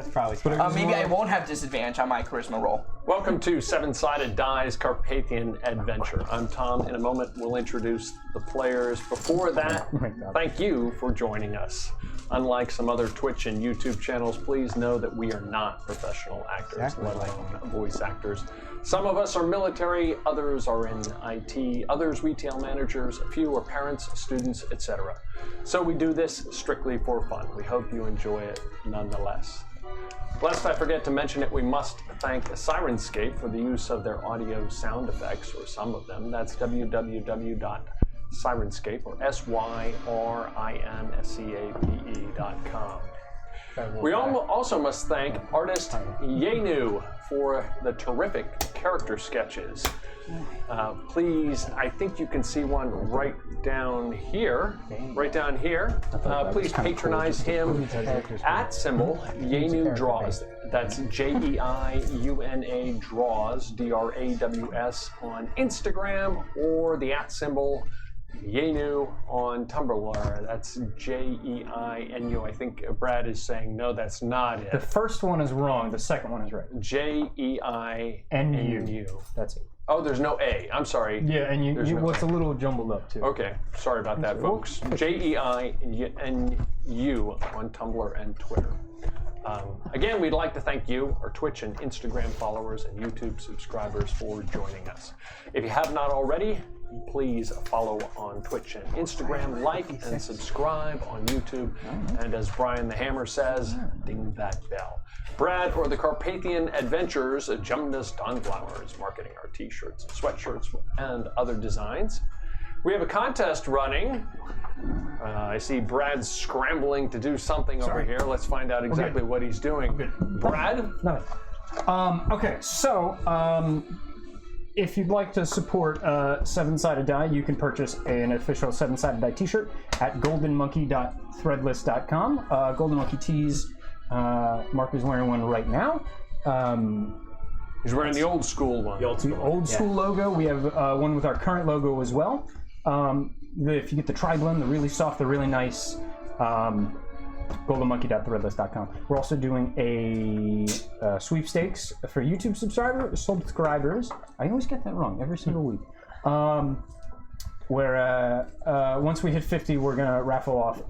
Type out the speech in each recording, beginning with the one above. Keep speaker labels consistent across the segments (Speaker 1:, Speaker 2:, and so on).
Speaker 1: That's probably smart.
Speaker 2: Maybe I won't have disadvantage on my charisma roll.
Speaker 3: Welcome to Seven-Sided Die's Carpathian Adventure. I'm Tom. In a moment, we'll introduce the players. Before that, thank you for joining us. Unlike some other Twitch and YouTube channels, please know that we are not professional actors, let alone voice actors. Some of us are military, others are in IT, others retail managers, a few are parents, students, etc. So we do this strictly for fun. We hope you enjoy it nonetheless. Lest I forget to mention it, we must thank Sirenscape for the use of their audio sound effects, or some of them. That's www.sirenscape, or SYRINSCAPE.com. We also must thank artist Yenu for the terrific character sketches. Please, I think you can see one right down here. Please patronize him at symbol Yenu Draws. That's JEIUNA Draws, DRAWS on Instagram, or the at symbol Yenu on Tumblr. That's JEINU. I think Brad is saying no, that's not it.
Speaker 4: The first one is wrong. The second one is right.
Speaker 3: JEINU.
Speaker 4: That's it.
Speaker 3: Oh, there's no A. I'm sorry.
Speaker 4: Yeah, and you what's a little jumbled up too.
Speaker 3: Okay, sorry about that, folks. JEINU on Tumblr and Twitter. Again, we'd like to thank you, our Twitch and Instagram followers and YouTube subscribers, for joining us. If you have not already, please follow on Twitch and Instagram, like and subscribe on YouTube, and as Brian the Hammer says, ding that bell. Brad or the Carpathian Adventures, Jumnus Dawnflowers, marketing our t-shirts, sweatshirts, and other designs. We have a contest running. I see Brad scrambling to do something over here. Let's find out exactly what he's doing. Brad?
Speaker 4: Okay, so if you'd like to support Seven-Sided Die, you can purchase an official Seven-Sided Die t-shirt at goldenmonkey.threadless.com. Golden Monkey tees, Mark is wearing one right now.
Speaker 3: He's wearing the old school one.
Speaker 4: The old school logo. We have one with our current logo as well. If you get the tri-blend, the really soft, the really nice, goldenmonkey.threadless.com. We're also doing a sweepstakes for YouTube subscribers. I always get that wrong every single week. Where once we hit 50, we're gonna raffle off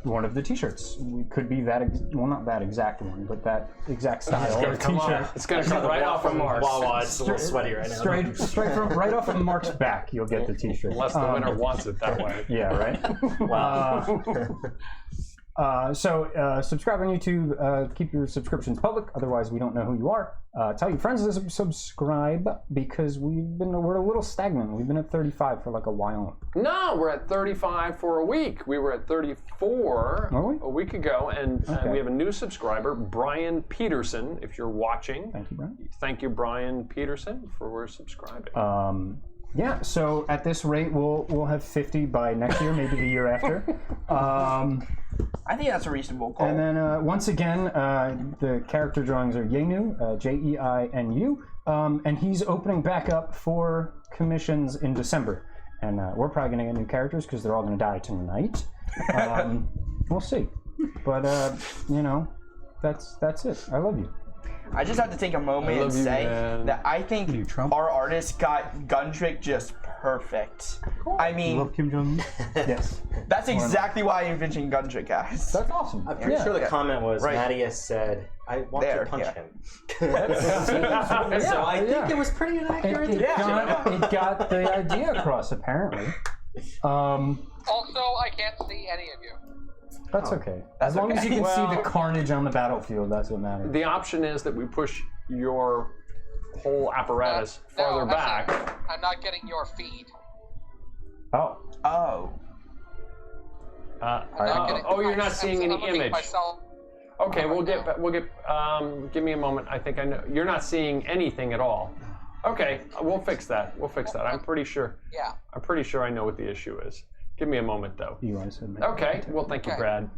Speaker 4: one of the t-shirts. We could be that, well, not that exact one, but that exact style of t-shirt.
Speaker 3: It's gonna come right off from Mark's.
Speaker 1: Wow, it's a little sweaty right now.
Speaker 4: Straight from right off of Mark's back, you'll get the t-shirt.
Speaker 3: Unless the winner wants it that way.
Speaker 4: Yeah, right? Wow. So subscribe on YouTube, keep your subscriptions public, otherwise we don't know who you are. Tell your friends to subscribe, because we're a little stagnant. We've been at 35 for like a while.
Speaker 3: No, we're at 35 for a week. We were at 34 a week ago, and we have a new subscriber, Brian Peterson, if you're watching.
Speaker 4: Thank you, Brian.
Speaker 3: Thank you, Brian Peterson, for subscribing.
Speaker 4: Yeah, so at this rate, we'll have 50 by next year, maybe the year after.
Speaker 2: I think that's a reasonable goal.
Speaker 4: And then once again, the character drawings are Yenu, Jeinu, and he's opening back up for commissions in December. And we're probably going to get new characters because they're all going to die tonight. We'll see. But, that's it. I love you.
Speaker 2: I just have to take a moment and say that I think our artist got Gundrick just perfect. I mean,
Speaker 1: Love Kim Jong-un?
Speaker 4: Yes.
Speaker 2: that's exactly why I envisioned Gundrick, guys.
Speaker 4: That's awesome.
Speaker 1: I'm pretty sure the comment was,
Speaker 2: Right.
Speaker 1: Mattias said, I want to punch him. So I think it was pretty inaccurate.
Speaker 4: It got the idea across, apparently.
Speaker 5: Also, I can't see any of you.
Speaker 4: That's okay. As long as you can see the carnage on the battlefield, that's what matters.
Speaker 3: The option is that we push your whole apparatus farther back.
Speaker 5: I'm not getting your feed.
Speaker 4: Oh.
Speaker 3: You're not seeing any image.
Speaker 5: Myself.
Speaker 3: Okay, we'll get. Give me a moment. I think I know. You're not seeing anything at all. Okay, we'll fix that. I'm pretty sure.
Speaker 5: Yeah.
Speaker 3: I'm pretty sure I know what the issue is. Give me a moment, though.
Speaker 4: You want to submit?
Speaker 3: Okay. Well, thank you, Brad.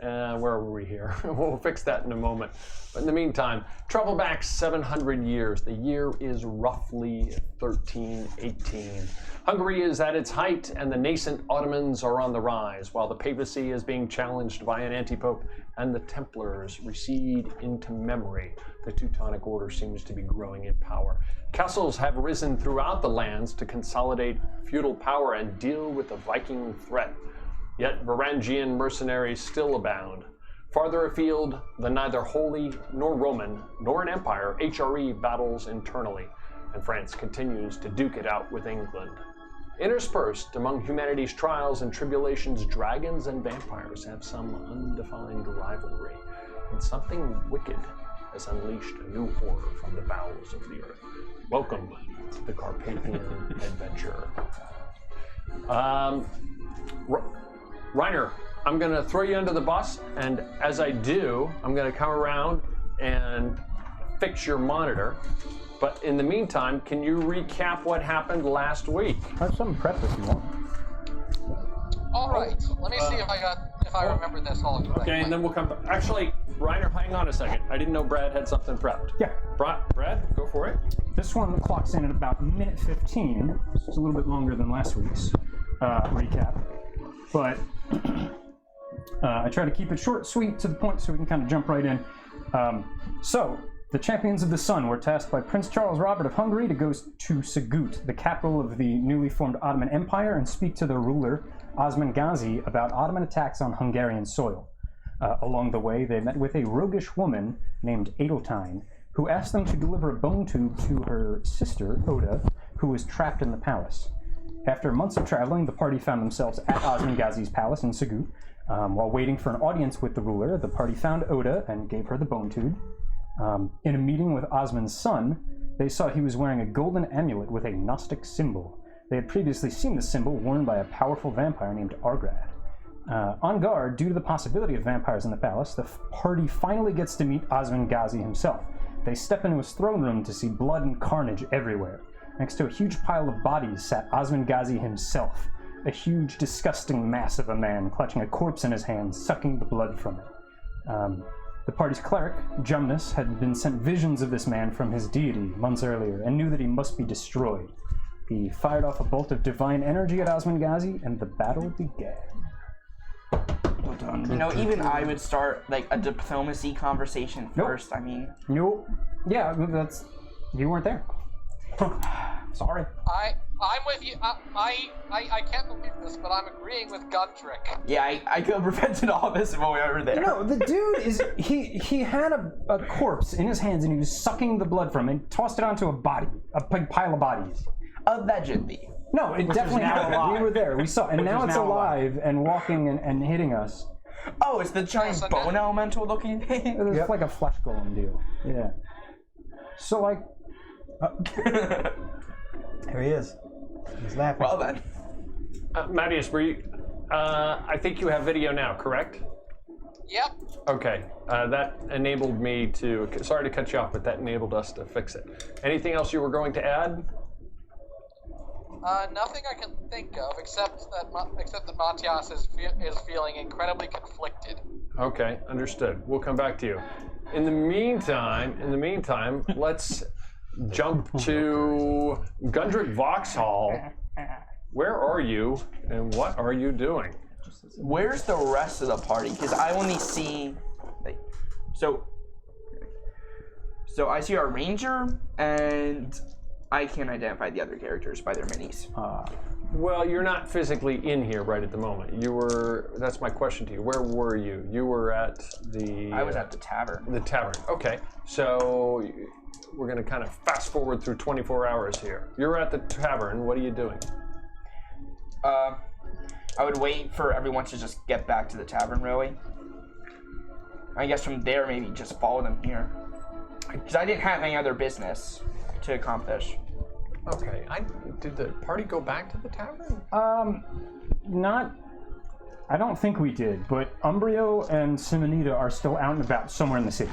Speaker 3: Where were we here? We'll fix that in a moment. But in the meantime, travel back 700 years. The year is roughly 1318. Hungary is at its height, and the nascent Ottomans are on the rise, while the papacy is being challenged by an anti-pope, and the Templars recede into memory. The Teutonic Order seems to be growing in power. Castles have risen throughout the lands to consolidate feudal power and deal with the Viking threat. Yet Varangian mercenaries still abound. Farther afield, the neither Holy nor Roman nor an empire, HRE battles internally, and France continues to duke it out with England. Interspersed among humanity's trials and tribulations, dragons and vampires have some undefined rivalry, and something wicked has unleashed a new horror from the bowels of the earth. Welcome to the Carpathian adventure. Reiner, I'm going to throw you under the bus, and as I do, I'm going to come around and fix your monitor. But in the meantime, can you recap what happened last week?
Speaker 4: I have some prep if you want.
Speaker 5: All right. Let me see if I remember this all correctly.
Speaker 3: Okay, and then we'll come back. Actually, Reiner, hang on a second. I didn't know Brad had something prepped.
Speaker 4: Yeah.
Speaker 3: Brad, go for it.
Speaker 4: This one clocks in at about minute 15. It's a little bit longer than last week's recap. But I try to keep it short, sweet, to the point so we can kind of jump right in. So, the Champions of the Sun were tasked by Prince Charles Robert of Hungary to go to Sugut, the capital of the newly formed Ottoman Empire, and speak to their ruler, Osman Gazi, about Ottoman attacks on Hungarian soil. Along the way, they met with a roguish woman named Adeltine, who asked them to deliver a bone tube to her sister, Oda, who was trapped in the palace. After months of traveling, the party found themselves at Osman Gazi's palace in Sugut. While waiting for an audience with the ruler, the party found Oda and gave her the bone tube. In a meeting with Osman's son, they saw he was wearing a golden amulet with a Gnostic symbol. They had previously seen the symbol worn by a powerful vampire named Argrad. On guard, due to the possibility of vampires in the palace, the party finally gets to meet Osman Gazi himself. They step into his throne room to see blood and carnage everywhere. Next to a huge pile of bodies sat Osman Gazi himself, a huge, disgusting mass of a man clutching a corpse in his hands, sucking the blood from it. The party's cleric, Jumnus, had been sent visions of this man from his deity months earlier and knew that he must be destroyed. He fired off a bolt of divine energy at Osman Gazi, and the battle began.
Speaker 2: You know, even I would start like a diplomacy conversation first.
Speaker 4: Nope.
Speaker 2: I mean,
Speaker 4: Nope. Yeah, that's... You weren't there. Sorry.
Speaker 5: I'm with you. I can't believe this, but I'm agreeing with Gundrick.
Speaker 2: yeah, I could have prevented all this if we were there.
Speaker 4: No, the dude is... He had a corpse in his hands, and he was sucking the blood from it, tossed it onto a body, a big pile of bodies.
Speaker 2: Allegedly.
Speaker 4: No, it definitely happened. We were there. We saw it. And now it's alive and walking and hitting us.
Speaker 2: Oh, it's the giant bone elemental looking thing?
Speaker 4: It's like a flesh golem deal. Yeah. So, like...
Speaker 1: There he is. He's laughing.
Speaker 2: Well then.
Speaker 3: Mattias, I think you have video now, correct?
Speaker 5: Yep.
Speaker 3: Okay, that enabled me to, sorry to cut you off, but that enabled us to fix it. Anything else you were going to add?
Speaker 5: Nothing I can think of except that Matthias is feeling incredibly conflicted.
Speaker 3: Okay, understood. We'll come back to you. In the meantime, let's jump to Gundrick Vauxhall. Where are you, and what are you doing?
Speaker 2: Where's the rest of the party? Because I only see, like, so I see our ranger, and I can identify the other characters by their minis.
Speaker 3: Well, you're not physically in here right at the moment. You were, that's my question to you. Where were you? You were at the...
Speaker 2: I was at the tavern.
Speaker 3: The tavern, okay. So we're gonna kind of fast forward through 24 hours here. You're at the tavern, what are you doing?
Speaker 2: I would wait for everyone to just get back to the tavern, really. I guess from there, maybe just follow them here. Because I didn't have any other business to accomplish.
Speaker 3: Okay, did the party go back to the tavern?
Speaker 4: I don't think we did, but Umbrio and Simonita are still out and about somewhere in the city.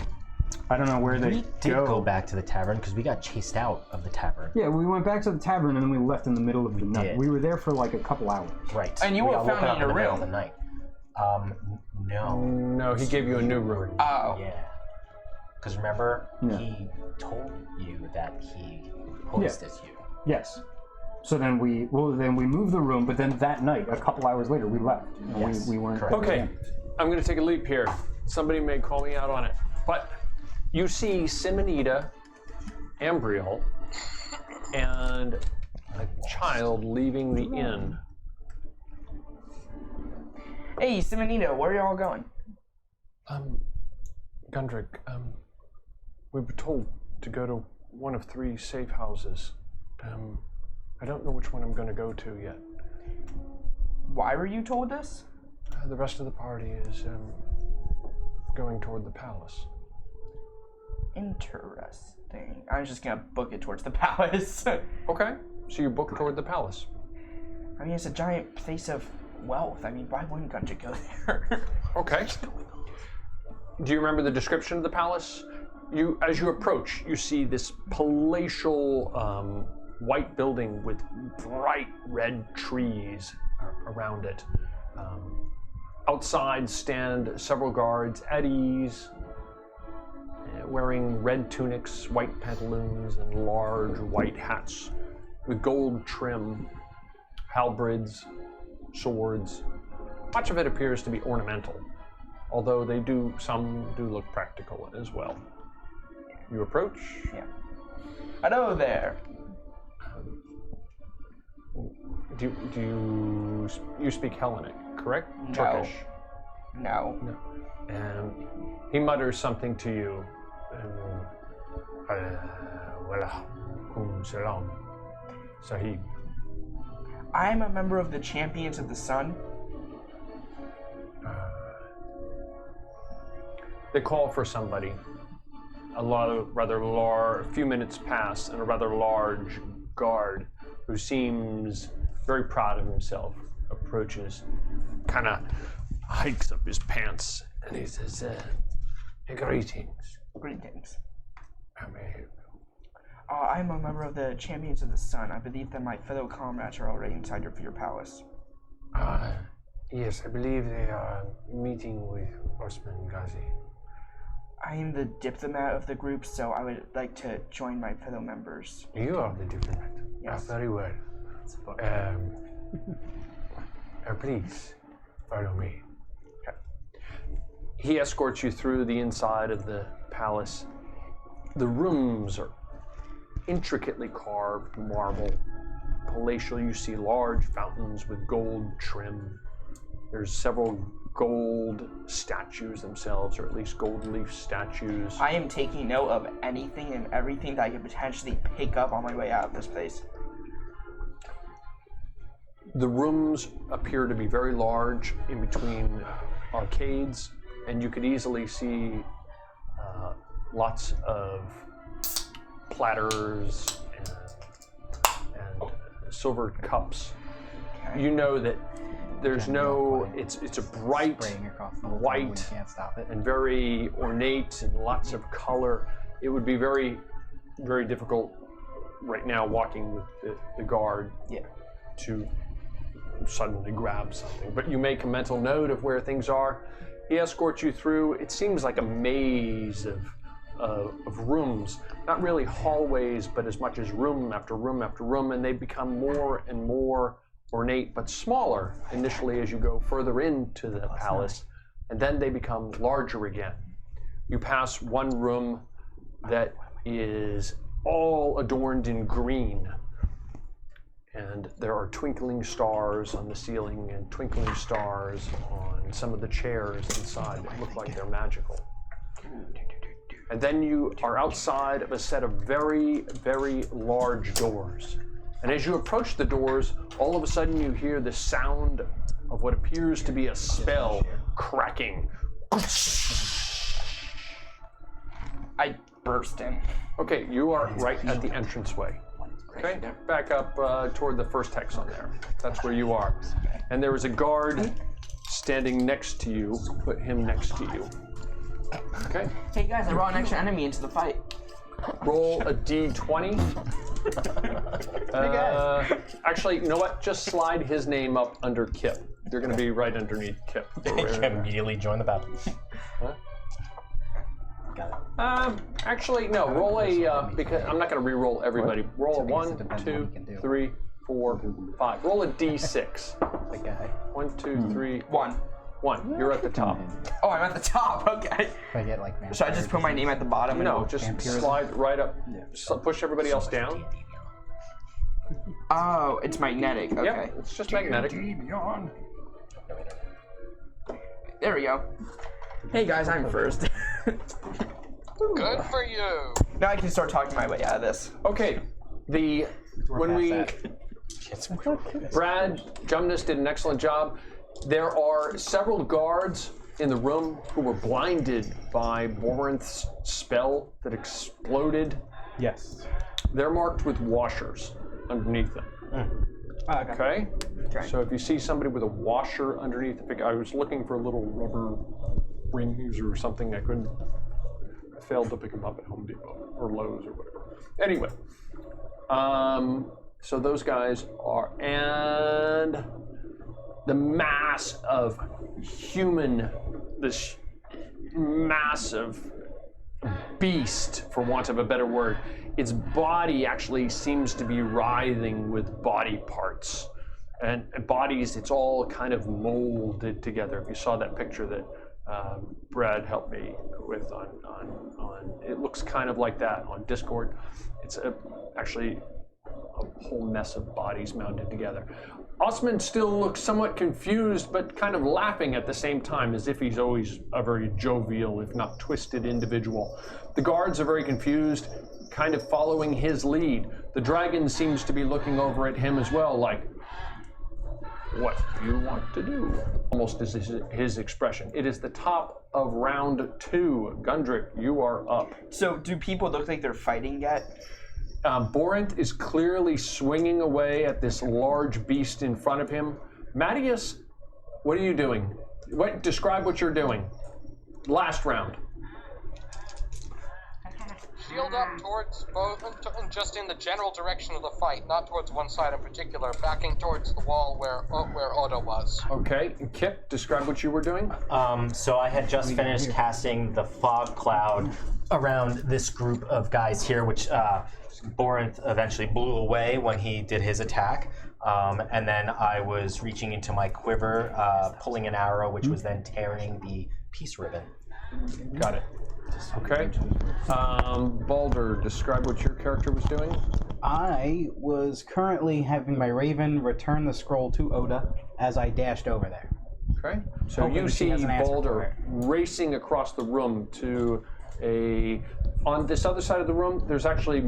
Speaker 4: I don't know where they
Speaker 1: We did go back to the tavern because we got chased out of the tavern.
Speaker 4: Yeah, we went back to the tavern and then we left in the middle of the night.
Speaker 1: did.
Speaker 4: We were there for like a couple hours.
Speaker 1: Right.
Speaker 2: And you
Speaker 1: We
Speaker 2: were
Speaker 1: got
Speaker 2: found
Speaker 1: woken up
Speaker 2: in your
Speaker 1: the middle
Speaker 2: room.
Speaker 1: of the night. No.
Speaker 3: No, he gave you a new room.
Speaker 2: Oh.
Speaker 1: Yeah. Because remember, he told you that he posted you.
Speaker 4: Yes. So then we moved the room, but then that night, a couple hours later, we left. And
Speaker 1: Yes,
Speaker 4: we weren't.
Speaker 1: correct.
Speaker 3: Okay, I'm going to take a leap here. Somebody may call me out on it. But you see Simonita, Ambriel, and a child leaving the inn.
Speaker 2: Hey, Simonito, where are y'all going?
Speaker 3: Gundrick, we were told to go to one of 3 safe houses. I don't know which one I'm going to go to yet.
Speaker 2: Why were you told this?
Speaker 3: The rest of the party is going toward the palace.
Speaker 2: Interesting. I was just gonna book it towards the palace.
Speaker 3: Okay, so you book toward the palace.
Speaker 2: I mean, it's a giant place of wealth. I mean, why wouldn't Gunja go there?
Speaker 3: Okay. Do you remember the description of the palace? As you approach, you see this palatial white building with bright red trees around it. Outside stand several guards at ease, wearing red tunics, white pantaloons, and large white hats with gold trim, halberds, swords. Much of it appears to be ornamental, although some do look practical as well. You approach.
Speaker 2: Yeah. Hello there.
Speaker 3: Do you speak Hellenic, correct?
Speaker 2: No.
Speaker 3: Turkish.
Speaker 2: No.
Speaker 3: And he mutters something to you. Salam, Sahib.
Speaker 2: I'm a member of the Champions of the Sun.
Speaker 3: They call for somebody. A few minutes pass, and a rather large guard who seems very proud of himself approaches, kind of hikes up his pants, and he says, greetings.
Speaker 2: Greetings.
Speaker 3: How may I help you?
Speaker 2: I'm a member of the Champions of the Sun. I believe that my fellow comrades are already inside your palace.
Speaker 3: Yes, I believe they are meeting with Osman Gazi.
Speaker 2: I am the diplomat of the group, so I would like to join my fellow members.
Speaker 3: You are the diplomat.
Speaker 2: Yes.
Speaker 3: Very well. Please, follow me.
Speaker 2: Okay.
Speaker 3: He escorts you through the inside of the palace. The rooms are intricately carved marble. Palatial, you see large fountains with gold trim. There's several gold statues themselves, or at least gold leaf statues.
Speaker 2: I am taking note of anything and everything that I could potentially pick up on my way out of this place.
Speaker 3: The rooms appear to be very large in between arcades, and you could easily see lots of platters and silver cups.
Speaker 2: Okay.
Speaker 3: You know that there's it's a bright white and very ornate and lots of color. It would be very, very difficult right now walking with the guard to suddenly grab something. But you make a mental note of where things are. He escorts you through. It seems like a maze of rooms, not really hallways, but as much as room after room after room, and they become more and more ornate, but smaller initially as you go further into the palace, and then they become larger again. You pass one room that is all adorned in green, and there are twinkling stars on the ceiling and twinkling stars on some of the chairs inside that look like they're magical. And then you are outside of a set of very, very large doors. And as you approach the doors, all of a sudden you hear the sound of what appears to be a spell cracking.
Speaker 2: I burst in.
Speaker 3: Okay, you are right at the entranceway. Okay, back up toward the first hex on there. That's where you are. And there is a guard standing next to you. Put him next to you. Okay.
Speaker 2: Hey guys, I brought an extra enemy into the fight.
Speaker 3: Roll a d20. Actually, you know what? Just slide his name up under Kip. You're going to be right underneath Kip.
Speaker 1: Immediately join the battle. Got it.
Speaker 3: Actually, no. Roll a because I'm not going to re-roll everybody. Roll a 1, 2, 3, 4, 5. Roll a d6.
Speaker 1: The guy.
Speaker 3: 1, 2, 3,
Speaker 2: 1.
Speaker 3: 1. You're at the top.
Speaker 2: Oh, I'm at the top. Okay.
Speaker 1: If I get like
Speaker 2: Should I just put my name at the bottom?
Speaker 3: No,
Speaker 2: And
Speaker 3: just slide right up. Push everybody else down.
Speaker 2: Oh, it's magnetic. Okay.
Speaker 3: Yep, it's just magnetic.
Speaker 2: There we go. Hey guys, I'm first.
Speaker 5: Good for you.
Speaker 2: Now I can start talking my way out of this.
Speaker 3: Okay, Brad Jumnus did an excellent job. There are several guards in the room who were blinded by Borinth's spell that exploded.
Speaker 4: Yes.
Speaker 3: They're marked with washers underneath them. Okay. So if you see somebody with a washer underneath, I was looking for little rubber rings or something. I failed to pick them up at Home Depot or Lowe's or whatever. Anyway, so those guys are, and the mass of this massive beast, for want of a better word, its body actually seems to be writhing with body parts. And bodies, it's all kind of molded together. If you saw that picture that Brad helped me with on it looks kind of like that on Discord. It's actually a whole mess of bodies mounted together. Osman still looks somewhat confused, but kind of laughing at the same time, as if he's always a very jovial, if not twisted individual. The guards are very confused, kind of following his lead. The dragon seems to be looking over at him as well, like, what do you want to do? Almost is his expression. It is the top of round 2. Gundrick, you are up.
Speaker 2: So do people look like they're fighting yet?
Speaker 3: Borinth is clearly swinging away at this large beast in front of him. Mattias, what are you doing? Describe what you're doing. Last round.
Speaker 5: Shield up towards both, just in the general direction of the fight, not towards one side in particular, backing towards the wall where Otto was.
Speaker 3: Okay, Kip, describe what you were doing.
Speaker 1: So I had just finished casting the fog cloud around this group of guys here, which Borinth eventually blew away when he did his attack. And then I was reaching into my quiver, pulling an arrow, which was then tearing the peace ribbon.
Speaker 3: Got it. Okay. Baldur, describe what your character was doing.
Speaker 6: I was currently having my Raven return the scroll to Oda as I dashed over there.
Speaker 3: Okay. So you see Baldur racing across the room to on this other side of the room, there's actually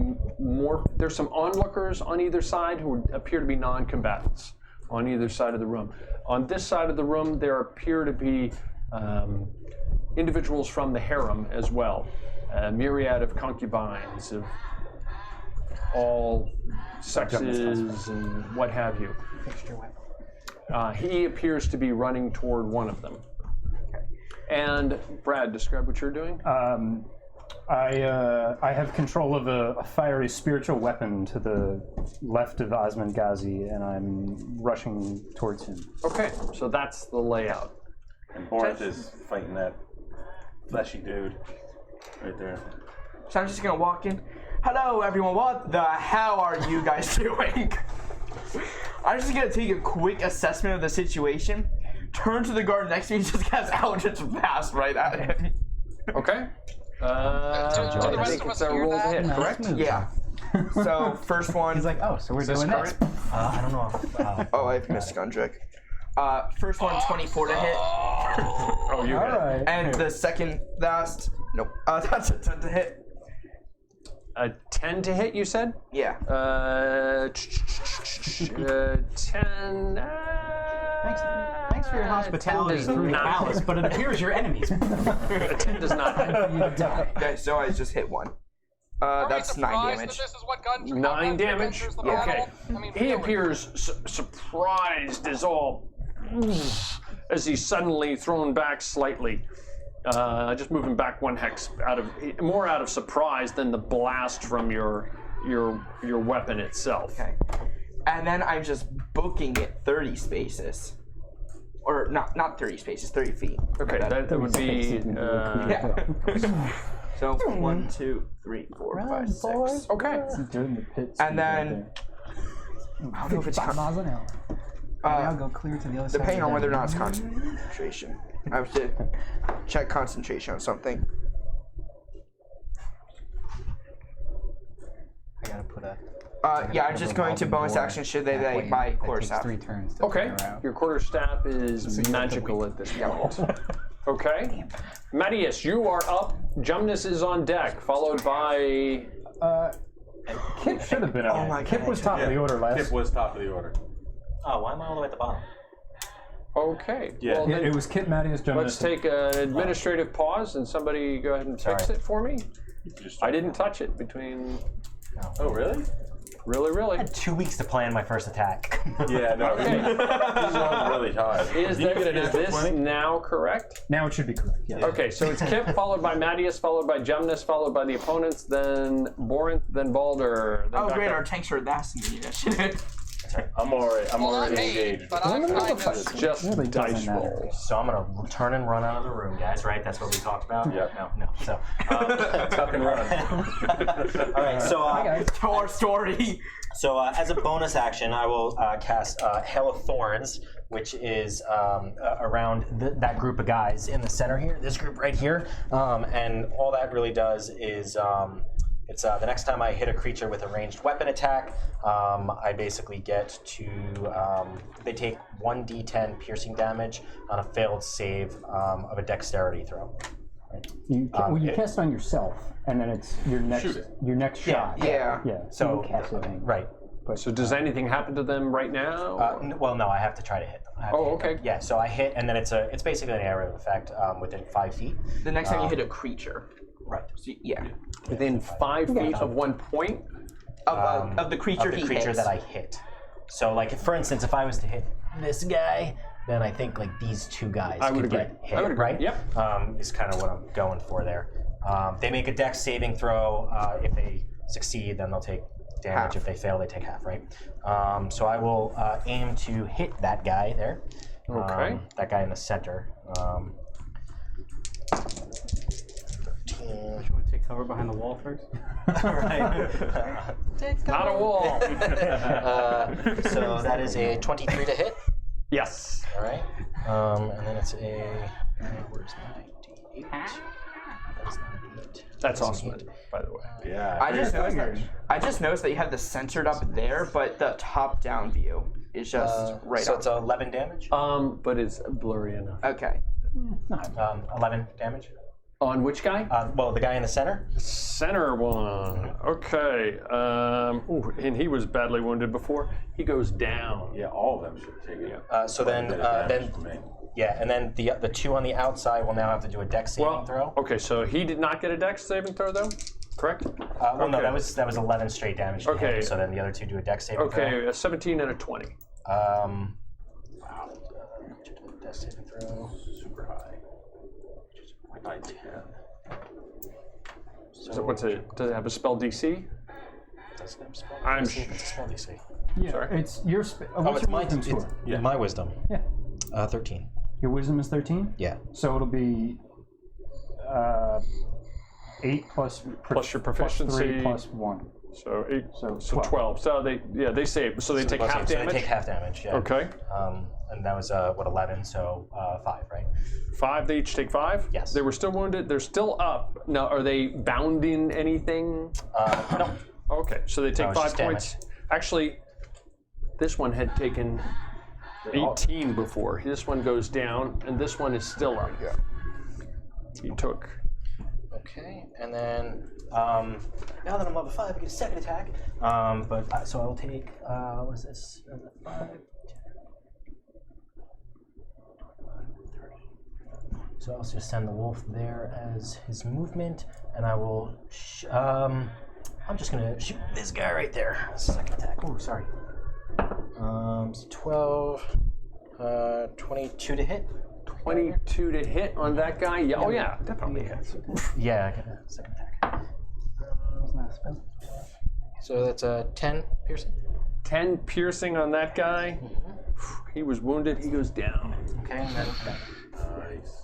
Speaker 3: there's some onlookers on either side who appear to be non-combatants on either side of the room. On this side of the room, there appear to be individuals from the harem as well, a myriad of concubines of all sexes and what have you. He appears to be running toward one of them. And Brad, describe what you're doing.
Speaker 4: I have control of a fiery spiritual weapon to the left of Osman Gazi, and I'm rushing towards him.
Speaker 3: Okay, so that's the layout.
Speaker 7: And Borinth is fighting that fleshy dude right there.
Speaker 2: So I'm just gonna walk in. Hello, everyone. What the hell are you guys doing? I'm just gonna take a quick assessment of the situation. Turn to the guard next to me, just cast Eldritch Blast right at him.
Speaker 3: Okay.
Speaker 5: Do the
Speaker 3: I
Speaker 5: rest
Speaker 3: think
Speaker 5: of
Speaker 3: it's
Speaker 5: us
Speaker 3: a
Speaker 5: hear
Speaker 3: roll to
Speaker 5: that?
Speaker 3: hit, correct?
Speaker 2: Yeah. So first one.
Speaker 6: He's like, oh, so we're doing this.
Speaker 1: I don't know.
Speaker 2: Oh, I've missed Gundrick. First one, 24 to hit.
Speaker 3: Oh, you hit.
Speaker 4: Alright.
Speaker 2: And the second last, nope. That's a 10 to hit.
Speaker 3: A 10 to hit, you said?
Speaker 2: Yeah.
Speaker 3: 10.
Speaker 6: Thanks for your hospitality
Speaker 3: 10 does
Speaker 6: through the
Speaker 3: not
Speaker 6: palace,
Speaker 3: hit.
Speaker 6: but it appears your enemies.
Speaker 3: A 10 does not hit.
Speaker 2: Okay, so I just hit one. That's 9 damage.
Speaker 5: That this is what Gun
Speaker 3: 9 damage?
Speaker 5: enters the
Speaker 3: Okay.
Speaker 5: battle? I mean,
Speaker 3: He
Speaker 5: really.
Speaker 3: appears surprised as he's suddenly thrown back slightly. Just moving back 1 hex more out of surprise than the blast from your weapon itself.
Speaker 2: Okay. And then I'm just booking it 30 spaces. or not 30 spaces, 30 feet.
Speaker 3: Okay, that would be.
Speaker 2: Yeah. So 1, 2, 3, 4, 5, 6.
Speaker 3: Okay.
Speaker 4: During the pit.
Speaker 2: And then I don't know if it's
Speaker 6: 5 miles an hour. I'll go clear to the other side.
Speaker 2: depending on whether or not it's concentration. I have to check concentration on something.
Speaker 1: I gotta put a.
Speaker 2: Yeah, I'm just going to bonus action should they buy quarter staff.
Speaker 6: 3 turns. To
Speaker 3: Okay.
Speaker 6: figure out.
Speaker 3: Your quarterstaff is magical at this point. Okay. Mattias, you are up. Jumnus is on deck, followed by.
Speaker 4: Kip should have been up.
Speaker 2: Oh my
Speaker 4: Kip
Speaker 2: God.
Speaker 4: was top of the order last.
Speaker 7: Kip was top of the order.
Speaker 1: Oh, why am I all the way at the bottom?
Speaker 3: Okay.
Speaker 7: Yeah.
Speaker 3: Well, then
Speaker 4: It was Kip, Mattias, Jonas.
Speaker 3: let's take an administrative pause and somebody go ahead and fix
Speaker 1: Sorry.
Speaker 3: it for me.
Speaker 7: Just
Speaker 3: I didn't touch it between.
Speaker 7: Oh, really?
Speaker 3: Really?
Speaker 1: I had 2 weeks to plan my first attack.
Speaker 7: Yeah, no.
Speaker 3: Okay.
Speaker 7: He's on really high.
Speaker 3: Is
Speaker 7: Did you get an
Speaker 3: this
Speaker 7: extra 20?
Speaker 3: now correct?
Speaker 4: Now it should be correct. Yes.
Speaker 3: Okay, so it's Kip, followed by Mattias, followed by Jumnus, followed by the opponents, then Borinth, then Balder. Then
Speaker 2: Oh
Speaker 3: back
Speaker 2: great,
Speaker 3: up.
Speaker 2: our tanks are that initiative.
Speaker 7: I'm already
Speaker 5: Well, not me,
Speaker 7: engaged.
Speaker 5: but I'm kind
Speaker 3: It's
Speaker 5: of.
Speaker 3: just
Speaker 4: Really doesn't
Speaker 3: dice
Speaker 4: matter.
Speaker 3: rolls.
Speaker 1: So I'm gonna turn and run out of the room, guys. Right? That's what we talked about.
Speaker 7: Yeah.
Speaker 1: No. So.
Speaker 7: Tuck and run.
Speaker 1: All right. So.
Speaker 2: Tell our story.
Speaker 1: So as a bonus action, I will cast Hail of Thorns, which is around that group of guys in the center here, this group right here. And all that really does is it's the next time I hit a creature with a ranged weapon attack, I basically get to, they take 1d10 piercing damage on a failed save of a dexterity throw.
Speaker 4: You cast on yourself, and then it's your next
Speaker 7: Shoot it.
Speaker 4: shot.
Speaker 2: Yeah.
Speaker 4: Yeah.
Speaker 1: So,
Speaker 4: you cast it.
Speaker 1: right.
Speaker 3: So does anything happen to them right now?
Speaker 1: Well, no, I have to try to hit them. I have to
Speaker 3: Oh,
Speaker 1: hit them.
Speaker 3: okay.
Speaker 1: Yeah, so I hit, and then it's basically an area of effect within 5 feet.
Speaker 2: The next time you hit a creature.
Speaker 1: Right.
Speaker 2: So, yeah.
Speaker 3: Within 5 feet of 1 point?
Speaker 2: Of the creature
Speaker 1: Of the
Speaker 2: he
Speaker 1: creature
Speaker 2: hits.
Speaker 1: that I hit. So, like, for instance, if I was to hit this guy, then I think like these 2 guys
Speaker 3: I would
Speaker 1: could
Speaker 3: agree.
Speaker 1: get hit,
Speaker 3: I would agree.
Speaker 1: right?
Speaker 3: Yep.
Speaker 1: Is kind of what I'm going for there. They make a dex saving throw. If they succeed, then they'll take damage.
Speaker 2: Half.
Speaker 1: If they fail, they take half, right? So I will aim to hit that guy there.
Speaker 3: Okay.
Speaker 1: That guy in the center. 13.
Speaker 6: Take cover behind the wall first.
Speaker 1: Right.
Speaker 3: Not a wall.
Speaker 1: So that is a 23 to hit.
Speaker 3: Yes.
Speaker 1: All right. And then it's a. Where's my D8? That's not an 8.
Speaker 3: That's Osman, by the way.
Speaker 7: Yeah.
Speaker 2: I just noticed that you have the censored up there, but the top-down view is just right
Speaker 1: So
Speaker 2: on.
Speaker 1: it's 11 damage.
Speaker 3: But it's blurry enough.
Speaker 2: Okay.
Speaker 1: 11 damage.
Speaker 3: On which guy?
Speaker 1: Well, the guy in the center.
Speaker 3: Center one. Okay. And he was badly wounded before. He goes down.
Speaker 7: Yeah, all of them should take it.
Speaker 1: So then, yeah, and then the 2 on the outside will now have to do a dex saving throw.
Speaker 3: Okay, so he did not get a dex saving throw though, correct?
Speaker 1: Well, no, that was 11 straight damage. To
Speaker 3: Okay.
Speaker 1: him, so then the other 2 do a dex saving throw.
Speaker 3: Okay, a 17 and a 20.
Speaker 1: Wow. Dex saving throw.
Speaker 7: Super high. 19.
Speaker 3: So what's it? Does it have a spell DC?
Speaker 1: Doesn't have spell
Speaker 3: I'm
Speaker 1: DC. It's a spell DC.
Speaker 4: Yeah.
Speaker 3: Sorry?
Speaker 4: It's your.
Speaker 1: Oh,
Speaker 4: What's
Speaker 1: it's
Speaker 4: your
Speaker 1: my
Speaker 4: wisdom score?
Speaker 1: my wisdom.
Speaker 4: Yeah.
Speaker 1: 13.
Speaker 4: Your wisdom is 13.
Speaker 1: Yeah.
Speaker 4: So it'll be 8 plus
Speaker 3: Plus your proficiency.
Speaker 4: 3 plus 1.
Speaker 3: So 8.
Speaker 4: So
Speaker 3: So 12. So they save. So they take half
Speaker 1: So
Speaker 3: damage.
Speaker 1: they take half damage. Yeah.
Speaker 3: Okay.
Speaker 1: And that was 11, so 5, right?
Speaker 3: 5. They each take 5.
Speaker 1: Yes.
Speaker 3: They were still wounded. They're still up. Now, are they bound in anything?
Speaker 1: No.
Speaker 3: Okay. So they take
Speaker 1: No, it's
Speaker 3: 5
Speaker 1: just
Speaker 3: points. Actually, this one had taken 18 before. This one goes down, and this one is still up. He took.
Speaker 1: Okay, and then now that I'm level 5, I get a second attack. So I will take what is this? 5, 10, 30. So I'll just send the wolf there as his movement, and I will. I'm just gonna shoot this guy right there. Second attack. Oh, sorry. So 12, 22 to hit.
Speaker 3: 22 to hit on that guy. Yeah. Oh yeah, definitely hits.
Speaker 1: Yeah, I get a second attack. So that's 10 piercing.
Speaker 3: 10 piercing on that guy. He was wounded. He goes down.
Speaker 1: Okay, and then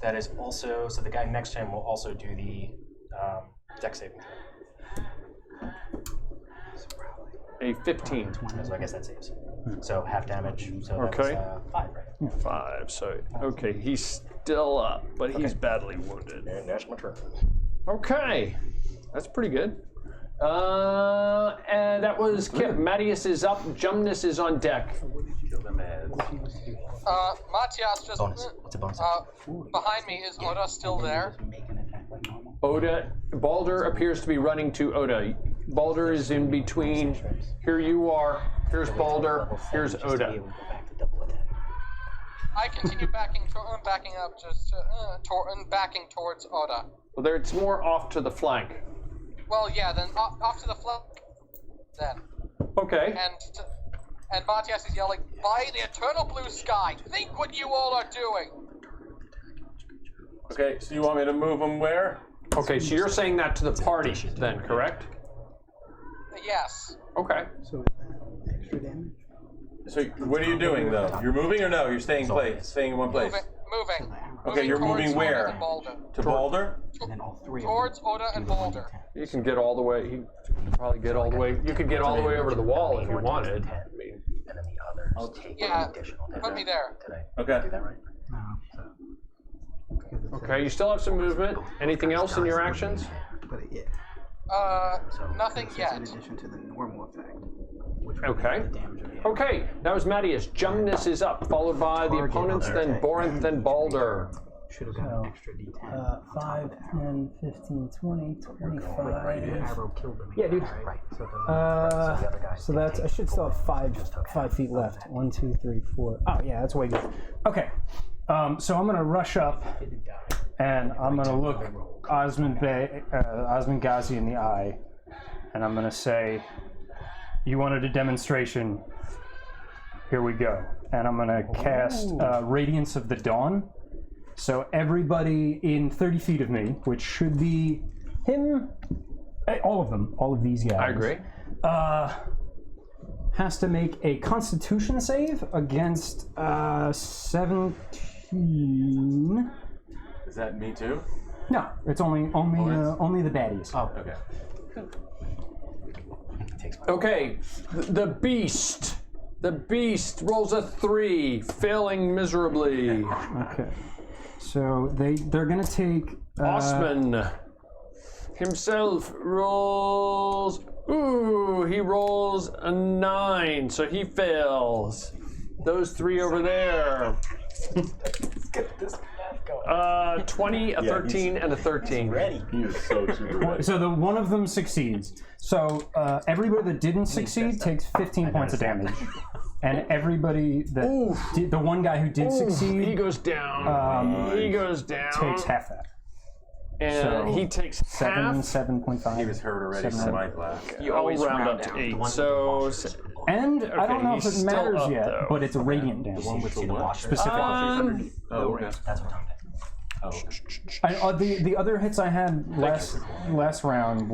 Speaker 1: that is also, so the guy next to him will also do the dex saving throw.
Speaker 3: A 15.
Speaker 1: So I guess that saves. So half damage. So that
Speaker 3: Okay.
Speaker 1: was 5, right?
Speaker 3: 5. So okay, he's still up, but he's badly wounded.
Speaker 1: And that's my turn.
Speaker 3: Okay, that's pretty good. And that was Kip. Mattias is up. Jumnus is on deck.
Speaker 5: Matthias just.
Speaker 1: Bonus. What's a bonus?
Speaker 5: Behind me, is Oda still there?
Speaker 3: Oda, Balder appears to be running to Oda. Balder is in between. Here you are. Here's Balder. Here's Oda.
Speaker 5: I continue backing up, just backing towards Oda.
Speaker 3: Well, there it's more off to the flank.
Speaker 5: Well, yeah, then off to the flank. Then.
Speaker 3: Okay.
Speaker 5: And Matthias is yelling, "By the eternal blue sky! Think what you all are doing!"
Speaker 7: Okay, so you want me to move them where?
Speaker 3: Okay, so you're saying that to the party then, correct?
Speaker 5: Yes.
Speaker 3: Okay.
Speaker 6: So extra damage?
Speaker 7: So what are you doing though? You're moving or no? You're staying in one place.
Speaker 5: Moving.
Speaker 7: Okay, you're
Speaker 5: towards
Speaker 7: moving
Speaker 5: Oda
Speaker 7: where?
Speaker 5: and Balder.
Speaker 7: To Balder?
Speaker 6: And then all three
Speaker 5: Towards
Speaker 6: of them
Speaker 5: Oda and
Speaker 6: do the
Speaker 5: Balder.
Speaker 6: 1d10.
Speaker 3: You can get all the way. You can probably get all the way. You could get all the way over to the wall if you wanted.
Speaker 1: And then the others take
Speaker 5: Yeah,
Speaker 1: additional damage.
Speaker 5: put me there.
Speaker 1: Today.
Speaker 7: Okay.
Speaker 1: Do that right?
Speaker 6: No. Because it's
Speaker 3: Okay, you still have some movement. Anything else in your actions?
Speaker 6: But it,
Speaker 5: Nothing
Speaker 6: it's
Speaker 5: yet.
Speaker 6: in addition to the normal effect. Which would
Speaker 3: Okay.
Speaker 6: be the damage of the
Speaker 3: Okay, that was Mattias. Jumnus is up, followed by the opponents, then Borinth, then Balder.
Speaker 6: Should have got an extra d10.
Speaker 4: 5, 10, 15, 20, 25.
Speaker 6: Arrow killed them.
Speaker 4: Yeah, dude.
Speaker 6: Right. So it doesn't
Speaker 4: So that's, I should still have 5 feet left. 1, 2, 3, 4. Oh, yeah, that's way good. Okay. So I'm going to rush up and I'm going to look Osman Gazi in the eye and I'm going to say, "You wanted a demonstration. Here we go." And I'm going to cast Radiance of the Dawn. So everybody in 30 feet of me, which should be him, all of them, all of these guys.
Speaker 3: I agree.
Speaker 4: Has to make a Constitution save against 17.
Speaker 7: Is that me too?
Speaker 4: No, it's only the baddies.
Speaker 1: Oh,
Speaker 7: Okay.
Speaker 3: Okay, the beast. The beast rolls a 3, failing miserably.
Speaker 4: Okay. So they're gonna take
Speaker 3: Osman himself rolls. Ooh, he rolls a 9, so he fails. Those 3 over there. 20, a 13, and a 13.
Speaker 7: He was so super ready.
Speaker 4: So the one of them succeeds. So everybody that didn't succeed takes 15 points of damage, and everybody that the one guy who did succeed
Speaker 3: He goes down. He goes down.
Speaker 4: takes half that.
Speaker 3: And
Speaker 4: so
Speaker 3: he takes
Speaker 4: 7.5.
Speaker 7: He was hurt already from my class.
Speaker 3: You always round up to 8. So,
Speaker 4: And I don't know if
Speaker 3: he's
Speaker 4: it
Speaker 3: still
Speaker 4: matters
Speaker 3: up,
Speaker 4: yet,
Speaker 3: though.
Speaker 4: but it's a radiant damage. Specific.
Speaker 7: Oh, okay.
Speaker 1: That's what I'm
Speaker 7: Oh, okay.
Speaker 4: The other hits I had last round,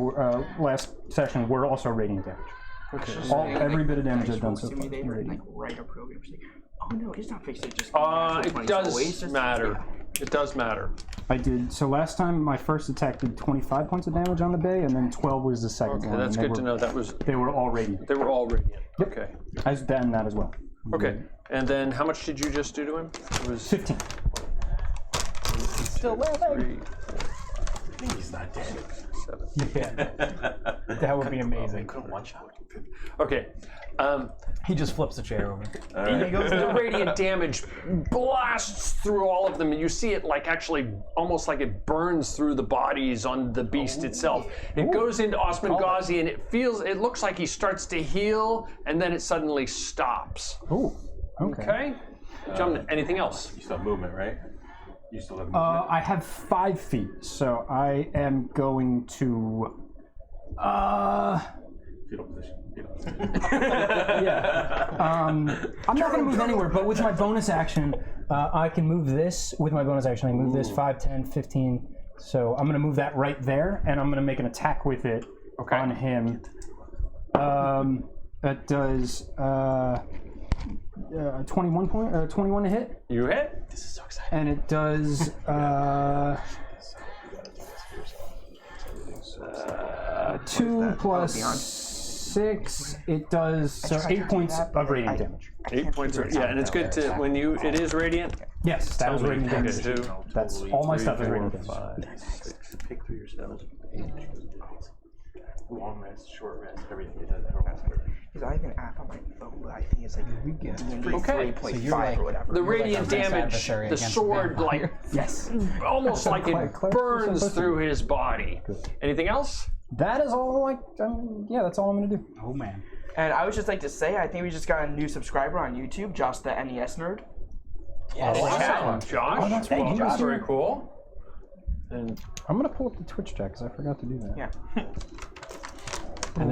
Speaker 4: last session, were also radiant damage. Every bit of damage I've done so far.
Speaker 6: They were like write a program saying, "Oh no, it's not fixed. It just."
Speaker 3: It does matter. It does matter.
Speaker 4: I did. So last time, my first attack did 25 points of damage on the bay, and then 12 was the second
Speaker 3: Okay,
Speaker 4: one.
Speaker 3: that's
Speaker 4: and
Speaker 3: good to know. That was
Speaker 4: They were all radiant.
Speaker 3: they were all radiant. Okay.
Speaker 4: I've done that as well.
Speaker 3: Okay. And then how much did you just do to him? It was
Speaker 4: 15.
Speaker 3: still living.
Speaker 7: He's not dead.
Speaker 3: 7.
Speaker 4: That would be amazing.
Speaker 1: one shot.
Speaker 3: Okay.
Speaker 4: He just flips the chair over.
Speaker 3: The radiant damage blasts through all of them, and you see it like actually almost like it burns through the bodies on the beast itself. It goes into Osman Gazi, and it looks like he starts to heal, and then it suddenly stops.
Speaker 4: Ooh. Okay.
Speaker 3: Okay. Anything else?
Speaker 7: You still have movement, right? You still have movement?
Speaker 4: I have 5 feet, so I am going to.
Speaker 7: Fetal position.
Speaker 4: Yeah. I'm not going to move anywhere, but with my bonus action, I can move this. With my bonus action, I move this 5, 10, 15. So I'm going to move that right there, and I'm going to make an attack with it on him. That does 21 to hit,
Speaker 3: You hit.
Speaker 1: This is so exciting.
Speaker 4: and it does 2 plus 6. It does 8 points of radiant damage.
Speaker 3: 8 points. Yeah, and it's good to when you. It is radiant.
Speaker 4: Yes, that was radiant damage.
Speaker 3: Okay, 2.
Speaker 4: That's all my stuff is radiant damage.
Speaker 3: 5, 6.
Speaker 7: Pick through your spells. Long rest, short rest, everything. It does everyone.
Speaker 2: Because I even app on my phone, but I think it's like
Speaker 3: Okay.
Speaker 2: 3.5 or whatever.
Speaker 3: The radiant
Speaker 6: like a
Speaker 3: damage,
Speaker 6: adversary
Speaker 3: the
Speaker 6: against
Speaker 3: sword,
Speaker 6: vampire.
Speaker 3: like
Speaker 4: Yes.
Speaker 3: almost like it
Speaker 4: Quite
Speaker 3: burns
Speaker 4: close.
Speaker 3: through his body. Anything else?
Speaker 4: That is all. Yeah, that's all I'm gonna do.
Speaker 6: Oh man.
Speaker 2: And I would just like to say, I think we just got a new subscriber on YouTube, Josh the NES Nerd.
Speaker 1: Yes.
Speaker 3: Wow, Josh.
Speaker 4: Oh, that's
Speaker 3: well,
Speaker 4: right.
Speaker 3: that's very cool. And
Speaker 4: I'm gonna pull up the Twitch chat because I forgot to do that.
Speaker 2: Yeah.
Speaker 3: and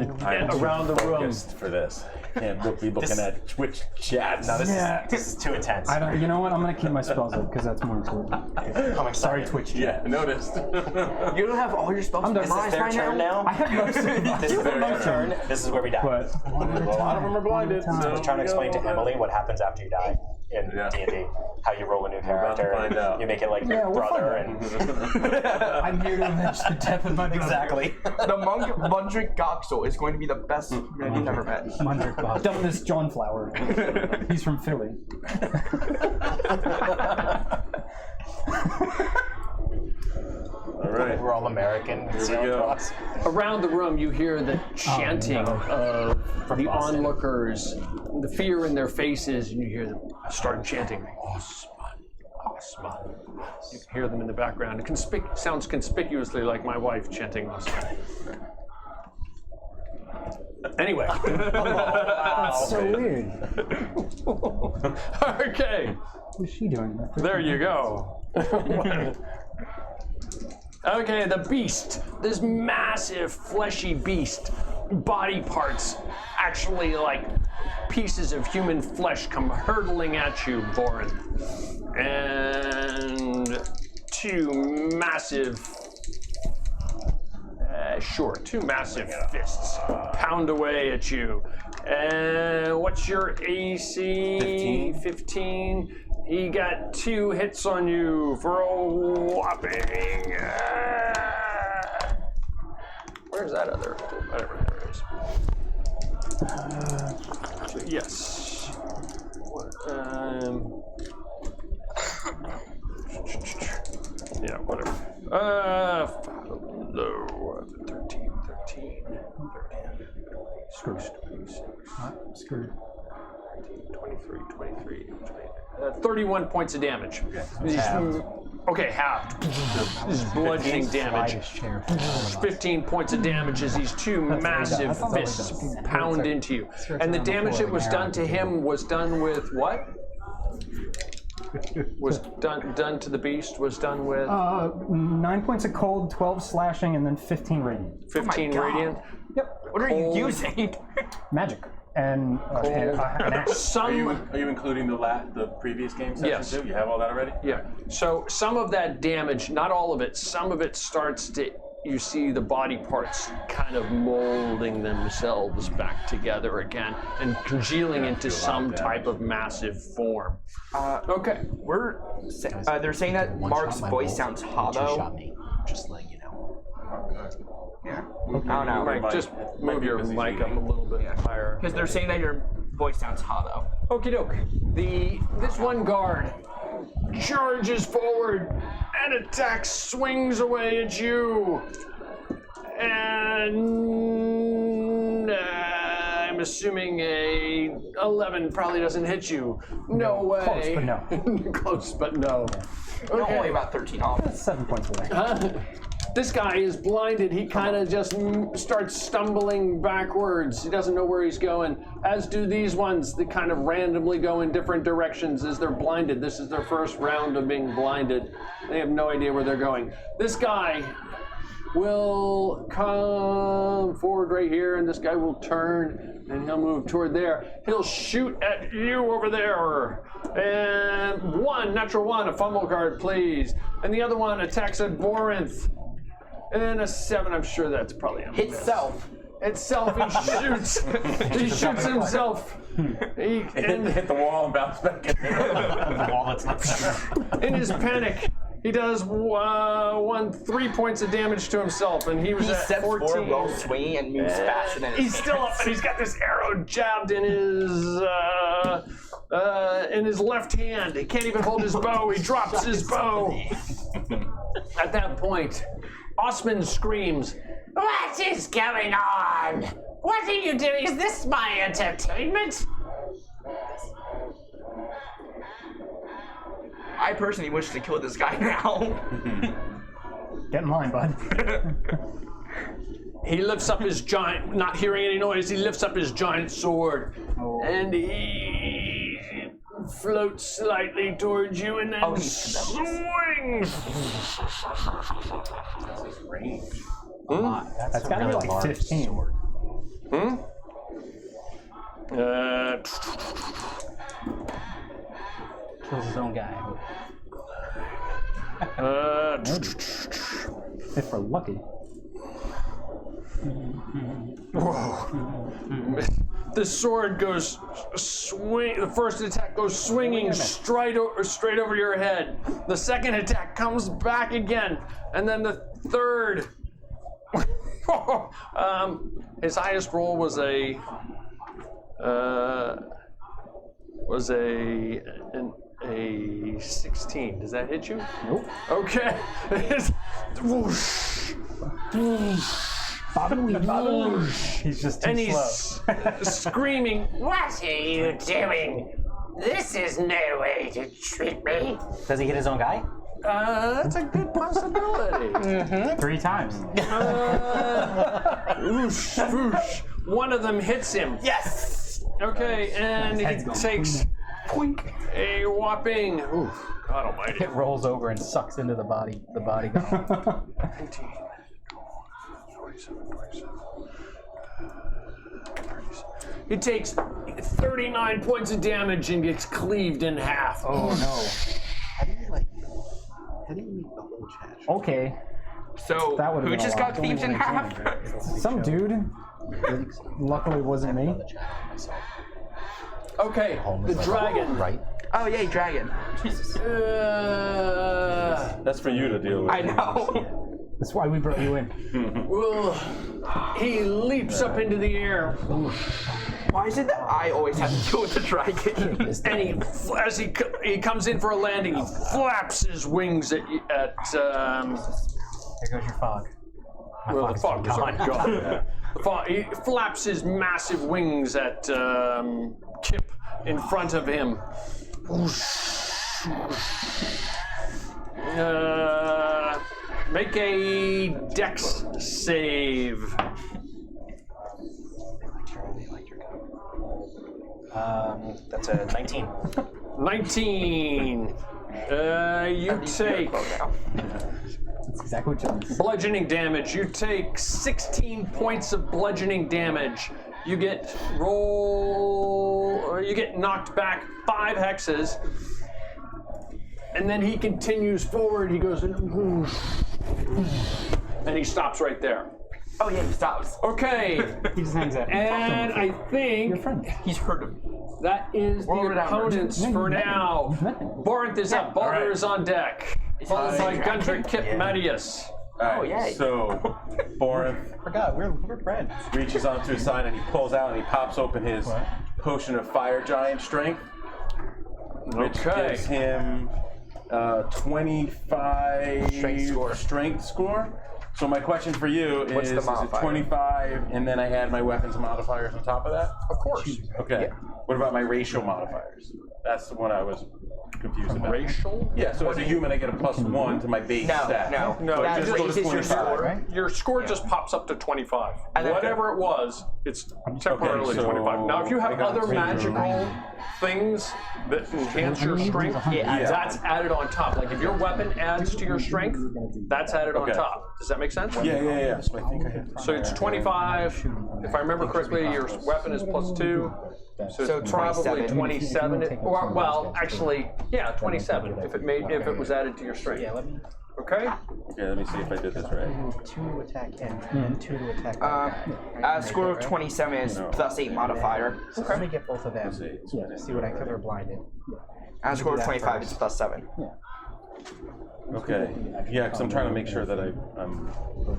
Speaker 3: around the room.
Speaker 7: Focused for this. Can't be looking at Twitch chats.
Speaker 1: No,
Speaker 4: Yeah.
Speaker 1: this is too intense.
Speaker 4: I don't. You know what? I'm gonna keep my spells up because that's more important.
Speaker 1: I'm
Speaker 4: Sorry,
Speaker 1: excited.
Speaker 4: Twitch.
Speaker 7: Yeah, noticed.
Speaker 2: You don't have all your spells
Speaker 4: I'm done.
Speaker 1: This is
Speaker 2: memorized
Speaker 1: their
Speaker 2: by
Speaker 1: turn now.
Speaker 4: I have most of them.
Speaker 1: This is their turn. This is where we die.
Speaker 4: But
Speaker 7: A lot of them are blinded.
Speaker 1: I was trying to explain to Emily what happens after you die in D&D. How you roll a new
Speaker 7: about to
Speaker 1: character.
Speaker 7: find out.
Speaker 1: You make it like
Speaker 4: Yeah,
Speaker 1: your
Speaker 4: we'll
Speaker 1: brother
Speaker 4: find
Speaker 1: and
Speaker 4: I'm here to avenge the death of my brother.
Speaker 1: exactly.
Speaker 2: The monk Mundrik Goxel is going to be the best human you've ever met.
Speaker 4: Dumbest John Flower. He's from Philly.
Speaker 7: All right.
Speaker 1: We're all American.
Speaker 7: Here we go.
Speaker 3: Around the room, you hear the chanting of the
Speaker 1: Boston.
Speaker 3: onlookers, the fear in their faces, and you hear them start chanting, Osman, Osman. You hear them in the background. It sounds conspicuously like my wife chanting Osman. Anyway.
Speaker 4: That's so weird.
Speaker 3: Okay,
Speaker 4: What's she doing?
Speaker 3: there you go. Okay, the beast. This massive, fleshy beast. Body parts, actually like pieces of human flesh, come hurtling at you, Vorin. And two massive fists pound away at you. And what's your AC? 15. He got 2 hits on you for a whopping. Where's that other? Whatever there is. Yes. Yeah, whatever. No, 13.
Speaker 4: Screwed. Screwed.
Speaker 3: 23. 31 points of damage. Okay, halved. This is bludgeoning damage. 15 points of damage as these 2 massive fists pound into you. And the damage that was done to him was done with what? Was done to the beast was done with
Speaker 4: 9 points of cold, 12 slashing, and then 15 radiant.
Speaker 3: 15
Speaker 2: God.
Speaker 3: radiant.
Speaker 4: Yep.
Speaker 2: What are you using?
Speaker 4: Magic and an axe.
Speaker 7: Are you
Speaker 3: Some
Speaker 7: including the previous game session
Speaker 3: Yes.
Speaker 7: too? You have all that already?
Speaker 3: Yeah. So some of that damage, not all of it, some of it starts to, you see the body parts kind of molding themselves back together again and congealing into some type of massive form. Okay.
Speaker 2: They're saying that Mark's voice sounds hollow.
Speaker 1: Shot me. Just letting you know.
Speaker 2: Yeah. I don't know.
Speaker 3: Mike, just move your mic up a little bit higher.
Speaker 2: Because they're saying that your voice sounds hollow.
Speaker 3: Okie doke. This one guard charges forward and attacks, swings away at you. And I'm assuming a 11 probably doesn't hit you. No way.
Speaker 4: Close, but no.
Speaker 3: Close, but no.
Speaker 2: You're
Speaker 3: Okay.
Speaker 2: only about 13 off.
Speaker 4: 7 points away.
Speaker 3: This guy is blinded. He kind of just starts stumbling backwards. He doesn't know where he's going, as do these ones. They kind of randomly go in different directions as they're blinded. This is their first round of being blinded. They have no idea where they're going. This guy will come forward right here, and this guy will turn, and he'll move toward there. He'll shoot at you over there. And natural one, a fumble card, please. And the other one attacks at Vorinth. And a 7, I'm sure that's probably a
Speaker 2: Hit
Speaker 3: miss.
Speaker 2: self.
Speaker 3: itself. He shoots. He shoots himself.
Speaker 7: Hit the wall and bounce back in.
Speaker 1: The wall that's not
Speaker 3: In his panic, he does 3 points of damage to himself, and he was
Speaker 2: He
Speaker 3: at
Speaker 2: steps
Speaker 3: 14.
Speaker 2: forward while swinging and moves faster than his
Speaker 3: He's still up, and he's got this arrow jabbed in his left hand. He can't even hold his bow. He drops his bow. At that point, Osman screams,
Speaker 8: What is going on? What are you doing? Is this my entertainment?
Speaker 2: I personally wish to kill this guy now.
Speaker 4: Get in line, bud.
Speaker 3: He lifts up his giant, not hearing any noise, he lifts up his giant sword, and he floats slightly towards you and then swings.
Speaker 7: Range.
Speaker 4: That's gotta be like 15.
Speaker 6: Kills his own guy.
Speaker 4: If we're lucky.
Speaker 3: The sword goes the first attack goes swinging straight over your head. The second attack comes back again, and then the third. His highest roll was a 16. Does that hit you?
Speaker 4: Nope.
Speaker 3: Okay. Whoosh.
Speaker 4: He's just too
Speaker 3: And he's
Speaker 4: slow.
Speaker 3: screaming.
Speaker 8: What are you doing? This is no way to treat me.
Speaker 1: Does he hit his own guy?
Speaker 3: That's a good possibility.
Speaker 1: 3 times.
Speaker 3: Whoosh, whoosh. One of them hits him.
Speaker 2: Yes!
Speaker 3: Okay, and he takes a whopping. Ooh, God Almighty.
Speaker 6: It rolls over and sucks into the body.
Speaker 3: 19, 47, 47. He takes 39 points of damage and gets cleaved in half.
Speaker 6: Oh no.
Speaker 7: How do you make the whole chat?
Speaker 4: Okay.
Speaker 2: So,
Speaker 4: That would've
Speaker 2: who
Speaker 4: been a
Speaker 2: just
Speaker 4: lot.
Speaker 2: got thieved in half?
Speaker 4: Some dude. Luckily wasn't me.
Speaker 3: Okay, the dragon.
Speaker 1: Right.
Speaker 2: Oh, yay, dragon.
Speaker 7: That's for you to deal with.
Speaker 2: I know.
Speaker 4: That's why we brought you in.
Speaker 3: Well, he leaps up into the air,
Speaker 2: Why is it that I always have to deal with the dragon?
Speaker 3: and as he comes in for a landing, he flaps his wings at
Speaker 1: There goes your fog.
Speaker 3: well, the fog is already gone. He flaps his massive wings at Kip in front of him. Make a dex save.
Speaker 1: That's a 19.
Speaker 3: 19. You take
Speaker 4: That's exactly what John said.
Speaker 3: bludgeoning damage. You take 16 points of bludgeoning damage. You get knocked back 5 hexes. And then he continues forward. He goes, and he stops right there.
Speaker 2: Oh, yeah, he stops.
Speaker 3: Okay,
Speaker 6: He just hangs out.
Speaker 3: and I think
Speaker 2: He's heard him.
Speaker 3: that is the
Speaker 2: Roll it out,
Speaker 3: opponents
Speaker 4: Merchant.
Speaker 3: for now. Borinth is up. Baldur is on deck. Followed by Gundrick, Kip, Mattias.
Speaker 2: Oh, yay.
Speaker 7: So, Borinth
Speaker 6: Forgot, we're friends.
Speaker 7: reaches onto his side and he pulls out and he pops open his potion of fire giant strength, which
Speaker 3: Okay.
Speaker 7: gives him 25 strength score. So my question for you
Speaker 2: What's the
Speaker 7: is it
Speaker 2: modifier?
Speaker 7: 25 and then I add my weapons modifiers on top of that?
Speaker 3: Of course.
Speaker 7: Okay. What about my racial modifiers? That's the one I was confused about.
Speaker 3: Racial?
Speaker 7: Yeah, so as a human I get a +1 to my base stat.
Speaker 2: No.
Speaker 7: So
Speaker 2: That
Speaker 7: I just go to
Speaker 2: raises your
Speaker 7: 25,
Speaker 2: score.
Speaker 7: right?
Speaker 3: Your score just pops up to 25.
Speaker 2: And then-
Speaker 3: Whatever it was, it's temporarily
Speaker 7: so
Speaker 3: 25. Now, if you
Speaker 7: I
Speaker 3: have
Speaker 7: got
Speaker 3: other
Speaker 7: three.
Speaker 3: magical things that enhance your strength,
Speaker 2: Yeah.
Speaker 3: that's added on top. Like if your weapon adds to your strength, that's added on
Speaker 7: Okay.
Speaker 3: top. Does that make sense?
Speaker 7: Yeah. So I think I hit
Speaker 3: So it's 25. If I remember correctly, your weapon is +2. So probably 27. Well, actually, yeah, 27. If it was added to your strength.
Speaker 6: Yeah, let me.
Speaker 3: Okay.
Speaker 7: Okay, let me see if I did this right.
Speaker 6: 2 to attack him, and 2 to attack that guy.
Speaker 2: Score of 27 is plus 8 modifier.
Speaker 6: So let me get both of them. See what I could or blinded.
Speaker 2: Score of 25 is plus 7.
Speaker 7: Okay. Yeah, because I'm trying to make sure that I'm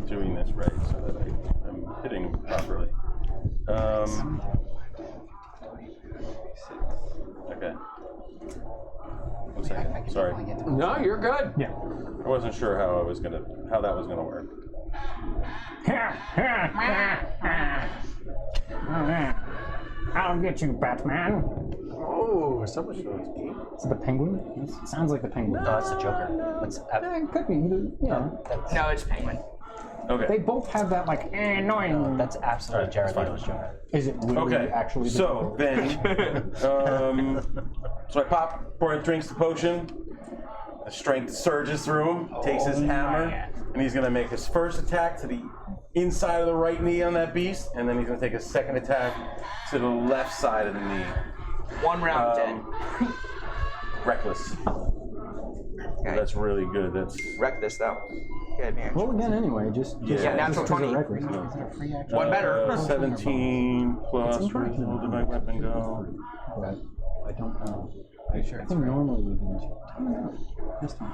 Speaker 7: doing this right, so that I'm hitting properly. Okay. One second. Sorry.
Speaker 3: No, you're good.
Speaker 4: Yeah.
Speaker 7: I wasn't sure how that was gonna work.
Speaker 4: I'll get you, Batman.
Speaker 3: Oh, someone shows me.
Speaker 4: Is it the Penguin? It sounds like the Penguin.
Speaker 1: No, it's the Joker.
Speaker 4: It could be either. Yeah.
Speaker 2: No, it's Penguin.
Speaker 7: Okay.
Speaker 4: They both have that like annoying.
Speaker 1: That's absolutely Jared Leto's Joker.
Speaker 4: Is it really
Speaker 7: Okay.
Speaker 4: actually? The
Speaker 7: So then, so I pop, Boris drinks the potion. The strength surges through him. Takes his hammer, and he's gonna make his first attack to the inside of the right knee on that beast, and then he's gonna take a second attack to the left side of the knee.
Speaker 2: 1 round dead.
Speaker 7: Reckless.
Speaker 2: Okay.
Speaker 7: That's really good. That's
Speaker 2: Wreck this though. Get advantage.
Speaker 4: Roll again anyway. Just
Speaker 2: Yeah, natural 20. One better.
Speaker 7: 17 plus. Where did my weapon go?
Speaker 4: I don't know. I think normally we do. This time.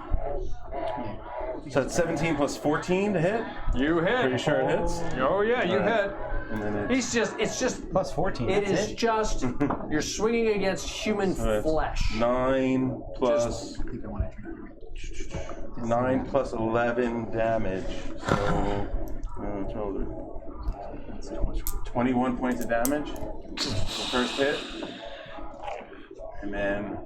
Speaker 7: So it's 17 plus 14 to hit.
Speaker 3: You hit.
Speaker 7: Pretty sure it hits.
Speaker 3: Oh yeah, you hit.
Speaker 7: And then
Speaker 3: It's just
Speaker 6: Plus 14.
Speaker 3: It
Speaker 6: that's
Speaker 3: is just you're swinging against human
Speaker 7: it's
Speaker 3: flesh.
Speaker 7: 9 plus 9 plus 11 damage. So 21 points of damage. The first hit. And then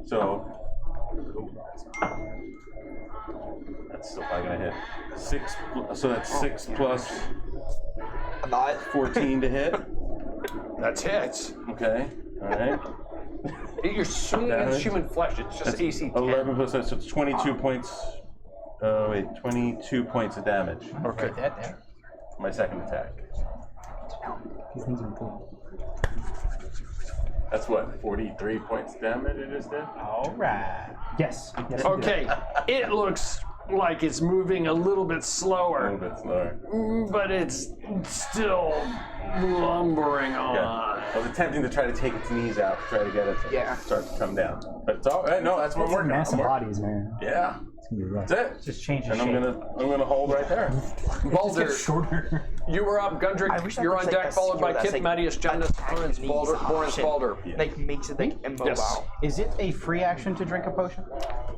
Speaker 7: that's still probably gonna hit. 6. So that's 6 plus 14 to hit.
Speaker 3: That's hits.
Speaker 7: Okay. All right.
Speaker 3: You're swinging against human flesh. It's just AC 10.
Speaker 7: 11 plus so it's 22 points. 22 points of damage.
Speaker 3: Okay.
Speaker 6: that there.
Speaker 7: My second attack.
Speaker 4: These things are important.
Speaker 7: That's what, 43 points damage it just did?
Speaker 6: All right.
Speaker 4: Yes. Yes.
Speaker 3: Okay. It looks like it's moving a little bit
Speaker 7: A
Speaker 3: slower,
Speaker 7: little bit slower.
Speaker 3: but it's still lumbering on.
Speaker 7: Yeah. I was attempting to try to take its knees out, try to get it to start to come down. But it's all right. No, that's what I'm working on.
Speaker 4: Massive bodies, man.
Speaker 7: Yeah.
Speaker 4: It's gonna be rough.
Speaker 7: That's it.
Speaker 6: Just change the
Speaker 7: And
Speaker 6: shape.
Speaker 7: I'm gonna hold right there.
Speaker 3: Boulder,
Speaker 4: Shorter.
Speaker 3: you were up.
Speaker 2: I
Speaker 3: Gundrick,
Speaker 2: wish that
Speaker 3: you're
Speaker 2: was
Speaker 3: on
Speaker 2: like
Speaker 3: deck,
Speaker 2: a
Speaker 3: followed by
Speaker 2: skill
Speaker 3: Kip,
Speaker 2: that's
Speaker 3: Mattias, Jonas,
Speaker 2: attack
Speaker 3: Boris,
Speaker 2: knees
Speaker 3: Balder.
Speaker 2: option.
Speaker 3: Yeah.
Speaker 2: Like makes it like immobile.
Speaker 3: Yes.
Speaker 6: Is it a free action to drink a potion?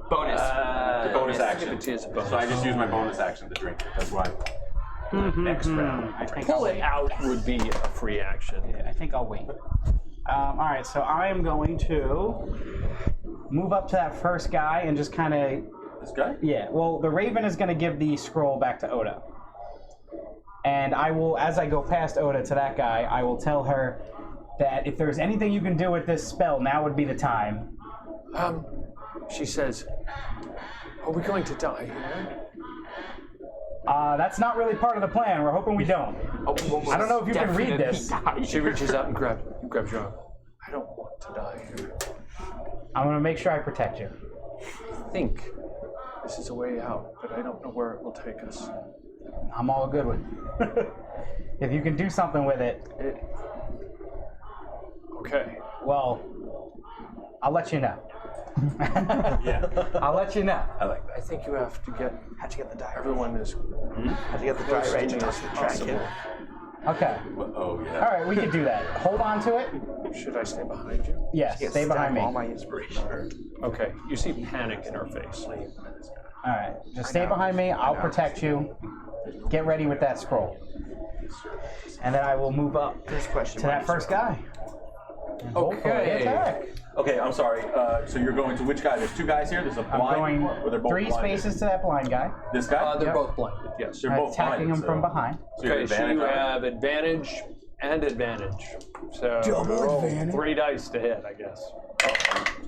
Speaker 2: Bonus.
Speaker 7: Bonus
Speaker 3: yes,
Speaker 7: action.
Speaker 3: it is a bonus.
Speaker 7: So I just use my bonus action to drink it. That's why. Next round. I drink.
Speaker 3: Pull it out would be a free action.
Speaker 6: I think I'll wait. All right, so I am going to move up to that first guy and just kind of.
Speaker 7: This guy?
Speaker 6: Yeah, well, the Raven is going to give the scroll back to Oda. And I will, as I go past Oda to that guy, I will tell her that if there's anything you can do with this spell, now would be the time.
Speaker 3: She says, "Are we going to die here?"
Speaker 6: That's not really part of the plan. We're hoping we don't. I don't know if you can read this.
Speaker 3: She reaches out and grabs your arm. I don't want to die here.
Speaker 6: I'm going to make sure I protect you.
Speaker 3: I think this is a way out, but I don't know where it will take us.
Speaker 6: I'm all good with it. If you can do something with it,
Speaker 3: Okay.
Speaker 6: well, I'll let you know.
Speaker 7: Yeah.
Speaker 6: I'll let you know.
Speaker 7: I like that.
Speaker 3: I think you have to get.
Speaker 2: How'd you get the die?
Speaker 3: Everyone is.
Speaker 2: How'd you get the die right?
Speaker 3: as possible.
Speaker 6: Okay.
Speaker 7: Oh, yeah.
Speaker 6: All right, we can do that. Hold on to it.
Speaker 3: Should I stay behind you?
Speaker 6: Yes, stay behind me.
Speaker 2: All
Speaker 6: All
Speaker 2: my inspiration.
Speaker 3: Okay. You see panic in her face.
Speaker 6: right, just stay behind me. I'll protect you. Get ready with that scroll. And then I will move up
Speaker 2: First question.
Speaker 6: to that first guy. And hopefully
Speaker 3: Okay.
Speaker 6: attack.
Speaker 7: Okay, I'm sorry. So you're going to which guy? There's two guys here. There's a
Speaker 6: I'm
Speaker 7: blind
Speaker 6: going
Speaker 7: one, or they're both
Speaker 6: 3
Speaker 7: blinded?
Speaker 6: spaces to that blind guy.
Speaker 7: This guy?
Speaker 3: They're
Speaker 6: Yep.
Speaker 3: both blinded. Yes.
Speaker 7: They're both
Speaker 6: Attacking
Speaker 7: blinded,
Speaker 6: him from
Speaker 7: so-
Speaker 6: behind.
Speaker 7: So you have
Speaker 3: Okay, so
Speaker 7: advantage
Speaker 3: you
Speaker 7: on it?
Speaker 3: have advantage and advantage. So roll 3 dice to hit, I guess.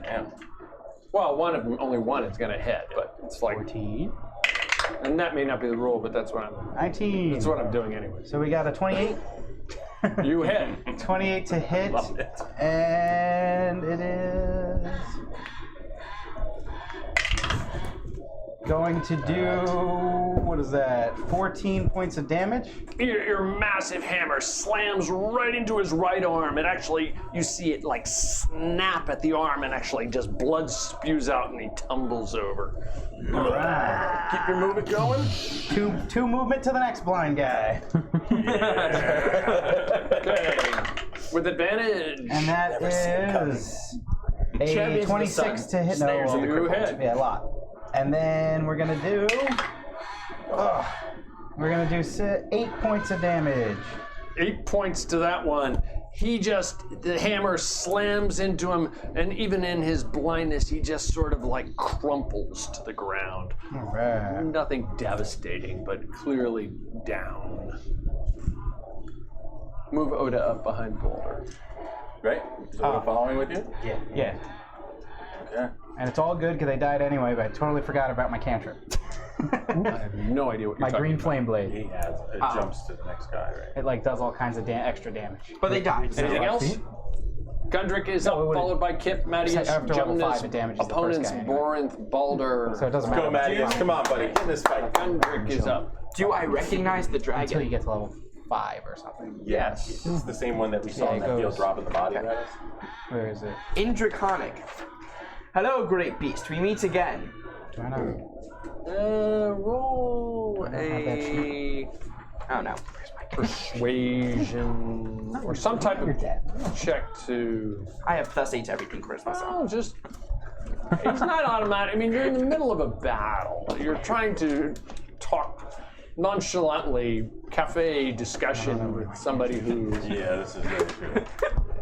Speaker 7: Damn.
Speaker 3: Well, one of them, only one is going to hit, but it's like,
Speaker 6: 14.
Speaker 3: and that may not be the rule, but that's what I'm
Speaker 6: 19.
Speaker 3: doing anyway.
Speaker 6: So we got a 28.
Speaker 3: You hit.
Speaker 6: 28 to hit.
Speaker 7: Love it.
Speaker 6: And it is going to do, what is that, 14 points of damage?
Speaker 3: Your massive hammer slams right into his right arm. It actually, you see it like snap at the arm, and actually just blood spews out, and he tumbles over.
Speaker 6: All right.
Speaker 7: Keep your movement going.
Speaker 6: Two movement to the next blind guy.
Speaker 3: Okay. With advantage.
Speaker 6: And that is a
Speaker 2: Champions
Speaker 6: 26 to hit.
Speaker 2: Snares in the
Speaker 3: You hit.
Speaker 6: Yeah, a lot. And then we're gonna do. We're gonna do 8 points of damage.
Speaker 3: 8 points to that one. The hammer slams into him, and even in his blindness, he just sort of like crumples to the ground.
Speaker 6: All right.
Speaker 3: Nothing devastating, but clearly down. Move Oda up behind Boulder.
Speaker 7: Right? Is Oda following with you?
Speaker 6: Yeah.
Speaker 7: Okay.
Speaker 6: And it's all good because I died anyway, but I totally forgot about my cantrip.
Speaker 3: I have no idea what you're
Speaker 6: My
Speaker 3: talking
Speaker 6: green
Speaker 3: about.
Speaker 6: flame blade.
Speaker 7: He has. It jumps to the next guy, right?
Speaker 6: It like does all kinds of extra damage.
Speaker 2: But they died.
Speaker 3: Anything else? Gundrick is up,
Speaker 6: it would've-
Speaker 3: followed by Kip, Mattias,
Speaker 6: After level 5,
Speaker 3: Jonas,
Speaker 6: it damages the first
Speaker 3: opponents
Speaker 6: guy anyway.
Speaker 3: Borinth, Balder.
Speaker 6: So it doesn't matter.
Speaker 7: Go, Mattias. Come on, buddy. Get in this fight.
Speaker 3: Gundrick is up.
Speaker 2: Do I recognize the
Speaker 6: Until
Speaker 2: dragon?
Speaker 6: you get to level 5 or something.
Speaker 7: Yes. This is the same one that we saw
Speaker 6: Yeah,
Speaker 7: in
Speaker 6: it
Speaker 7: that field
Speaker 6: goes-
Speaker 7: dropping the body, right?
Speaker 6: Where is it?
Speaker 2: In Draconic. Hello, great beast. We meet again.
Speaker 6: Do I know?
Speaker 3: Roll
Speaker 6: have that
Speaker 3: a
Speaker 2: Oh no.
Speaker 3: persuasion or some type of
Speaker 6: You're dead.
Speaker 3: check to.
Speaker 2: I have +8 to everything charisma. So.
Speaker 3: Oh, just. It's not automatic. I mean, you're in the middle of a battle. You're trying to talk nonchalantly, cafe discussion with somebody who.
Speaker 7: Yeah, this is very true.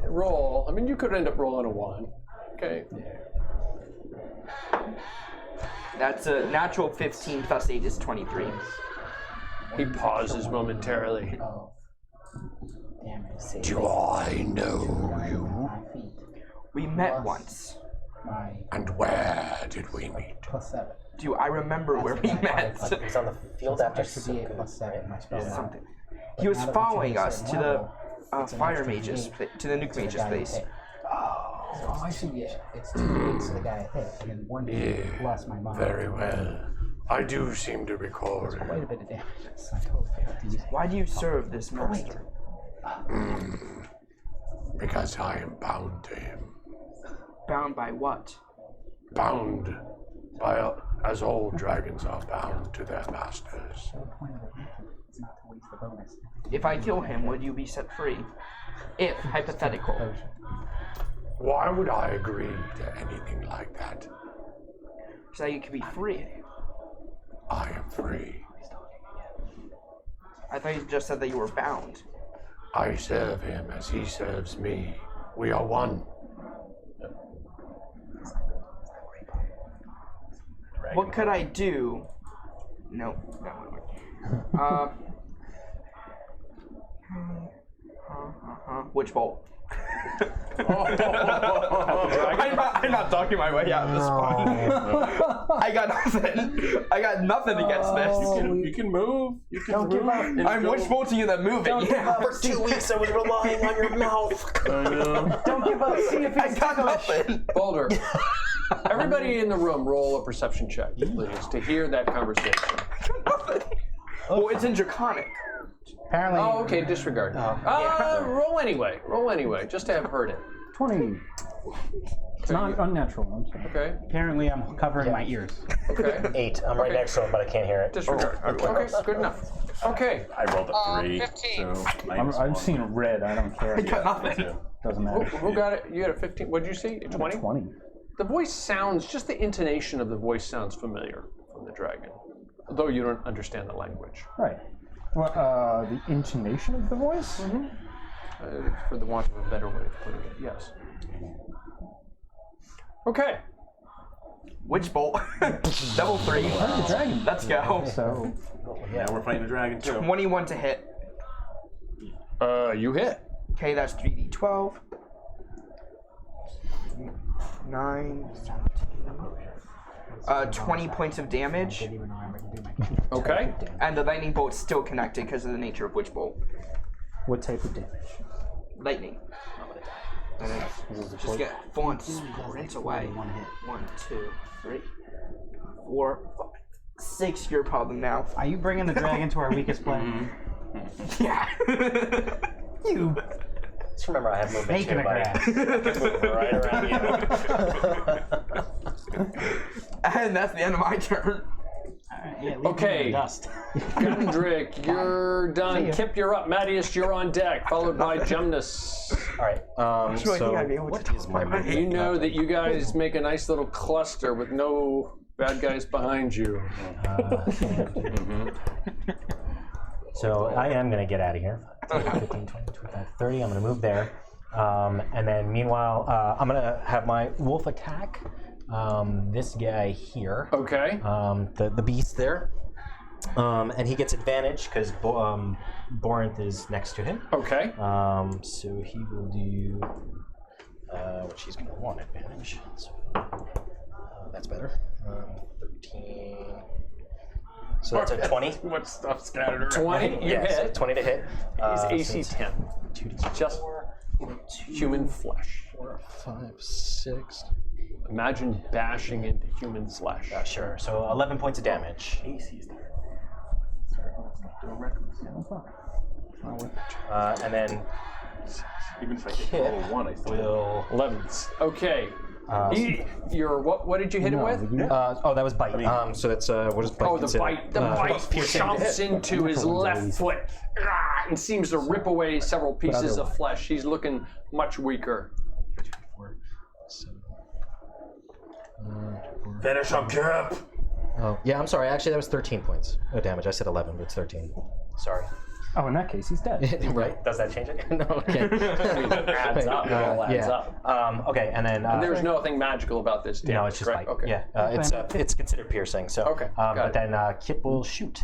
Speaker 3: Roll. I mean, you could end up rolling a 1. Okay.
Speaker 2: That's a natural 15 +8 is 23.
Speaker 3: He pauses momentarily.
Speaker 6: Damn it.
Speaker 3: Do I know you?
Speaker 6: My feet.
Speaker 2: We met once.
Speaker 6: My
Speaker 3: And where did we meet?
Speaker 6: +7.
Speaker 2: Do I remember where we met?
Speaker 1: He's on the field after
Speaker 6: Extra D8 +7. My spell
Speaker 2: Something. He was following us to the fire mage's, to the nuke mage's place.
Speaker 6: Oh, I see. It's 2 D8 to the guy I hit, and then 1 D8 plus my mod.
Speaker 3: Very well. I do seem to recall
Speaker 6: Quite a
Speaker 3: him.
Speaker 6: bit of damage. So I totally forgot to use it.
Speaker 2: Why do you serve this master?
Speaker 3: Because I am bound to him.
Speaker 2: Bound by what?
Speaker 3: Bound by, as all dragons are bound to their masters.
Speaker 6: The point of it is not to waste the bonus.
Speaker 2: If I kill him, would you be set free? If, hypothetical.
Speaker 6: Potion.
Speaker 3: Why would I agree to anything like that?
Speaker 2: So you could be free.
Speaker 3: I am free.
Speaker 2: I thought you just said that you were bound.
Speaker 3: I serve him as he serves me. We are one.
Speaker 2: What could I do? No, that wouldn't work. Which bolt? I'm not talking my way out of this one. I got nothing. I got nothing against this.
Speaker 7: You can move. You can
Speaker 6: Don't give up.
Speaker 2: I'm witch bolting and then moving. Yeah.
Speaker 1: For 2 weeks, I was relying on your mouth.
Speaker 7: I know.
Speaker 6: Don't give up. See if
Speaker 2: I
Speaker 6: it's
Speaker 2: got nothing.
Speaker 3: Boulder. Everybody in the room, roll a perception check, please, to hear that conversation.
Speaker 2: Well, it's in Draconic.
Speaker 6: Apparently.
Speaker 3: Oh, okay, disregard. Roll anyway. Roll anyway, just to have heard it.
Speaker 4: 20. It's not unnatural. I'm sorry.
Speaker 3: Okay.
Speaker 6: Apparently, I'm covering my ears.
Speaker 3: Okay.
Speaker 1: 8. I'm right next to him, but I can't hear it.
Speaker 3: Disregard. Okay, good enough. Okay.
Speaker 7: I rolled a 3.
Speaker 5: 15.
Speaker 7: So minus
Speaker 4: I've
Speaker 7: 1.
Speaker 4: seen red. I don't care.
Speaker 2: I got nothing.
Speaker 4: Doesn't
Speaker 3: Who,
Speaker 4: matter.
Speaker 3: who got it? You got a 15. What did you see? 20?
Speaker 4: 20.
Speaker 3: The voice sounds, just the intonation of the voice sounds familiar from the dragon, though you don't understand the language.
Speaker 4: Right. Well, the intonation of the voice?
Speaker 3: For the want of a better way of putting it, yes. Okay.
Speaker 2: Witch bolt. Double 3.
Speaker 4: The dragon.
Speaker 2: Let's go.
Speaker 4: So,
Speaker 7: Yeah, we're fighting the dragon too.
Speaker 2: 21 to hit.
Speaker 3: You hit.
Speaker 2: Okay, that's 3d12. 9. 20 points of damage.
Speaker 3: Okay.
Speaker 2: And the lightning bolt's still connected because of the nature of Witch Bolt.
Speaker 4: What type of damage?
Speaker 2: Lightning. And then just get 4 and sprint away. 1, 2, 3, 4, 5, 6. Your problem now.
Speaker 6: Are you bringing the dragon to our weakest player?
Speaker 2: Yeah.
Speaker 6: You
Speaker 1: Just remember, I have movement
Speaker 6: snake in
Speaker 1: too,
Speaker 6: the
Speaker 1: buddy.
Speaker 6: grass.
Speaker 1: I can move right around you.
Speaker 2: And that's the end of my turn.
Speaker 6: Yeah,
Speaker 3: Okay.
Speaker 6: Dust.
Speaker 3: Gundrick, you're done. Kip, you're up. Mattias, you're on deck, followed by Jumnus.
Speaker 1: All right.
Speaker 2: Really think I'd be able to
Speaker 1: what
Speaker 2: talk
Speaker 1: is my
Speaker 2: my
Speaker 1: movement?
Speaker 3: You know that you guys make a nice little cluster with no bad guys behind you.
Speaker 1: So I am going to get out of here. 15, 20, 25, 30. I'm going to move there. And then meanwhile, I'm going to have my wolf attack this guy here.
Speaker 3: Okay.
Speaker 1: The beast there. And he gets advantage because Borinth is next to him.
Speaker 3: Okay.
Speaker 1: So he will do, which he's going to want advantage. So, that's better. 13. So that's a 20.
Speaker 7: What stuff scattered around?
Speaker 3: 20, you
Speaker 1: Yeah, so
Speaker 3: hit.
Speaker 1: 20 to hit.
Speaker 3: He's AC
Speaker 1: so it's
Speaker 3: 10.
Speaker 1: 2d6.
Speaker 3: Just human flesh.
Speaker 1: 4, 5, 6.
Speaker 3: Imagine bashing into human flesh.
Speaker 1: Sure. So 11 points of damage. And then
Speaker 7: Even if I hit
Speaker 1: Kip
Speaker 7: level 1, I still
Speaker 1: will.
Speaker 3: 11s. Okay. You're what did you hit him with?
Speaker 1: Oh, that was bite. So that's what is bite?
Speaker 3: Oh, the
Speaker 1: considered?
Speaker 3: bite. The bite
Speaker 1: piercing to
Speaker 3: chomps
Speaker 1: hit.
Speaker 3: into his left foot and seems to rip away several pieces of flesh. He's looking much weaker.
Speaker 7: finish him, Kip.
Speaker 1: Oh, yeah. I'm sorry. Actually, that was 13 points of damage. I said 11, but it's 13. Sorry.
Speaker 4: Oh, in that case, he's dead.
Speaker 1: Right? Does that change it? No. Okay.
Speaker 3: Adds up. It all adds
Speaker 1: yeah.
Speaker 3: up.
Speaker 1: Okay, and then
Speaker 3: There's nothing magical about this damage.
Speaker 1: no, it's just
Speaker 3: correct?
Speaker 1: bite.
Speaker 3: Okay.
Speaker 1: Yeah, it's considered piercing. So
Speaker 3: Okay, got
Speaker 1: but
Speaker 3: it.
Speaker 1: then Kip will shoot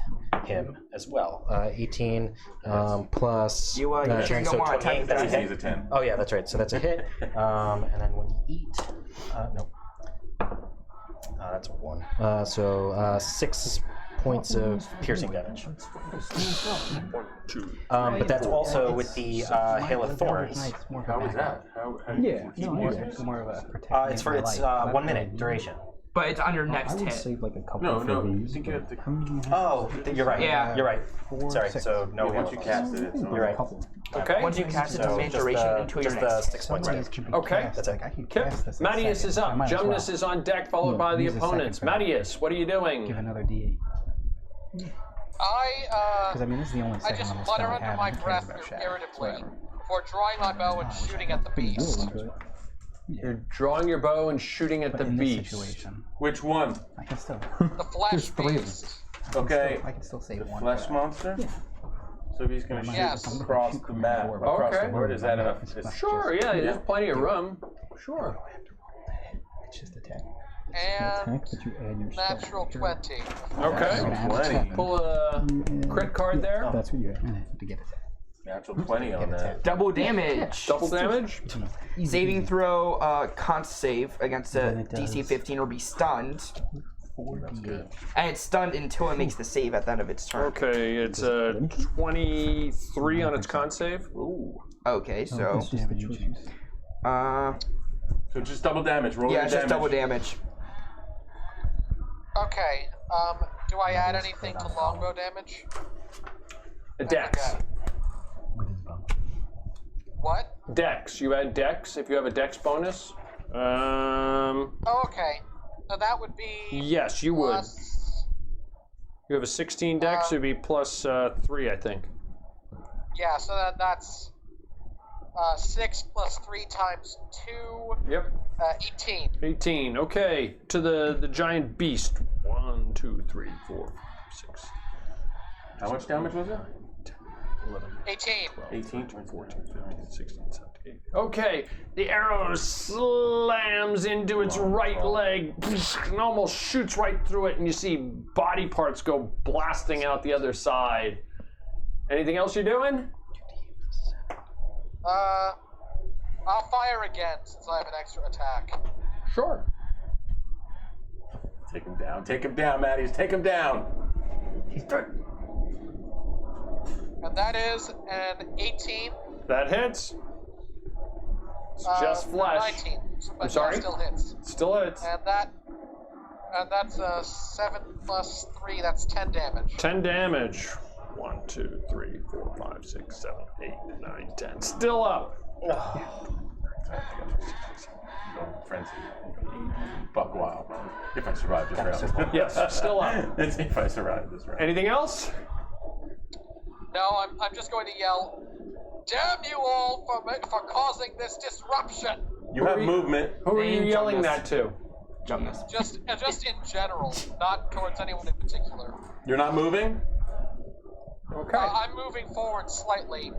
Speaker 1: him as well. 18 plus.
Speaker 2: You sure you don't want to attack
Speaker 1: that's a
Speaker 2: the
Speaker 1: hit.
Speaker 7: He's a 10.
Speaker 1: Oh yeah, that's right. So that's a hit. And then when you eat, no, that's a 1. So 6 points of piercing damage. But that's also with the hail of thorns.
Speaker 7: How was that? How
Speaker 4: Yeah,
Speaker 6: It's more of a protect.
Speaker 1: It's for 1 minute duration.
Speaker 2: But it's on your
Speaker 4: I
Speaker 2: next
Speaker 4: would
Speaker 2: hit.
Speaker 4: save like a couple
Speaker 7: No,
Speaker 4: for
Speaker 7: no. I
Speaker 4: these.
Speaker 7: think you have to.
Speaker 1: Oh, you're right.
Speaker 2: Yeah.
Speaker 1: You're right. Sorry.
Speaker 4: 6.
Speaker 1: So no.
Speaker 7: Once you cast it, it's
Speaker 1: You're right.
Speaker 4: Couple.
Speaker 3: Okay.
Speaker 2: Once you cast it,
Speaker 1: So
Speaker 2: it's
Speaker 1: just
Speaker 2: duration
Speaker 1: the,
Speaker 2: until
Speaker 1: just
Speaker 2: your
Speaker 1: the
Speaker 2: next.
Speaker 1: 6 points.
Speaker 6: Somebody's could be
Speaker 3: Okay.
Speaker 6: cast.
Speaker 1: That's it.
Speaker 6: Like, I could
Speaker 3: Kip,
Speaker 6: cast this in
Speaker 3: Mattias
Speaker 6: seconds.
Speaker 3: is up.
Speaker 6: I might as well.
Speaker 3: Jumnus is on deck, followed by the
Speaker 6: use a second
Speaker 3: opponents.
Speaker 6: for that.
Speaker 3: Mattias, what are you
Speaker 6: Give
Speaker 3: doing?
Speaker 6: another D8. Because I mean, this is the only
Speaker 5: I
Speaker 6: second
Speaker 5: just
Speaker 6: level
Speaker 5: mutter
Speaker 6: spell I
Speaker 5: under
Speaker 6: have.
Speaker 5: my
Speaker 6: and who
Speaker 5: breath
Speaker 6: cares about shadow?
Speaker 5: irritably
Speaker 6: Whatever.
Speaker 5: before drawing my bow and shooting at the beast.
Speaker 3: You're drawing your bow and shooting at
Speaker 6: But
Speaker 3: the
Speaker 6: in this
Speaker 3: beast.
Speaker 6: situation,
Speaker 7: Which one?
Speaker 6: I can still.
Speaker 5: The flesh
Speaker 6: There's 3 of them.
Speaker 5: beast.
Speaker 7: Okay.
Speaker 6: I can still save one.
Speaker 7: Flesh
Speaker 6: for that.
Speaker 7: monster? So he's going to shoot
Speaker 5: Yes.
Speaker 7: across the map, across
Speaker 3: Okay.
Speaker 7: the board. Is that enough?
Speaker 3: Sure, yeah, there's plenty of room. Sure.
Speaker 6: It's just attack.
Speaker 5: And
Speaker 4: Attack, but you add your spell.
Speaker 5: natural 20.
Speaker 3: Okay.
Speaker 7: Plenty.
Speaker 3: Pull a crit card there.
Speaker 4: That's what you add.
Speaker 6: To get attack.
Speaker 7: Natural 20 on that.
Speaker 2: Double damage.
Speaker 3: Double damage.
Speaker 2: Saving throw, con save against a
Speaker 6: Then it
Speaker 2: DC
Speaker 6: does.
Speaker 2: 15 or be stunned.
Speaker 6: 4d8.
Speaker 2: And it's stunned until it makes the save at the end of its turn.
Speaker 3: Okay, it's a 23 on its con save. Ooh.
Speaker 2: Okay, so.
Speaker 6: It's just the choices.
Speaker 7: So just double damage. Roll
Speaker 2: Yeah,
Speaker 7: your
Speaker 2: it's just
Speaker 7: damage.
Speaker 2: double damage.
Speaker 5: Okay, do I add anything to longbow damage?
Speaker 3: A dex.
Speaker 5: Okay. What?
Speaker 3: Dex. You add dex if you have a dex bonus.
Speaker 5: Oh, okay. So that would be
Speaker 3: Yes, you would.
Speaker 5: plus.
Speaker 3: You have a 16 dex, it'd be plus 3, I think.
Speaker 5: Yeah, so that's 6 plus 3 times 2,
Speaker 3: Yep.
Speaker 5: 18.
Speaker 3: 18. Okay, to the giant beast. 1, 2, 3, 4, 6.
Speaker 7: How much damage was it?
Speaker 5: 18.
Speaker 7: 18, 14, 15,
Speaker 3: 16, 17, 18. Okay, the arrow slams into its right leg and almost shoots right through it, and you see body parts go blasting out the other side. Anything else you're doing?
Speaker 5: I'll fire again since I have an extra attack.
Speaker 3: Sure.
Speaker 7: Take him down. Take him down, Matties. Take him down.
Speaker 6: He's dead.
Speaker 5: And that is an 18.
Speaker 3: That hits. It's just flesh.
Speaker 5: 19. But
Speaker 3: I'm sorry?
Speaker 5: Yeah, still hits.
Speaker 3: Still hits.
Speaker 5: And that's 7 plus 3. That's 10 damage.
Speaker 3: 10 damage. 1, 2, 3, 4, 5, 6, 7, 8, 9, 10. Still up.
Speaker 7: Frenzy. Buck wild. If I survive this round.
Speaker 3: Yes, still up.
Speaker 7: It's if I survive this round.
Speaker 3: Anything else?
Speaker 5: No, I'm just going to yell, "Damn you all for causing this disruption!"
Speaker 7: You have movement.
Speaker 3: Who are you
Speaker 2: Name
Speaker 3: yelling
Speaker 2: Jonas.
Speaker 3: that to?
Speaker 2: Jonas.
Speaker 5: Just in general, not towards anyone in particular.
Speaker 7: You're not moving?
Speaker 3: Okay.
Speaker 5: I'm moving forward slightly,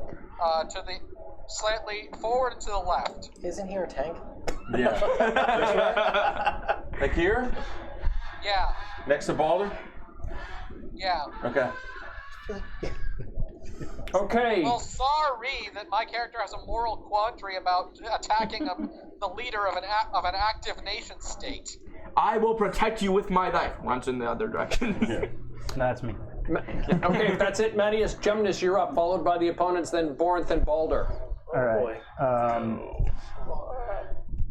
Speaker 5: slightly forward and to the left.
Speaker 1: Isn't here a tank?
Speaker 7: Yeah. This way? Like here?
Speaker 5: Yeah,
Speaker 7: Next to Balder?
Speaker 5: yeah.
Speaker 7: Okay.
Speaker 3: Okay.
Speaker 5: Well, sorry that my character has a moral quandary about attacking the leader of an active nation state.
Speaker 2: I will protect you with my knife. Runs in the other direction.
Speaker 7: Yeah.
Speaker 4: That's me.
Speaker 3: Okay, if that's it, Mattias, Jumnus, you're up, followed by the opponents, then Borinth and Balder.
Speaker 4: All right.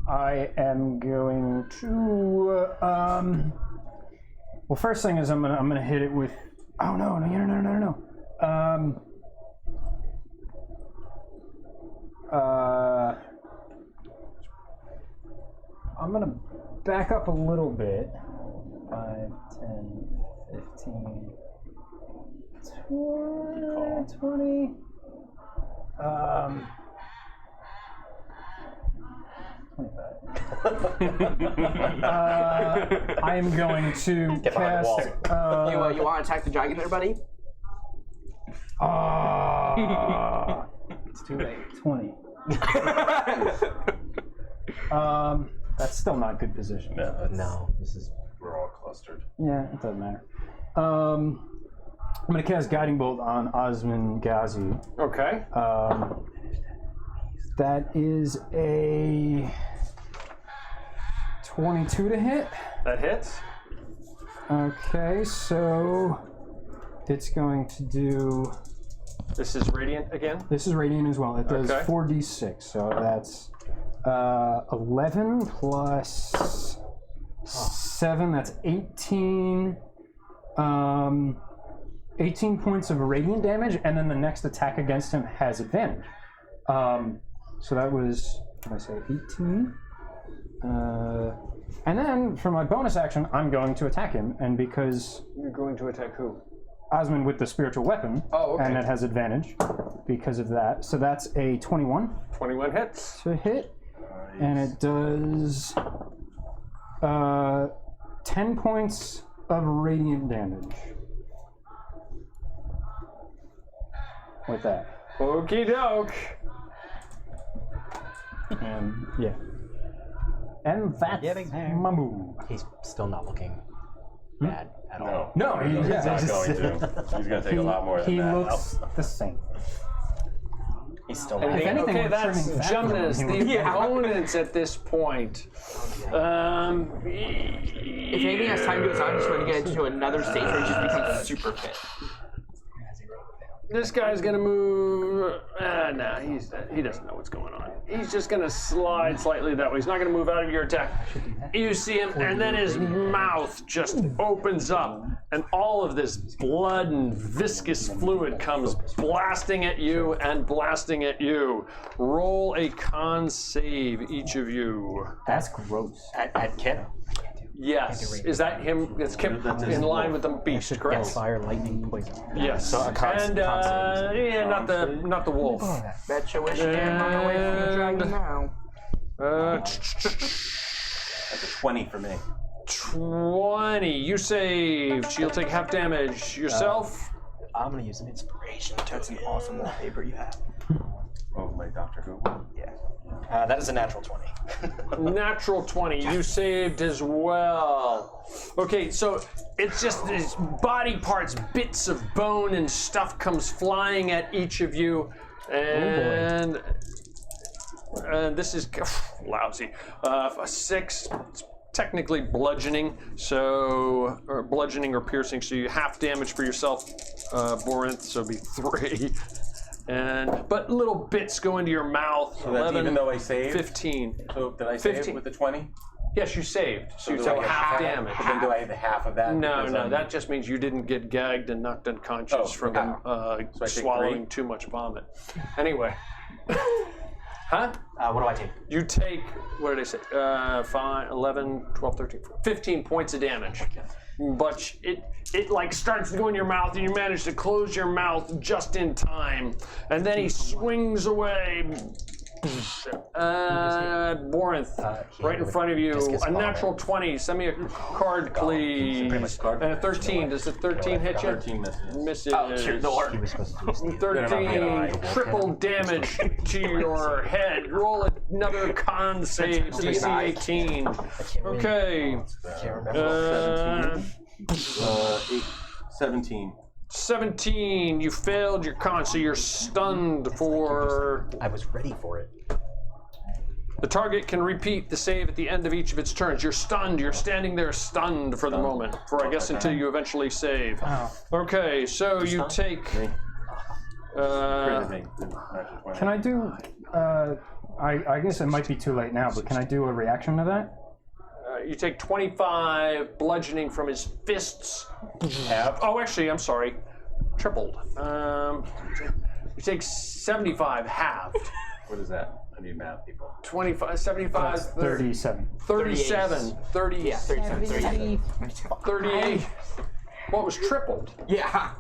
Speaker 4: I am going to. Well, first thing is I'm gonna hit it with. Oh no! I'm gonna back up a little bit. 5, 10, 15, 20. I am going to
Speaker 1: Get behind the
Speaker 4: cast.
Speaker 2: You want to attack the dragon there, buddy?
Speaker 4: It's too late. 20. That's still not good position.
Speaker 1: No, this is.
Speaker 7: We're all clustered.
Speaker 4: Yeah, it doesn't matter. I'm going to cast Guiding Bolt on Osman Gazi.
Speaker 3: Okay.
Speaker 4: That is a 22 to hit.
Speaker 3: That hits.
Speaker 4: Okay, so it's going to do.
Speaker 3: This is Radiant again.
Speaker 4: This is Radiant as well. It does
Speaker 3: Okay.
Speaker 4: 4d6, so that's 11 plus 7. That's 18. 18 points of radiant damage, and then the next attack against him has advantage. So that was, what did I say, 18? And then for my bonus action, I'm going to attack him, and because
Speaker 3: You're going to attack who?
Speaker 4: Osman with the spiritual weapon,
Speaker 3: Oh, okay.
Speaker 4: and it has advantage because of that. So that's a 21
Speaker 3: 21 hits.
Speaker 4: to hit, and it does 10 points of radiant damage. With that.
Speaker 3: Okie doke.
Speaker 4: And yeah. And that's
Speaker 1: Getting there.
Speaker 4: my move.
Speaker 1: He's still not looking bad at all.
Speaker 4: No,
Speaker 7: he's
Speaker 4: yeah,
Speaker 7: not
Speaker 4: just-
Speaker 7: going to. He's going to take a lot more than
Speaker 4: He
Speaker 7: that.
Speaker 4: looks the same.
Speaker 1: He's still
Speaker 4: If
Speaker 1: not.
Speaker 4: anything,
Speaker 3: Okay,
Speaker 4: we're
Speaker 3: that's
Speaker 4: trimming fat on
Speaker 3: Jumnus.
Speaker 4: him.
Speaker 3: The opponents at this point.
Speaker 2: If anything, as time goes on, he's going to get into another stage where he just becomes super fit.
Speaker 3: This guy's gonna move. Nah, he doesn't know what's going on. He's just gonna slide slightly that way. He's not gonna move out of your attack. You see him, and then his mouth just opens up, and all of this blood and viscous fluid comes blasting at you and blasting at you. Roll a con save, each of you.
Speaker 4: That's gross.
Speaker 1: At Kit?
Speaker 3: Yes. Is that him? It's kept in line with the beast, correct?
Speaker 1: Fire, lightning, poison.
Speaker 3: Yes.
Speaker 1: So a con
Speaker 3: And
Speaker 1: save.
Speaker 3: yeah, not the wolf.
Speaker 2: Bet you wish you can't run away from the dragon now.
Speaker 7: That's a 20 for me.
Speaker 3: 20. You saved. She'll take half damage. Yourself?
Speaker 1: I'm gonna use an inspiration.
Speaker 2: That's an awesome wallpaper you have.
Speaker 7: Oh, my Doctor Who.
Speaker 1: Yeah. That is a natural 20.
Speaker 3: Natural 20. You saved as well. Okay, so it's just these body parts, bits of bone and stuff comes flying at each of you. And this is lousy. A 6 technically bludgeoning, or bludgeoning or piercing. So you half damage for yourself, Borinth. So it'd be 3. But little bits go into your mouth.
Speaker 7: So that's
Speaker 3: 11,
Speaker 7: even though I saved?
Speaker 3: 15.
Speaker 7: So did I save
Speaker 3: 15.
Speaker 7: with the 20?
Speaker 3: Yes, you saved. So you
Speaker 7: do
Speaker 3: took
Speaker 7: I get
Speaker 3: half damage.
Speaker 7: But then do I have the half of that?
Speaker 3: No,
Speaker 7: because
Speaker 3: no,
Speaker 7: I'm-
Speaker 3: that just means you didn't get gagged and knocked unconscious from
Speaker 7: okay. So I take
Speaker 3: swallowing
Speaker 7: 3?
Speaker 3: too much vomit. Anyway. Huh?
Speaker 1: What do I take?
Speaker 3: You take, what did I say? 5, 11, 12, 13, 15 points of damage. But it like starts to go in your mouth, and you manage to close your mouth just in time. And then he swings away. Borinth, right in front of you. A natural 20. Send me a card, please. And a 13. Does the 13 hit you?
Speaker 7: 13 misses.
Speaker 3: Misses.
Speaker 2: Oh, shoot, the Lord.
Speaker 3: 13 triple damage to your head. Roll another con save, DC 18. Okay.
Speaker 7: 17.
Speaker 3: 17, you failed your con, so you're stunned for...
Speaker 1: I was ready for it.
Speaker 3: The target can repeat the save at the end of each of its turns. You're stunned, you're standing there stunned for the moment, for I guess until you eventually save. Okay, so you take...
Speaker 4: Can I do? I guess it might be too late now, but can I do a reaction to that?
Speaker 3: You take 25 bludgeoning from his fists. Oh, actually, I'm sorry. Tripled. You take 75 halved.
Speaker 7: What is that? I need math, people.
Speaker 3: 25, 75,
Speaker 4: 37.
Speaker 3: 37, 30,
Speaker 2: Yeah, 37.
Speaker 3: 38. What was tripled?
Speaker 2: Yeah.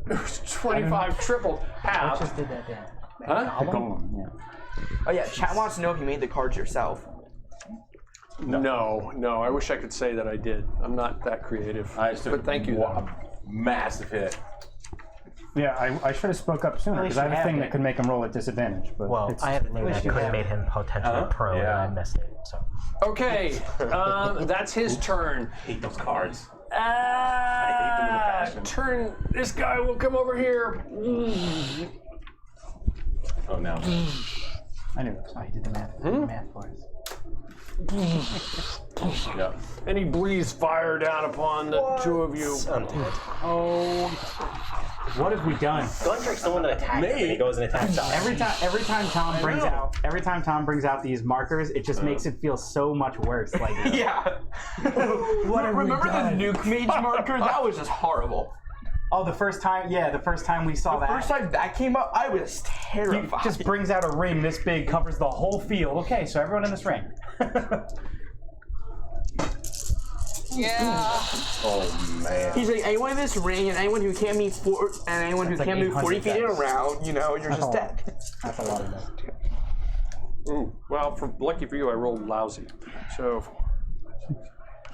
Speaker 3: It was 25 tripled. Half.
Speaker 6: Just did that then.
Speaker 3: Huh?
Speaker 4: The golem, yeah.
Speaker 2: Oh yeah, chat wants to know if you made the cards yourself.
Speaker 3: No, I wish I could say that I did. I'm not that creative. But thank you, though.
Speaker 7: Massive hit.
Speaker 4: Yeah, I should have spoke up sooner, because I have a thing that could make him roll at disadvantage. But
Speaker 1: Well, I had a thing that could have made him potentially prone, and I missed it. So.
Speaker 3: Okay, that's his turn.
Speaker 7: I hate those cards.
Speaker 3: Turn. This guy will come over here.
Speaker 7: Oh, no.
Speaker 4: I knew that.
Speaker 6: Oh, he did the math. The math for us.
Speaker 7: Yeah.
Speaker 3: And he breathes fire down upon the two of you.
Speaker 6: Oh, what have we done?
Speaker 1: Gundrake's the one that attacks me. And he goes and attacks us.
Speaker 6: Every time Tom brings out these markers, it just makes it feel so much worse. Like
Speaker 2: Yeah.
Speaker 6: what have we
Speaker 2: Remember the
Speaker 6: done?
Speaker 2: nuke mage marker? That was just horrible.
Speaker 6: Oh, the first time we saw that.
Speaker 2: First time that came up, I was
Speaker 6: He
Speaker 2: terrified.
Speaker 6: just brings out a ring this big, covers the whole field. Okay, so everyone in this ring.
Speaker 5: Yeah.
Speaker 7: Oh, man.
Speaker 2: He's like, anyone in this ring and anyone who can't move 40 feet in a round, you're just dead.
Speaker 6: That's a lot of that.
Speaker 3: Ooh, well, lucky for you, I rolled lousy. So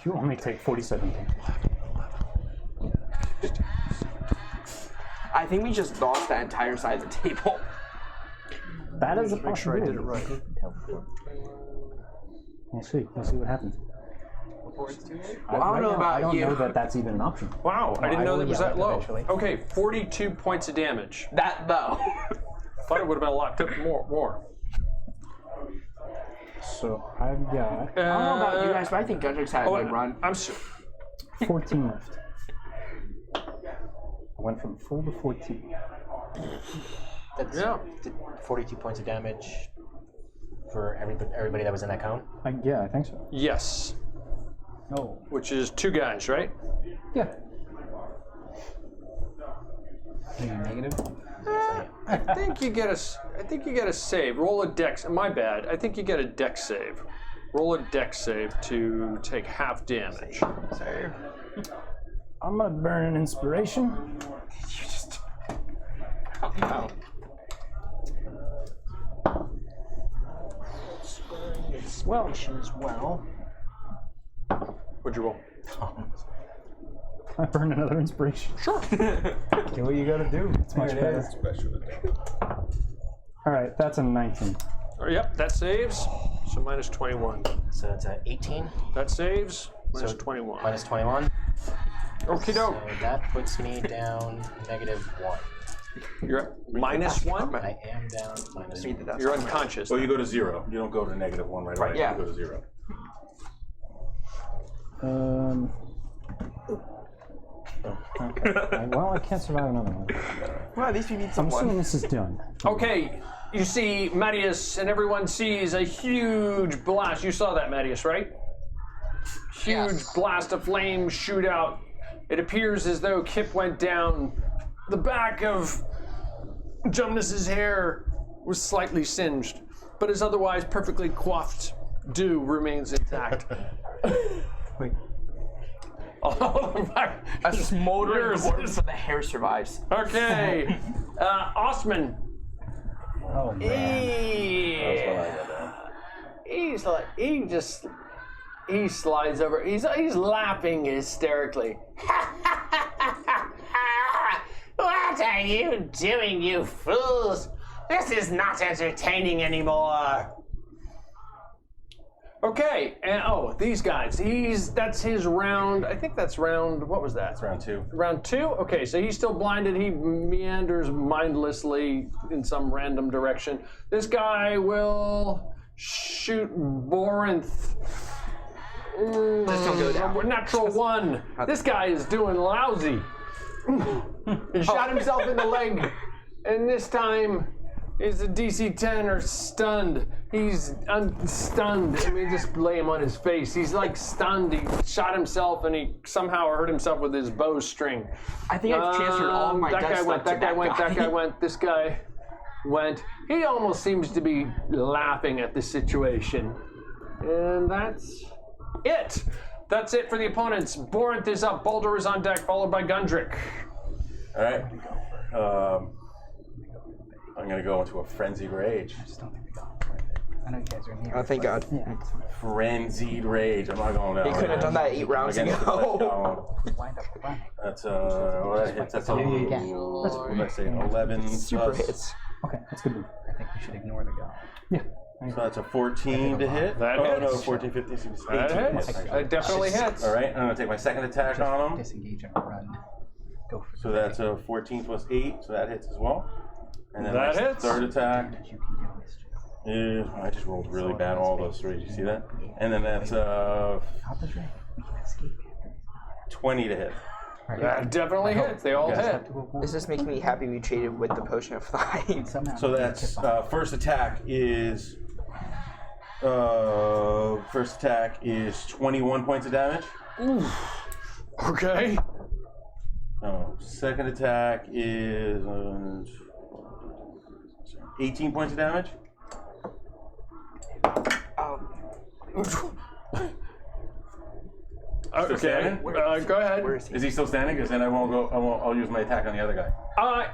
Speaker 4: You only take 47 damage.
Speaker 2: I think we just lost that entire side of the table.
Speaker 4: That is a
Speaker 3: make sure I
Speaker 4: possibility.
Speaker 3: did it right.
Speaker 4: We'll see what happens.
Speaker 2: Well, I don't know about
Speaker 4: I don't
Speaker 2: you.
Speaker 4: know that that's even an option.
Speaker 3: Wow, I didn't know that was that low.
Speaker 6: Eventually.
Speaker 3: Okay, 42 points of damage.
Speaker 2: That though.
Speaker 3: Thought it would have been a lot more.
Speaker 4: So I've got
Speaker 2: I don't know about you guys, but I think Gundrake's had a good run.
Speaker 3: I'm so,
Speaker 4: 14 left. I went from full to 14.
Speaker 1: That's
Speaker 3: Yeah.
Speaker 1: 42 points of damage for everybody that was in that cone.
Speaker 4: Yeah, I think so.
Speaker 3: yes,
Speaker 6: No.
Speaker 3: which is 2 guys, right?
Speaker 4: Yeah.
Speaker 6: Negative.
Speaker 3: I think you get a save. Roll a dex. My bad. I think you get a dex save. Roll a dex save to take half damage.
Speaker 1: Sorry.
Speaker 4: I'm gonna burn an inspiration.
Speaker 1: Inspiration as well.
Speaker 3: What'd you roll?
Speaker 4: I burn another inspiration.
Speaker 3: Sure.
Speaker 6: Do what you gotta do.
Speaker 4: It's much better. All right, that's a 19.
Speaker 3: Yep, that saves. So minus 21.
Speaker 1: So that's a 18.
Speaker 3: That saves. Minus
Speaker 1: So
Speaker 3: 21.
Speaker 1: Minus 21.
Speaker 3: Okie doke.
Speaker 1: So that puts me down -1.
Speaker 3: You're at minus 1?
Speaker 1: I am down -1.
Speaker 3: You're unconscious.
Speaker 7: Well, you go to 0. You don't go to -1 right away.
Speaker 2: yeah.
Speaker 7: You go to 0.
Speaker 4: Okay. Well, I can't survive another one.
Speaker 2: Well, at least we need
Speaker 4: I'm
Speaker 2: someone.
Speaker 4: assuming this is done.
Speaker 3: Okay, you see Mattias, and everyone sees a huge blast. You saw that, Mattias, right? Huge
Speaker 5: Yes.
Speaker 3: blast of flame shoot out. It appears as though Kip went down. The back of Jumnus's hair was slightly singed, but his otherwise perfectly coiffed do remains intact.
Speaker 4: Wait.
Speaker 2: A smoldering
Speaker 3: Yours
Speaker 2: corpse,
Speaker 3: is-
Speaker 2: but the hair survives.
Speaker 3: Okay, Osman.
Speaker 6: Oh man.
Speaker 3: He slides over. He's laughing hysterically.
Speaker 8: What are you doing, you fools? This is not entertaining anymore.
Speaker 3: Okay, and these guys. That's his round. I think that's round. What was that?
Speaker 7: That's round 2.
Speaker 3: Round 2? Okay, so he's still blinded. He meanders mindlessly in some random direction. This guy will shoot Borinth.
Speaker 2: Just don't go down.
Speaker 3: Natural 1. This guy is doing lousy. He shot himself in the leg, and this time is a DC 10 or stunned. He's stunned. I mean, just lay him on his face. He's like stunned. He shot himself, and he somehow hurt himself with his bowstring.
Speaker 2: I think I've transferred all of my
Speaker 3: that
Speaker 2: dice
Speaker 3: guy went.
Speaker 2: to
Speaker 3: That guy went. That guy went. This guy went. He almost seems to be laughing at the situation, and that's it. That's it for the opponents. Borinth is up. Boulder is on deck, followed by Gundrick.
Speaker 7: All right. I'm gonna go into a frenzied rage.
Speaker 6: I know you guys are in here.
Speaker 2: Oh, thank God.
Speaker 7: Frenzied rage. I'm not going down.
Speaker 2: They couldn't have done that 8 rounds
Speaker 7: Against the
Speaker 2: ago.
Speaker 7: column.
Speaker 6: Wind up running.
Speaker 7: That's what I hit. That's a
Speaker 6: Maybe again.
Speaker 7: what did I say? 11
Speaker 2: Super
Speaker 7: plus.
Speaker 2: hits.
Speaker 4: Okay, that's good.
Speaker 6: I think we should ignore the guy.
Speaker 4: Yeah.
Speaker 7: So that's a 14 to hit.
Speaker 3: That
Speaker 7: oh
Speaker 3: hits.
Speaker 7: no, 14, 15, 16, 18
Speaker 3: That
Speaker 7: to
Speaker 3: hits.
Speaker 7: hit.
Speaker 3: That definitely hits.
Speaker 7: All right, I'm gonna take my second attack on him.
Speaker 6: Disengage and run. Go for
Speaker 7: So that's a 14 plus 8, so that hits as well. And then
Speaker 3: That
Speaker 7: my
Speaker 3: hits.
Speaker 7: third attack.
Speaker 6: what you can do is just
Speaker 7: I just rolled really bad on all those 3. Did you see that? And then that's
Speaker 6: help us, Ray. We can escape after
Speaker 7: 20 to hit.
Speaker 3: That definitely hits. They all
Speaker 7: Okay.
Speaker 3: hit.
Speaker 2: This just makes me happy we traded with the potion of flying.
Speaker 6: Somehow
Speaker 7: So that's first attack is 21 points of damage.
Speaker 3: Okay.
Speaker 7: Second attack is 18 points of damage.
Speaker 3: Okay.
Speaker 7: standing?
Speaker 3: Go ahead.
Speaker 2: Where is he?
Speaker 7: Is he still standing? Because then I won't go. I'll use my attack on the other guy.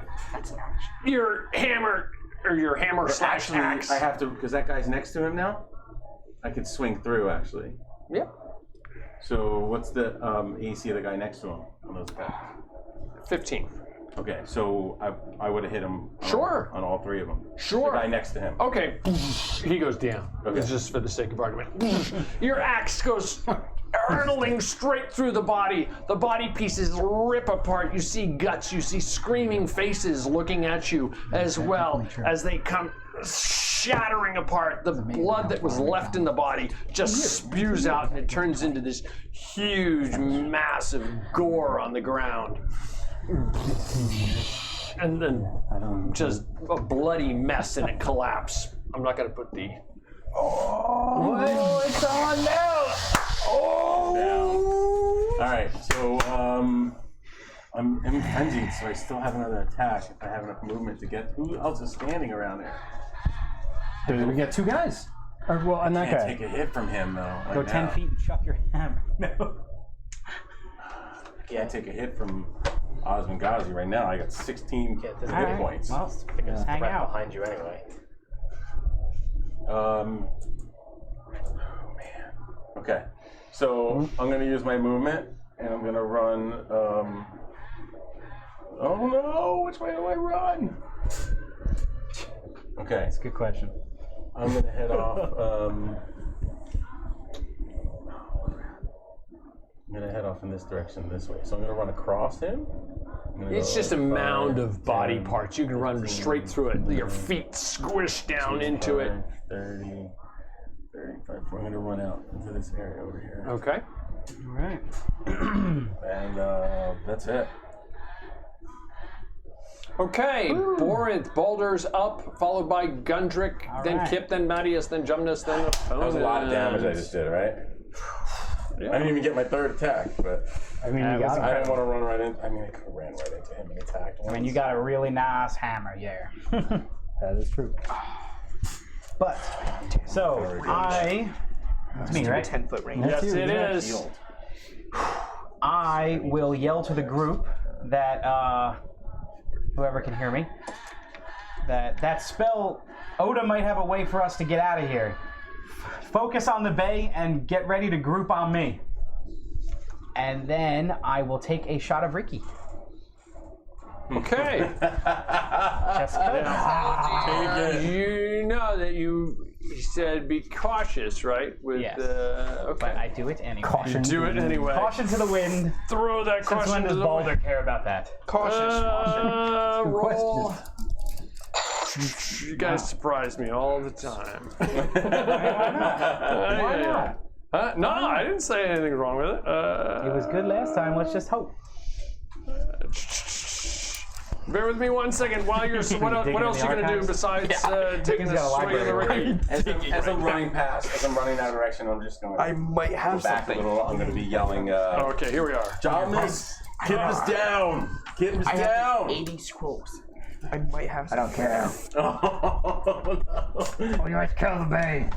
Speaker 3: Your hammer or your hammer slash
Speaker 7: Actually,
Speaker 3: axe.
Speaker 7: I have to because that guy's next to him now. I could swing through actually.
Speaker 3: Yep.
Speaker 7: So what's the AC of the guy next to him on those attacks?
Speaker 3: 15.
Speaker 7: Okay, so I would have hit him.
Speaker 3: Sure.
Speaker 7: On all 3 of them.
Speaker 3: Sure.
Speaker 7: The guy next to him.
Speaker 3: Okay. He goes down.
Speaker 7: Okay.
Speaker 3: It's just for the sake of argument. Your axe goes hurtling straight through the body. The body pieces rip apart. You see guts. You see screaming faces looking at you as well as they come shattering apart. The blood that was left in the body just spews out and it turns into this huge, massive gore on the ground. And then just a bloody mess and it collapse. I'm not going to put the... Oh, it's on now! Oh!
Speaker 7: All right, so I'm frenzied, so I still have another attack. If I have enough movement to get, who else is standing around there?
Speaker 4: We got 2 guys. Or, well, and that
Speaker 7: Can't
Speaker 4: guy.
Speaker 7: take a hit from him though.
Speaker 6: Go 10 feet and chuck your hammer. No.
Speaker 7: Can't take a hit from Osman Gazi right now. I got 16 hit
Speaker 6: Alright,
Speaker 7: points.
Speaker 6: Well, hang
Speaker 1: right
Speaker 6: out.
Speaker 1: behind you anyway.
Speaker 7: Oh man. Okay. So I'm gonna use my movement and I'm gonna run. Oh no! Which way do I run? Okay.
Speaker 6: That's a good question.
Speaker 7: I'm gonna head off. I'm gonna head off in this direction, this way. So I'm gonna run across him.
Speaker 3: It's just a mound of body parts. You can run
Speaker 7: 15,
Speaker 3: straight through it. Your feet squish down into it.
Speaker 7: 30, 35, 40. I'm gonna run out into this area over here.
Speaker 3: Okay.
Speaker 4: All right.
Speaker 7: And that's it.
Speaker 3: Okay, Borinth boulders up, followed by Gundrick, then
Speaker 6: right.
Speaker 3: Kip, then Mattias, then Jumnus, then opponent.
Speaker 7: That was a lot of damage I just did, right?
Speaker 3: Yeah.
Speaker 7: I didn't even get my third attack, but
Speaker 4: I mean, you
Speaker 6: was
Speaker 4: got
Speaker 7: I
Speaker 4: it.
Speaker 7: didn't want to run right in. I mean, I could have ran right into him and attacked once.
Speaker 6: I mean, you got a really nice hammer, yeah.
Speaker 4: That is true.
Speaker 6: But, so, it's me, right?
Speaker 2: 10-foot range.
Speaker 3: Yes,
Speaker 4: That's you,
Speaker 3: it
Speaker 4: yeah.
Speaker 3: is.
Speaker 6: I will yell to the group that, whoever can hear me, that spell, Oda might have a way for us to get out of here. Focus on the bay and get ready to group on me. And then I will take a shot of Ricky.
Speaker 3: Okay.
Speaker 6: Just 'cause.
Speaker 3: You know that you said be cautious, right? With
Speaker 6: Yes.
Speaker 3: okay.
Speaker 6: But I do it anyway.
Speaker 4: Caution.
Speaker 3: Do it anyway.
Speaker 6: Caution to the wind.
Speaker 3: Throw that
Speaker 6: Since
Speaker 3: caution
Speaker 6: when
Speaker 3: to
Speaker 6: does
Speaker 3: the
Speaker 6: Balder
Speaker 3: wind.
Speaker 6: care about that?
Speaker 2: Cautious.
Speaker 3: Roll. You guys surprise me all the time.
Speaker 6: Why not?
Speaker 3: No, I didn't say anything wrong with it.
Speaker 6: It was good last time. Let's just hope.
Speaker 3: Bear with me 1 second. While you're, what else are you gonna do
Speaker 6: archives?
Speaker 3: besides taking
Speaker 6: Digging's
Speaker 3: a
Speaker 6: got a
Speaker 3: swing in the
Speaker 6: library.
Speaker 3: ring?
Speaker 7: As I'm running past, as I'm running that direction, I'm just going
Speaker 2: I
Speaker 7: to
Speaker 2: might
Speaker 7: go
Speaker 2: have
Speaker 7: back a
Speaker 2: something.
Speaker 7: little. I'm going to be yelling,
Speaker 3: Okay, here we are.
Speaker 7: Jobless, get us down! Get us down!
Speaker 2: 80 scrolls. I might have something.
Speaker 6: I don't care.
Speaker 7: Oh, no.
Speaker 6: Oh, you might kill the bay.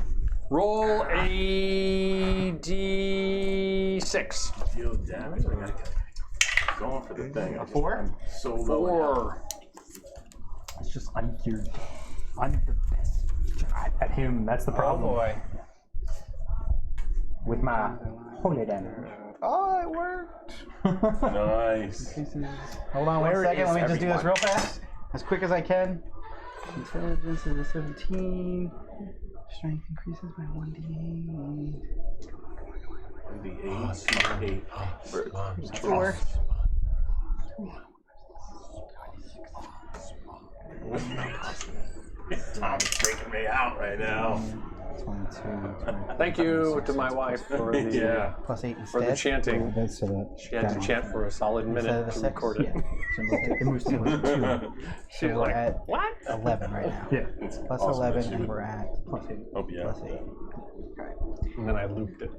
Speaker 3: Roll a d6.
Speaker 7: Deal damage. I gotta get going for the thing.
Speaker 6: A 4?
Speaker 7: I'm so low.
Speaker 3: 4.
Speaker 4: It's just I'm here. I'm the best at him. That's the
Speaker 6: Oh
Speaker 4: problem.
Speaker 6: boy.
Speaker 4: With my holy damage.
Speaker 6: Oh, it worked.
Speaker 7: Nice.
Speaker 6: Hold on one
Speaker 2: Where
Speaker 6: second.
Speaker 2: is
Speaker 6: Let me just do this
Speaker 2: everyone?
Speaker 6: real fast. As quick as I can. Intelligence is a 17. Strength increases by 1d8.
Speaker 7: The 8.
Speaker 6: 4.
Speaker 7: Tom's freaking me out right now.
Speaker 6: 22.
Speaker 3: Thank you to my wife for the
Speaker 7: Yeah.
Speaker 6: Plus 8
Speaker 3: for the
Speaker 6: instead.
Speaker 3: chanting.
Speaker 4: That's so that.
Speaker 3: She had to chant for a solid
Speaker 6: Instead of
Speaker 3: minute
Speaker 6: the
Speaker 3: to
Speaker 6: 6?
Speaker 3: record it.
Speaker 4: It moves to 2.
Speaker 3: She's
Speaker 6: We're
Speaker 3: like,
Speaker 6: at
Speaker 3: what?
Speaker 6: 11 right now.
Speaker 4: Yeah.
Speaker 6: Plus
Speaker 7: Awesome
Speaker 6: 11,
Speaker 7: that
Speaker 6: and
Speaker 7: you-
Speaker 6: we're at
Speaker 4: Plus 8.
Speaker 7: Oh, yeah.
Speaker 6: plus 8.
Speaker 3: And then I looped it.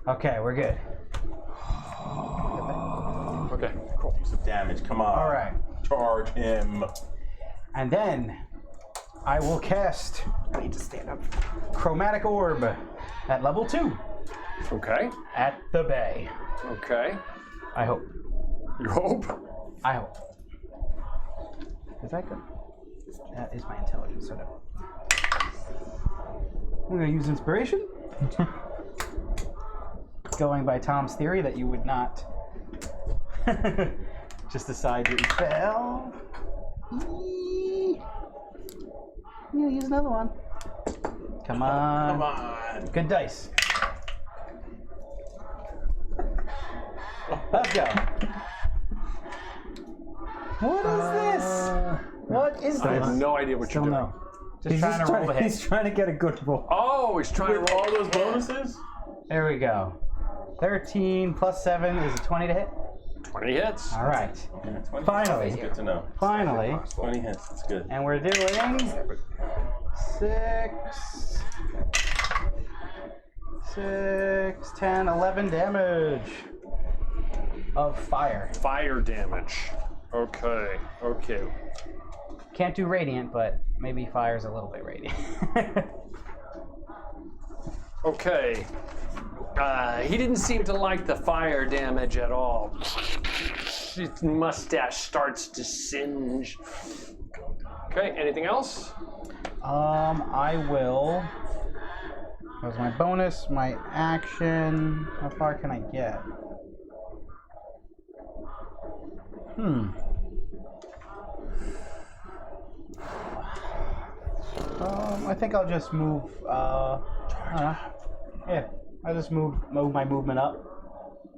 Speaker 6: Okay, we're good.
Speaker 3: Okay.
Speaker 7: Do some damage. Come on.
Speaker 6: All right.
Speaker 7: Charge him.
Speaker 6: And then I will cast
Speaker 2: I need to stand up.
Speaker 6: Chromatic Orb at level 2
Speaker 3: Okay.
Speaker 6: at the bay.
Speaker 3: Okay.
Speaker 6: I hope.
Speaker 3: You hope?
Speaker 6: I hope. Is that good? That is my intelligence. So no. I'm going to use inspiration. Going by Tom's theory that you would not just decide that you fell. I'm going to use another one. Come on.
Speaker 7: Come on.
Speaker 6: Good dice. Let's go. What is this? What is
Speaker 3: I have
Speaker 6: this?
Speaker 3: no idea what
Speaker 4: Still
Speaker 3: you're doing.
Speaker 4: no.
Speaker 6: Just trying to roll the
Speaker 4: He's
Speaker 6: hit.
Speaker 4: trying to get a good roll.
Speaker 3: Oh, he's trying to
Speaker 7: With
Speaker 3: roll.
Speaker 7: all those bonuses?
Speaker 6: There we go. 13 plus 7 is a 20 to hit.
Speaker 3: 20 hits.
Speaker 6: All right.
Speaker 7: Yeah, 20
Speaker 6: Finally.
Speaker 7: That's good to know.
Speaker 6: Finally.
Speaker 7: 20 hits. That's good.
Speaker 6: And we're doing 6, 10, 11 damage of fire.
Speaker 3: Fire damage. Okay. Okay.
Speaker 6: Can't do radiant, but maybe fire's a little bit radiant.
Speaker 3: Okay. He didn't seem to like the fire damage at all. His mustache starts to singe. Okay, anything else?
Speaker 6: I will. That was my bonus, my action. How far can I get? I think I'll just move. I don't know. Yeah, I'll just move my movement up.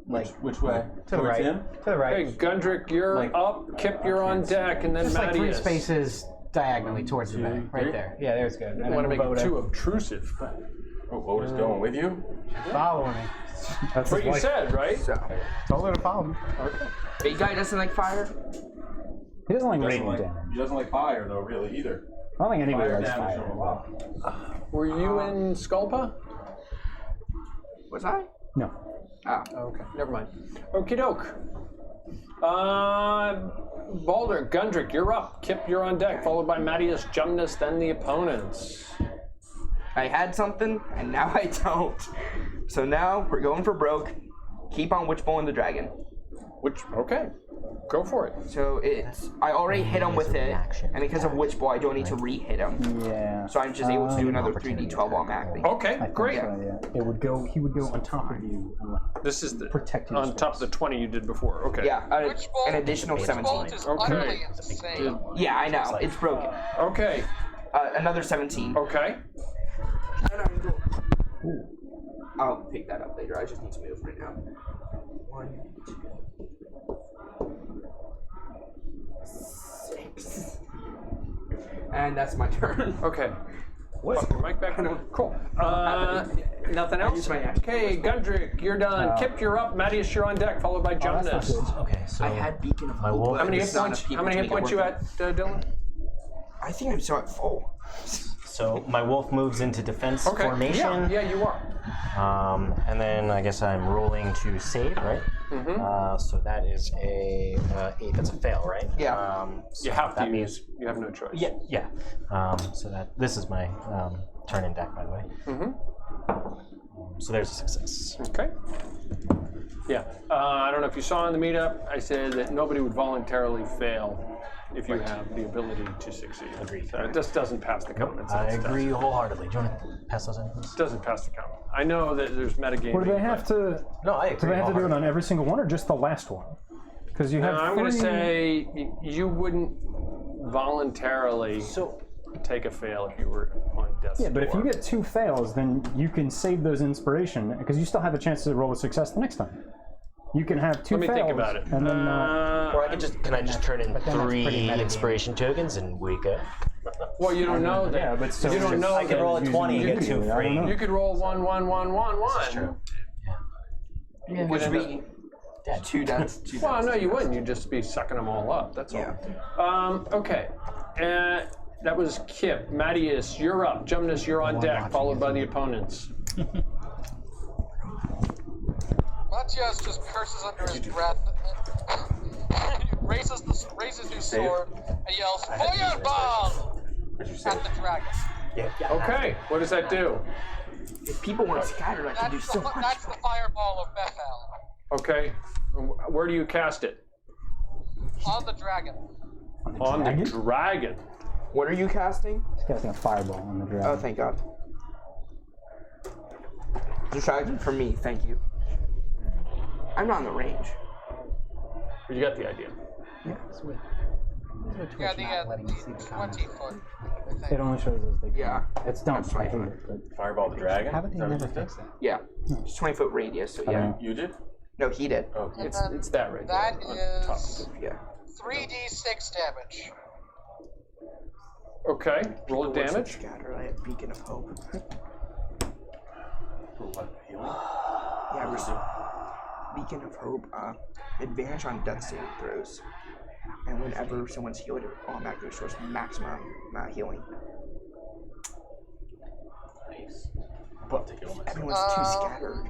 Speaker 7: Which way?
Speaker 6: To the
Speaker 7: Towards
Speaker 6: right.
Speaker 7: him?
Speaker 6: To the right.
Speaker 3: Hey, Gundrick, you're
Speaker 7: Like-
Speaker 3: up. Kip, you're on deck, and then
Speaker 6: Just like 3
Speaker 3: Mattias.
Speaker 6: spaces diagonally towards the bay. Right
Speaker 7: 3?
Speaker 6: there. Yeah, there's good.
Speaker 3: I don't want to make it too obtrusive.
Speaker 7: Oh, Oda's going with you?
Speaker 6: Follow me.
Speaker 4: That's
Speaker 3: What you
Speaker 4: his wife.
Speaker 3: said, right?
Speaker 2: So,
Speaker 6: Told her to follow me.
Speaker 3: Okay.
Speaker 2: big guy doesn't like fire.
Speaker 4: He doesn't like
Speaker 7: He
Speaker 4: radiant
Speaker 7: doesn't
Speaker 4: damage.
Speaker 7: he doesn't like fire though, really either.
Speaker 4: I don't think anybody
Speaker 7: Fire
Speaker 4: likes
Speaker 7: damage
Speaker 4: fire.
Speaker 7: or well.
Speaker 3: Were you in Sculpa?
Speaker 2: Was I?
Speaker 4: No.
Speaker 2: Ah.
Speaker 3: Okay, never mind. Okie doke. Balder, Gundrick, you're up. Kip, you're on deck, followed by Mattias, Jumnus, then the opponents.
Speaker 2: I had something, and now I don't. So now we're going for broke. Keep on Witchbowling the dragon.
Speaker 3: Okay, go for it.
Speaker 2: So it's I already hit him with it, and because of Witchbowl, I don't need to re-hit him.
Speaker 4: Yeah.
Speaker 2: So I'm just able to do another 3d12 automatically.
Speaker 3: Okay,
Speaker 4: I think
Speaker 3: great.
Speaker 4: so, yeah. It would go. He would go on top of you. And
Speaker 3: This is the
Speaker 4: protect you
Speaker 3: on top of the 20 you did before. Okay.
Speaker 2: Yeah,
Speaker 5: Which bolt?
Speaker 2: an additional
Speaker 5: Which
Speaker 2: 17.
Speaker 5: bolt is
Speaker 3: Okay.
Speaker 5: utterly insane.
Speaker 2: Yeah, I know. It's broken.
Speaker 3: Okay.
Speaker 2: Another 17.
Speaker 3: Okay.
Speaker 2: I'll pick that up later. I just need to move right now. 1, 2, 6. And that's my turn.
Speaker 3: Okay. Fuck your mic back. Cool. Nothing
Speaker 2: I
Speaker 3: else?
Speaker 2: used my action.
Speaker 3: Okay, Gundrick, you're done. Kip, you're up. Mattias, you're on deck, followed by
Speaker 4: that's not
Speaker 3: Jumnus.
Speaker 4: good.
Speaker 1: Okay, so
Speaker 2: I had Beacon of
Speaker 1: my
Speaker 2: Hope.
Speaker 1: wolf-
Speaker 2: but
Speaker 3: How many hit
Speaker 2: there's not
Speaker 3: points?
Speaker 2: enough people
Speaker 3: How many
Speaker 2: to
Speaker 3: hit
Speaker 2: make it
Speaker 3: points you
Speaker 2: worth
Speaker 3: at, Dylan?
Speaker 2: it. I think I'm still at full.
Speaker 1: So my wolf moves into defense
Speaker 3: Okay.
Speaker 1: formation.
Speaker 3: Yeah, you are.
Speaker 1: And then I guess I'm rolling to save, right? So that is a 8. That's a fail, right?
Speaker 2: Yeah.
Speaker 1: So
Speaker 3: You have to
Speaker 1: that
Speaker 3: use.
Speaker 1: means
Speaker 3: You have no choice.
Speaker 1: yeah. So that this is my turn in deck, by the way. So there's a success.
Speaker 3: Okay. Yeah. I don't know if you saw in the meetup, I said that nobody would voluntarily fail if you have the ability to succeed.
Speaker 1: Agreed.
Speaker 3: So it just doesn't pass the covenant.
Speaker 1: I agree wholeheartedly. Do you want to pass those in, please?
Speaker 3: Doesn't pass the covenant. I know that there's metagaming.
Speaker 4: Or do they have to?
Speaker 1: No, I
Speaker 4: Do
Speaker 1: agree.
Speaker 4: they have to do it on
Speaker 1: wholeheartedly.
Speaker 4: every single one, or just the last one? Because you have.
Speaker 3: I'm going to
Speaker 4: 3
Speaker 3: say you wouldn't voluntarily take a fail if you were on death's
Speaker 4: Yeah, but if you
Speaker 3: door.
Speaker 4: get 2 fails, then you can save those inspiration because you still have a chance to roll a success the next time. You can have 2
Speaker 3: Let me
Speaker 4: fails.
Speaker 3: think about it.
Speaker 4: And then.
Speaker 1: Or can I just turn in
Speaker 6: But then that's pretty
Speaker 1: 3
Speaker 6: metagaming.
Speaker 1: inspiration tokens and we go?
Speaker 3: Well, you don't know that.
Speaker 4: Yeah, but still.
Speaker 3: You don't know
Speaker 1: I could
Speaker 3: that.
Speaker 1: roll a 20 and get
Speaker 4: Usually,
Speaker 1: 2
Speaker 4: I don't
Speaker 1: free.
Speaker 4: know.
Speaker 3: You could roll 1, 1, 1, 1, 1.
Speaker 1: True.
Speaker 3: You
Speaker 2: Which
Speaker 3: could
Speaker 2: would
Speaker 3: end
Speaker 2: be 2 deaths. 2
Speaker 3: up- Well,
Speaker 2: deaths.
Speaker 3: no, you wouldn't. You'd just be sucking them all up. That's all.
Speaker 2: Yeah.
Speaker 3: Okay. That was Kip. Mattias, you're up. Jumnus, you're on deck, followed by the opponents.
Speaker 5: Matthias just curses under his breath, raises his sword, and yells, "Fireball!" at the dragon.
Speaker 3: Okay, what does that do?
Speaker 2: If people weren't scattered, I could do so much.
Speaker 5: That's the fireball of Bethel.
Speaker 3: Okay, where do you cast it?
Speaker 5: On the dragon.
Speaker 3: On the dragon.
Speaker 2: What are you casting?
Speaker 4: He's casting a fireball on the dragon.
Speaker 2: Oh, thank God. Distraction for me, thank you. I'm not in the range.
Speaker 3: You got the idea.
Speaker 5: Yeah, the 20-foot.
Speaker 4: It only shows as they go.
Speaker 2: Yeah.
Speaker 4: It's dumb.
Speaker 2: That's
Speaker 4: I
Speaker 2: right.
Speaker 4: hate it, but
Speaker 7: Fireball the dragon.
Speaker 6: Haven't they
Speaker 7: Is that what
Speaker 6: never
Speaker 7: you did?
Speaker 6: fixed that?
Speaker 2: Yeah. It's 20-foot radius, so yeah.
Speaker 7: You did?
Speaker 2: No, he did.
Speaker 7: Oh,
Speaker 5: And
Speaker 3: It's
Speaker 5: then
Speaker 3: that right
Speaker 5: that
Speaker 3: there. on
Speaker 5: is
Speaker 3: top.
Speaker 2: Yeah.
Speaker 5: 3d6 damage.
Speaker 3: Okay, roll
Speaker 2: People weren't so
Speaker 3: damage.
Speaker 2: scattered, I had Beacon of Hope.
Speaker 7: for what? Healing?
Speaker 2: Yeah, we're Beacon of Hope, advantage on death saving throws. And whenever someone's healed, it automatically restores maximum healing.
Speaker 7: Nice. I'll take it on myself.
Speaker 2: Everyone's too scattered.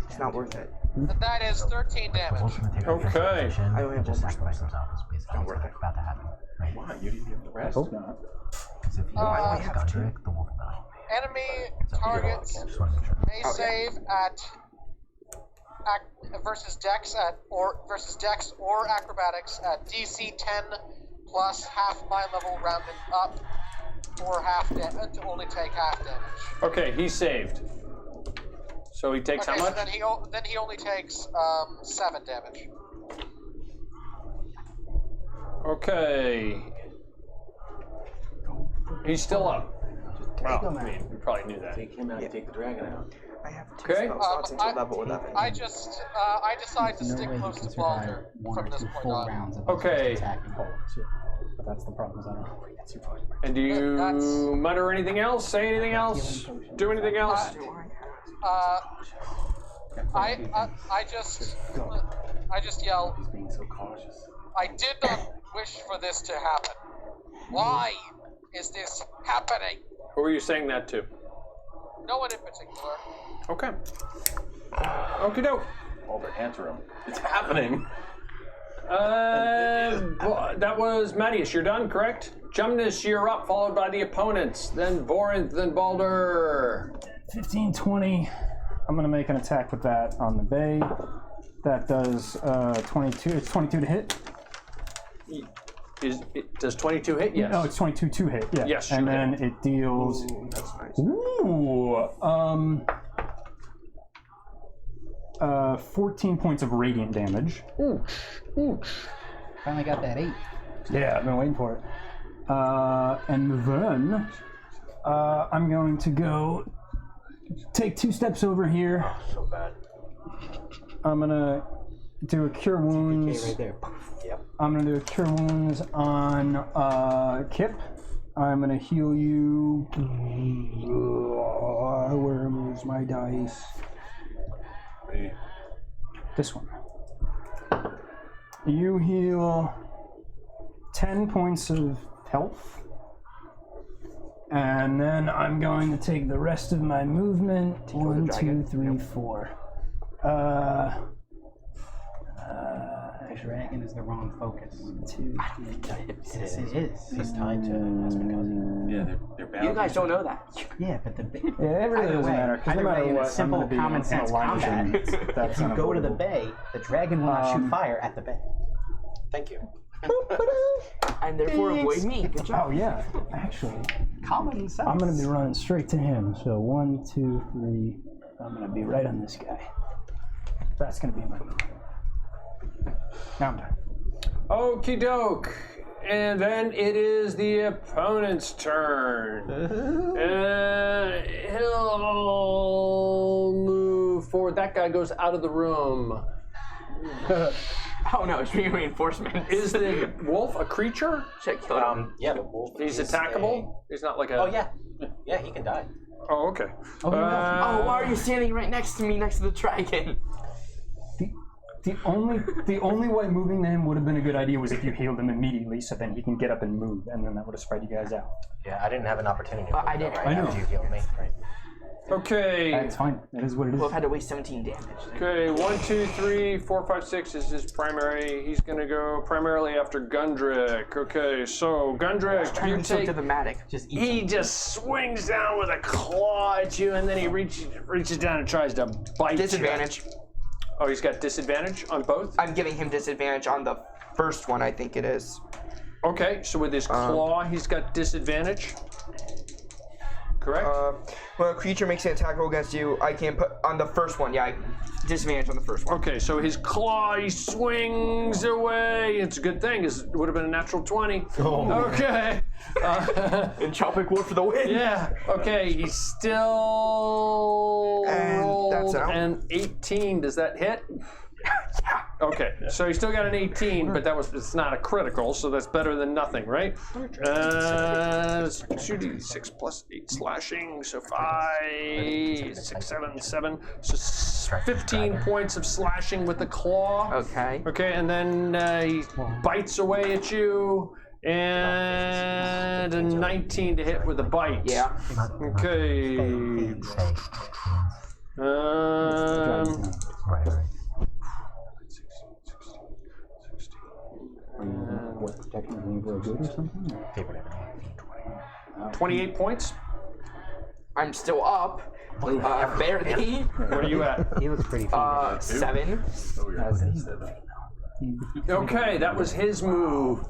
Speaker 2: It's not worth it.
Speaker 5: And that is 13 damage.
Speaker 3: Okay.
Speaker 2: I only have one more spell. Not worth it.
Speaker 7: Why? You didn't get the rest?
Speaker 4: hope not.
Speaker 2: I only have 2.
Speaker 5: Enemy targets may
Speaker 2: Oh, yeah.
Speaker 5: save at versus Dex or Acrobatics at DC 10 plus half my level rounded up, or to only take half damage.
Speaker 3: Okay, he's saved. So he takes
Speaker 5: Okay,
Speaker 3: how
Speaker 5: so
Speaker 3: much?
Speaker 5: then he only takes 7 damage.
Speaker 3: Okay. He's still up. Well, I mean, we probably knew that.
Speaker 7: Take him out and take the dragon out.
Speaker 2: I have 2
Speaker 3: Okay.
Speaker 2: spell slots until level 11.
Speaker 5: I decide to
Speaker 6: No
Speaker 5: stick
Speaker 6: way he
Speaker 5: close
Speaker 6: can
Speaker 5: to
Speaker 6: survive
Speaker 5: Balder
Speaker 6: 1
Speaker 5: from
Speaker 6: or
Speaker 5: this
Speaker 6: 2
Speaker 5: point
Speaker 6: full
Speaker 5: on.
Speaker 6: rounds of
Speaker 3: Okay.
Speaker 6: attacking holds. But that's the problem. Is I don't know.
Speaker 3: And do you
Speaker 5: That's-
Speaker 3: mutter anything else? Say anything else? Do anything else?
Speaker 2: Do I have?
Speaker 5: I just yell.
Speaker 7: He's being so cautious.
Speaker 5: I did not wish for this to happen. Why is this happening?
Speaker 3: Who are you saying that to?
Speaker 5: No one in particular.
Speaker 3: Okay. Okie doke.
Speaker 7: Albert, answer him. It's happening.
Speaker 3: That was Mattias. You're done, correct? Jumnus, you're up, followed by the opponents. Then Vorinth, then Baldur.
Speaker 4: 15, 20. I'm going to make an attack with that on the bay. That does 22. It's 22 to hit.
Speaker 3: Does 22 hit? Yes.
Speaker 4: No, it's 22 to hit. Yeah.
Speaker 3: Yes,
Speaker 4: and
Speaker 3: you
Speaker 4: then it deals.
Speaker 2: Ooh, that's nice.
Speaker 4: 14 points of radiant damage.
Speaker 6: Finally got that 8.
Speaker 4: Yeah, I've been waiting for it. And then I'm going to go take 2 steps over here.
Speaker 1: Oh, so bad.
Speaker 4: I'm gonna do a cure wounds.
Speaker 1: Right there. Yep.
Speaker 4: I'm gonna do a cure wounds on Kip. I'm gonna heal you. Where was my dice? This one. You heal 10 points of health. And then I'm going to take the rest of my movement. 1, 2, 3, 4.
Speaker 6: Dragon is the wrong focus.
Speaker 4: 2, 3.
Speaker 6: Yes, it is.
Speaker 1: He's tied to Osman Gazi.
Speaker 7: Yeah, they're bound.
Speaker 2: You guys don't know that.
Speaker 6: Yeah, but the
Speaker 4: Yeah, it really doesn't matter because no matter
Speaker 6: in a
Speaker 4: what, I'm
Speaker 6: simple
Speaker 4: going to be
Speaker 6: common sense combat.
Speaker 4: That's
Speaker 6: If you go to the
Speaker 4: unavoidable.
Speaker 6: bay, the dragon will not shoot fire at the bay.
Speaker 1: Thank you.
Speaker 2: And therefore avoid me. Good job.
Speaker 4: Oh yeah, actually,
Speaker 6: Common sense.
Speaker 4: I'm going to be running straight to him. So 1, 2, 3. I'm going to be right on this guy. That's going to be my move. Now I'm done.
Speaker 3: Okie doke. And then it is the opponent's turn. He'll move forward. That guy goes out of the room.
Speaker 2: Oh no, it's being reinforcement.
Speaker 3: Is the wolf a creature?
Speaker 2: Check kill him.
Speaker 1: Yeah, the wolf.
Speaker 3: He's
Speaker 1: is
Speaker 3: attackable? He's not like a...
Speaker 1: Oh yeah, yeah, he can die.
Speaker 3: Oh, okay.
Speaker 2: Oh, why are you standing right next to me, next to the dragon?
Speaker 4: The only way moving to him would have been a good idea was if you healed him immediately, so then he can get up and move, and then that would have spread you guys out.
Speaker 1: Yeah, I didn't have an opportunity. To
Speaker 2: I
Speaker 1: move,
Speaker 2: did.
Speaker 1: though, right?
Speaker 4: I know.
Speaker 1: After you healed me. Right.
Speaker 3: Okay.
Speaker 4: It's fine. It is what it is.
Speaker 2: We'll have had to waste 17 damage.
Speaker 3: Okay, 1, 2, 3, 4, 5, 6 is his primary. He's gonna go primarily after Gundrick. Okay, so Gundrick,
Speaker 2: Trying
Speaker 3: you
Speaker 2: to be so
Speaker 3: take.
Speaker 2: dramatic.
Speaker 3: He just swings down with a claw at you, and then he reaches down and tries to bite
Speaker 2: Disadvantage.
Speaker 3: you. Oh, he's got disadvantage on both?
Speaker 2: I'm giving him disadvantage on the first one, I think it is.
Speaker 3: Okay, so with his claw, he's got disadvantage. Correct?
Speaker 2: When a creature makes an attack roll against you, I can put on the first one. Yeah, disadvantage on the first one.
Speaker 3: Okay, so his claw, he swings away. It's a good thing, 'cause it would have been a natural 20.
Speaker 1: Oh.
Speaker 3: Okay.
Speaker 2: And Tropic Wood for the win.
Speaker 3: Yeah. Okay, he's still
Speaker 2: And
Speaker 3: rolled
Speaker 2: that's out.
Speaker 3: an 18. Does that hit?
Speaker 2: Yeah.
Speaker 3: Okay, so he still got an 18, but it's not a critical, so that's better than nothing, right? 2d6 plus 8 slashing, so 5, 6, 7, 7. So 15 points of slashing with the claw.
Speaker 2: Okay.
Speaker 3: Okay, and then he bites away at you, and a 19 to hit with a bite.
Speaker 2: Yeah.
Speaker 3: Okay.
Speaker 4: What, technically very good or something?
Speaker 3: 28 points.
Speaker 2: I'm still up. Barely.
Speaker 3: Where are you at?
Speaker 6: He looks pretty feeble.
Speaker 2: 7.
Speaker 3: Okay, that was his move.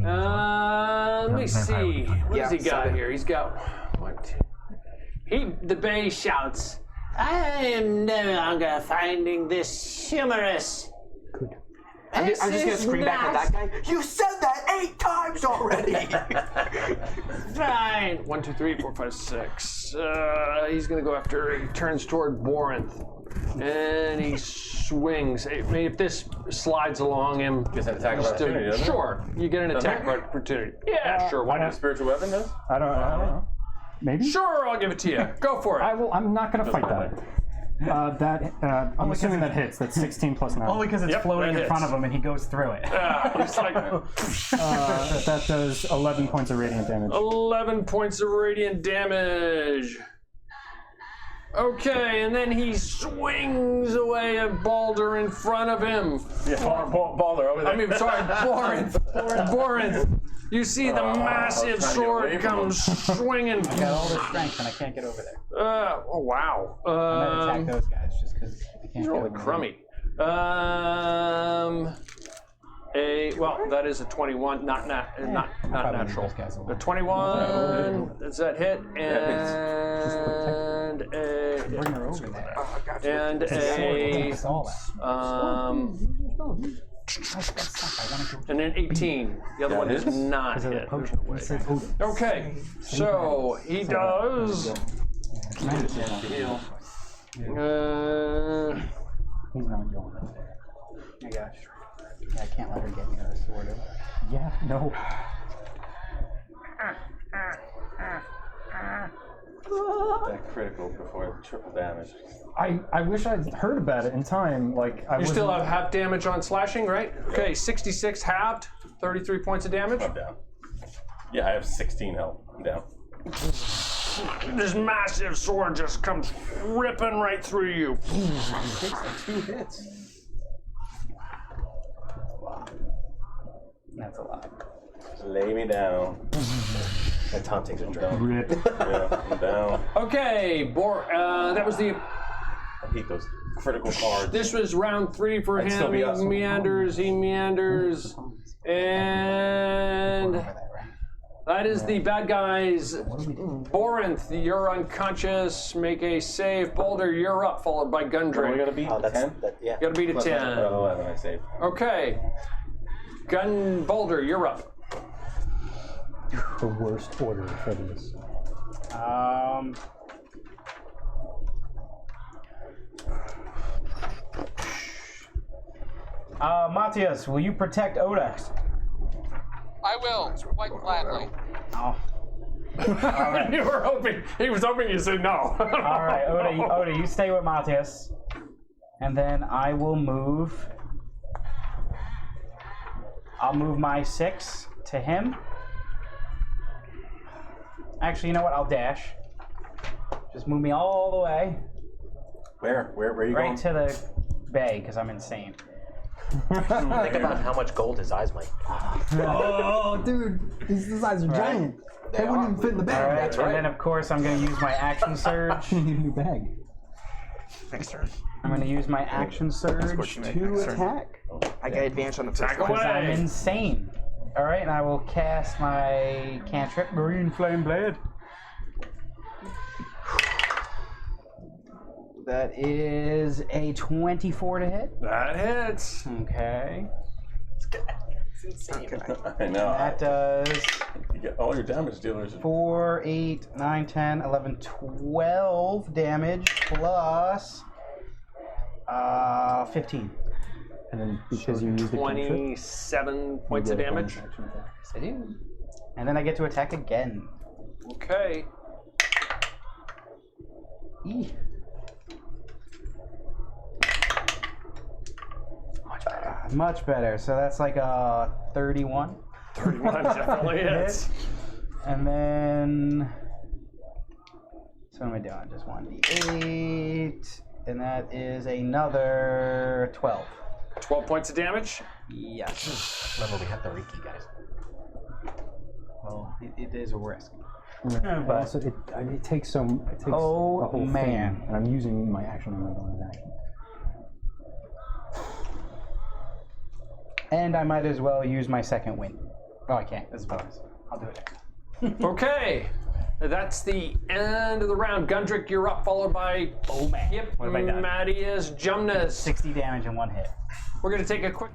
Speaker 3: Let me see. What has he got
Speaker 2: 7.
Speaker 3: here? He's got 1, 2. The bay shouts, "I am no longer finding this humorous."
Speaker 2: I'm just gonna scream back at that guy. You said that 8 times already.
Speaker 3: Fine. 1, 2, 3, 4, 5, 6. He's gonna go after. He turns toward Borinth, and he swings. I mean, if this slides along him,
Speaker 7: Gets an attack of opportunity, doesn't it?
Speaker 3: sure, you get an attack of opportunity. Yeah, sure. Why
Speaker 7: What
Speaker 3: not?
Speaker 7: spiritual weapon does?
Speaker 4: I don't know. Maybe.
Speaker 3: Sure, I'll give it to you. Go for it.
Speaker 4: I will. I'm not going to fight that. I'm assuming that hits. That's 16 plus 9.
Speaker 6: Only because it's
Speaker 3: Yep,
Speaker 6: floating
Speaker 3: that
Speaker 6: in front
Speaker 3: hits.
Speaker 6: of him and he goes through it.
Speaker 3: It's like
Speaker 4: That does 11 points of radiant damage.
Speaker 3: 11 points of radiant damage. Okay, and then he swings away at Balder in front of him.
Speaker 7: Yeah, Balder over there.
Speaker 3: I mean, sorry, Borinth. You see the massive
Speaker 7: trying to get away
Speaker 3: sword
Speaker 7: from
Speaker 3: come
Speaker 7: him.
Speaker 3: swinging.
Speaker 6: I got all the strength and I can't get over there.
Speaker 3: Oh, wow.
Speaker 6: I'm gonna attack those guys just because I can't
Speaker 3: He's
Speaker 6: get
Speaker 3: really
Speaker 6: over there.
Speaker 3: crummy. Well, that is a 21, not
Speaker 6: probably
Speaker 3: natural.
Speaker 6: those guys will
Speaker 3: The
Speaker 6: win.
Speaker 3: 21, does that hit? And
Speaker 6: Bring her over there.
Speaker 3: and
Speaker 6: I saw that.
Speaker 3: and an 18. The other one does not
Speaker 6: Because of the
Speaker 3: hit.
Speaker 6: potion. He said Odin.
Speaker 3: Okay, so he does.
Speaker 4: He's not going up there.
Speaker 6: I got you. Yeah, I can't let her get near the sword.
Speaker 4: Yeah, no.
Speaker 7: That critical before triple damage.
Speaker 4: I wish I'd heard about it in time. Like I
Speaker 3: You
Speaker 4: was.
Speaker 3: still have half damage on slashing, right? Okay, 66 halved, 33 points of damage.
Speaker 7: I'm down. Yeah, I have 16 health. I'm down.
Speaker 3: This massive sword just comes ripping right through you.
Speaker 7: Takes 2 hits.
Speaker 6: That's a lot.
Speaker 7: Just lay me down.
Speaker 1: And Tom takes a drink.
Speaker 4: Rip.
Speaker 7: Yeah, I'm down.
Speaker 3: Okay, that was the.
Speaker 7: I hate those critical cards.
Speaker 3: This was round 3 for
Speaker 7: That'd still
Speaker 3: him.
Speaker 7: be
Speaker 3: He
Speaker 7: awesome.
Speaker 3: meanders, and that is the bad guys. Borinth, you're unconscious. Make a save. Boulder, you're up. Followed by
Speaker 7: What are we
Speaker 3: Gundrick.
Speaker 7: gonna beat?
Speaker 1: Oh, that's
Speaker 7: 10?
Speaker 1: yeah.
Speaker 3: You gotta beat a 10.
Speaker 7: 11, I saved.
Speaker 3: Okay. Boulder, you're up.
Speaker 4: The worst order for this.
Speaker 6: Matthias, will you protect Oda?
Speaker 5: I will, quite gladly.
Speaker 6: Oh.
Speaker 3: You were hoping. He was hoping you said no.
Speaker 6: All right, Oda, you stay with Matthias, and then I will move. I'll move my 6 to him. Actually, you know what? I'll dash. Just move me all the way
Speaker 7: Where are you
Speaker 6: right
Speaker 7: going?
Speaker 6: to the bay because I'm insane.
Speaker 1: Think about how much gold his eyes might.
Speaker 9: Oh, dude, these eyes are giant. They wouldn't even fit in the bag.
Speaker 6: All right,
Speaker 1: That's
Speaker 6: and
Speaker 1: right.
Speaker 6: then of course I'm going to use my action surge.
Speaker 9: You need a new bag.
Speaker 2: Next turn.
Speaker 6: I'm going to use my action surge
Speaker 2: Unfortunate.
Speaker 6: to
Speaker 2: Next turn.
Speaker 6: attack
Speaker 2: I get advantage on the first
Speaker 3: Attack
Speaker 2: one.
Speaker 3: away.
Speaker 6: because I'm insane. All right, and I will cast my cantrip, Green Flame Blade. That is a 24 to hit.
Speaker 3: That hits.
Speaker 6: Okay.
Speaker 7: I know.
Speaker 6: That does
Speaker 7: You get all your damage dealers.
Speaker 6: 4, 8, 9, 10, 11, 12 damage plus 15.
Speaker 4: And then because you used the cantrip,
Speaker 3: 27 points of
Speaker 4: you get a
Speaker 3: damage.
Speaker 4: bonus action attack.
Speaker 6: Yes, I do. And then I get to attack again.
Speaker 3: Okay.
Speaker 6: Eeh. Much better. So that's like a 31.
Speaker 3: 31 definitely hits.
Speaker 6: And then. So what am I doing? Just 1d8. And that is another 12.
Speaker 3: 12 points of damage.
Speaker 6: Yes.
Speaker 1: Remember, we have the Reiki guys.
Speaker 6: Well, it is a risk.
Speaker 4: But also, it takes a whole
Speaker 6: man.
Speaker 4: thing, and I'm using my action on my bonus action.
Speaker 6: And I might as well use my second win. Oh, I can't. It's a bonus. I'll do it.
Speaker 3: Okay. That's the end of the round. Gundrick, you're up, followed by Yep,
Speaker 6: What have I done?
Speaker 3: Mattias Jumnas.
Speaker 6: 60 damage in one hit.
Speaker 3: We're going to take a quick.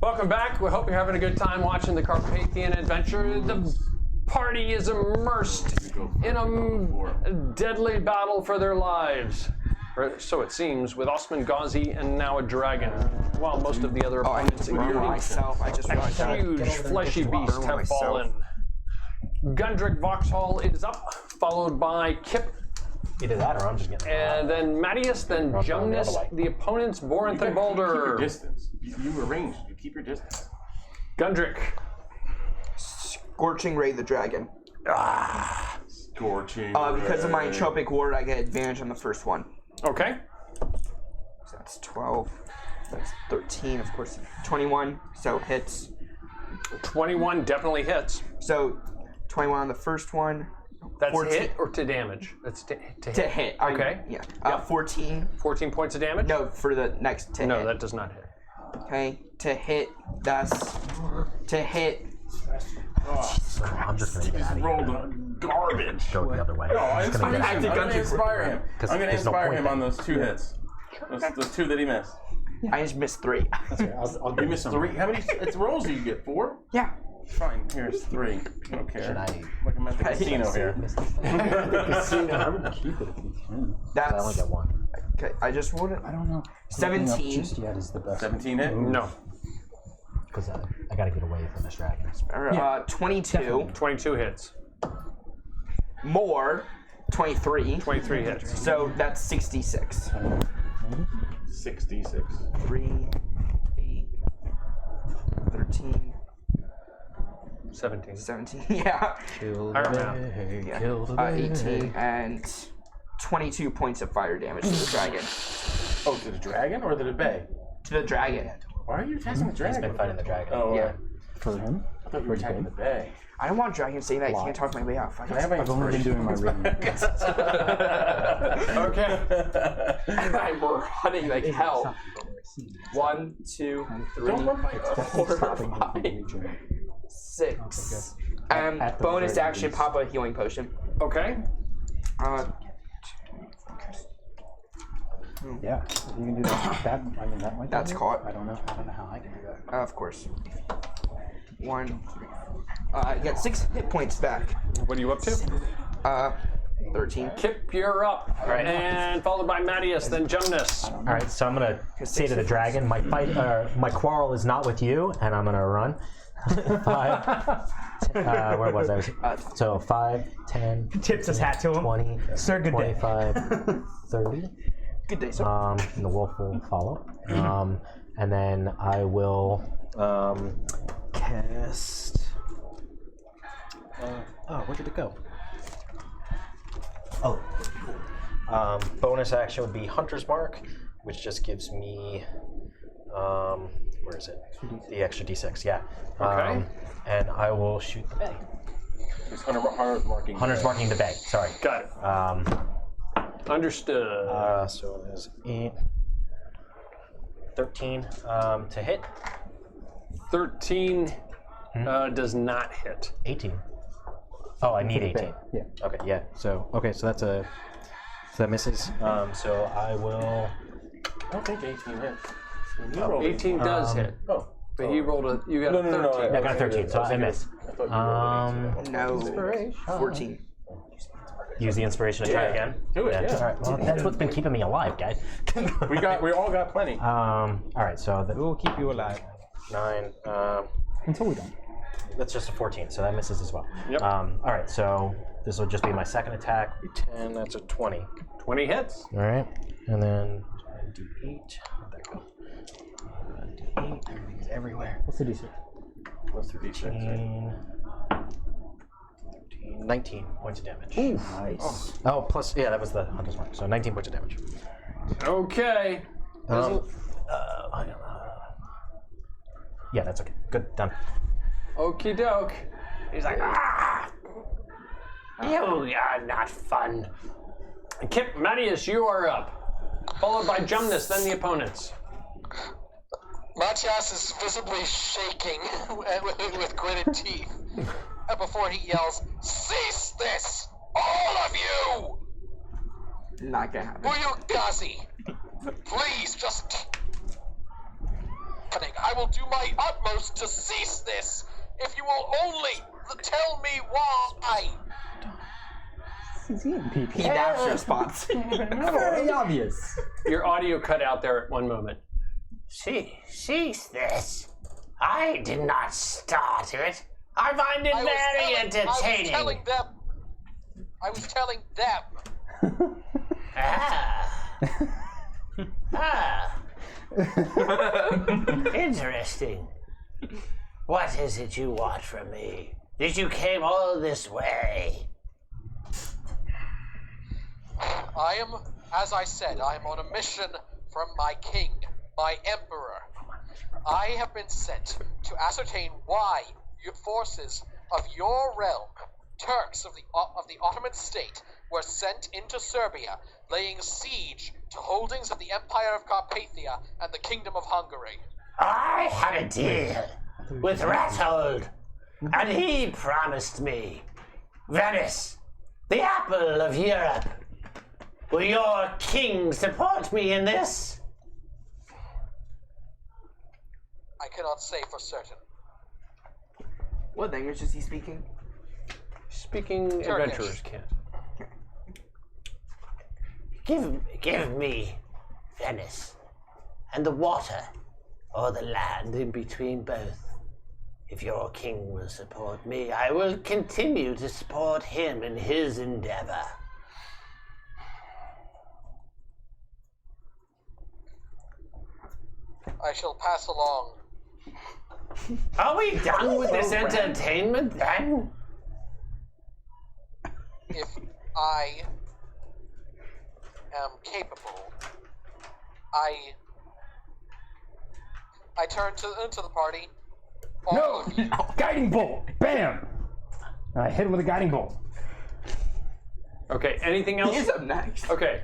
Speaker 3: Welcome back. We hope you're having a good time watching the Carpathian adventure. The party is immersed in a deadly battle for their lives. Or so it seems, with Osman, Gazi, and now a dragon. While most of the other opponents, including
Speaker 2: myself. I just
Speaker 3: a huge fleshy beast, have fallen. Gundrick Vauxhall is up, followed by Kip.
Speaker 1: Either that or I'm just getting.
Speaker 3: And then Mattias, then Jonas, the opponents, Borinth and Boulder.
Speaker 7: Keep your distance. You arrange. You keep your distance.
Speaker 3: Gundrick.
Speaker 2: Scorching Ray the Dragon.
Speaker 7: Scorching.
Speaker 2: Because of my Entropic Ward, I get advantage on the first one.
Speaker 3: Okay.
Speaker 2: So that's 12. That's 13, of course. 21, so hits.
Speaker 3: 21 definitely hits.
Speaker 2: So 21 on the first one.
Speaker 3: That's
Speaker 2: 14.
Speaker 3: hit or to damage? That's to hit.
Speaker 2: To hit.
Speaker 3: Okay.
Speaker 2: Yeah. 14.
Speaker 3: 14 points of damage?
Speaker 2: No, for the next to hit.
Speaker 3: No, that does not hit.
Speaker 2: Okay, to hit, that's to hit.
Speaker 1: I'm just gonna get out of here.
Speaker 7: Rolled garbage.
Speaker 1: Go the other way.
Speaker 7: No,
Speaker 1: I'm just gonna get out of
Speaker 7: I'm
Speaker 1: here.
Speaker 7: gonna inspire him. I'm gonna
Speaker 1: there's no
Speaker 7: inspire
Speaker 1: point
Speaker 7: him
Speaker 1: then.
Speaker 7: on those 2 hits. Those 2 that he missed.
Speaker 2: I just missed 3.
Speaker 7: You missed 3. How many rolls do you get? 4?
Speaker 2: Yeah.
Speaker 7: Fine. Here's 3. I don't care.
Speaker 1: Should I?
Speaker 7: Like I'm at the casino here.
Speaker 4: I would keep it if you can.
Speaker 1: I only
Speaker 2: That's
Speaker 1: get 1.
Speaker 2: okay. I just want it.
Speaker 4: I don't know.
Speaker 2: 17.
Speaker 4: Just yet is the best.
Speaker 7: 17 hit?
Speaker 3: No.
Speaker 1: Because I gotta get away from this dragon.
Speaker 2: 22.
Speaker 3: 22 hits.
Speaker 2: More. 23.
Speaker 3: 23 hits.
Speaker 2: So that's 66.
Speaker 7: 66.
Speaker 2: 3, 8, 13,
Speaker 3: 17.
Speaker 2: 17. Yeah.
Speaker 3: Iron Man.
Speaker 2: Yeah. 18 and 22 points of fire damage to the dragon.
Speaker 7: Oh, to the dragon or to the bay?
Speaker 2: To the dragon.
Speaker 7: Why are you attacking the dragon?
Speaker 1: He's been fighting the dragon.
Speaker 7: Oh,
Speaker 2: Yeah.
Speaker 4: For him?
Speaker 7: I thought you were attacking the bay.
Speaker 2: I don't want dragons saying that. You can't talk my way out. Fuck it.
Speaker 4: I've only been doing my reading.
Speaker 3: Okay.
Speaker 2: I'm running like hell. 1, 2, 3, 4, 5, 6. Bonus action, pop a healing potion.
Speaker 3: Okay.
Speaker 4: Yeah, if you can do that. That might
Speaker 2: That's
Speaker 4: do it.
Speaker 2: caught.
Speaker 4: I don't know how I can do that.
Speaker 2: Of course. 1, 3, 4. I get 6 hit points back.
Speaker 3: What are you up to?
Speaker 2: 13.
Speaker 3: Kip, you're up.
Speaker 1: right.
Speaker 3: And followed by Mattias, then Jonas.
Speaker 1: All right, so I'm gonna say to the dragon, my quarrel is not with you, and I'm gonna run. 5. Where was I? So 5, 10.
Speaker 6: Tips his hat to him.
Speaker 1: 20.
Speaker 6: Sir, good day.
Speaker 1: 25. 30.
Speaker 2: Good day, sir.
Speaker 1: And the wolf will follow. And then I will cast. Where did it go? Oh, cool. Bonus action would be Hunter's Mark, which just gives me. Where is it? The extra d6, yeah.
Speaker 3: Okay.
Speaker 1: And I will shoot the bay.
Speaker 7: It's Hunter's marking.
Speaker 1: Hunter's marking the bay, sorry.
Speaker 3: Got it. Understood.
Speaker 1: So there's 8. 13 to hit.
Speaker 3: 13 does not hit.
Speaker 1: 18. Oh, I need 18.
Speaker 4: Yeah.
Speaker 1: Okay, yeah. So that's a. So that misses. So I will.
Speaker 7: I don't think 18 hits.
Speaker 3: 18 does hit.
Speaker 7: Oh.
Speaker 3: But he rolled a. You got a 13.
Speaker 1: Yeah, I got a 13, so I missed.
Speaker 7: I thought you rolled an 18.
Speaker 2: No. 14.
Speaker 1: Use the inspiration to try again.
Speaker 7: Do it, yeah.
Speaker 1: All right. Well, that's what's been keeping me alive, guys.
Speaker 7: We all got plenty.
Speaker 1: All right. So
Speaker 6: We will keep you alive.
Speaker 1: 9.
Speaker 4: Until we're done.
Speaker 1: That's just a 14, so that misses as well.
Speaker 3: Yep.
Speaker 1: All right. So this will just be my second attack. 10. That's a 20.
Speaker 3: 20 hits.
Speaker 1: All right. And then D8. There we go. D8. Everything's everywhere.
Speaker 4: What's the DC?
Speaker 7: Plus 3d6.
Speaker 1: 19 points of damage.
Speaker 4: Nice.
Speaker 1: Oh, plus, yeah, that was the Hunter's Mark. So 19 points of damage.
Speaker 3: Okay.
Speaker 1: Yeah, that's okay. Good, done.
Speaker 3: Okie doke. He's like,
Speaker 8: You are not fun.
Speaker 3: Kip, Mattias, you are up. Followed by Jumnus, then the opponents.
Speaker 5: Mattias is visibly shaking with gritted teeth before he yells, "Cease this! All of you!
Speaker 2: Not gonna happen.
Speaker 5: Büyük, Gazi! Please, just..." happening. I will do my utmost to cease this. If you will only tell me why.
Speaker 9: He's eating people.
Speaker 2: He naps your response.
Speaker 9: Very obvious.
Speaker 3: Your audio cut out there at one moment.
Speaker 8: Cease this. I did not start it. I find it very entertaining.
Speaker 5: I was telling them.
Speaker 8: Interesting. What is it you want from me? Did you came all this way?
Speaker 5: As I said, I am on a mission from my king, my emperor. I have been sent to ascertain why your forces of your realm, Turks of the Ottoman state, were sent into Serbia, laying siege to holdings of the Empire of Carpathia and the Kingdom of Hungary.
Speaker 8: I had a deal with Rathold, and he promised me Venice, the apple of Europe. Will your king support me in this?
Speaker 5: I cannot say for certain.
Speaker 2: What language is he speaking?
Speaker 3: Speaking
Speaker 5: Turkish.
Speaker 3: adventurers can't.
Speaker 8: Give me Venice and the water, or the land in between both. If your king will support me, I will continue to support him in his endeavor.
Speaker 5: I shall pass along.
Speaker 8: Are we done with this entertainment then?
Speaker 5: If I am capable, I turn into the party. All
Speaker 4: No!
Speaker 5: of you.
Speaker 4: Guiding bolt! Bam! I hit him with a guiding bolt.
Speaker 3: Okay, anything else?
Speaker 2: He's up next.
Speaker 3: Okay,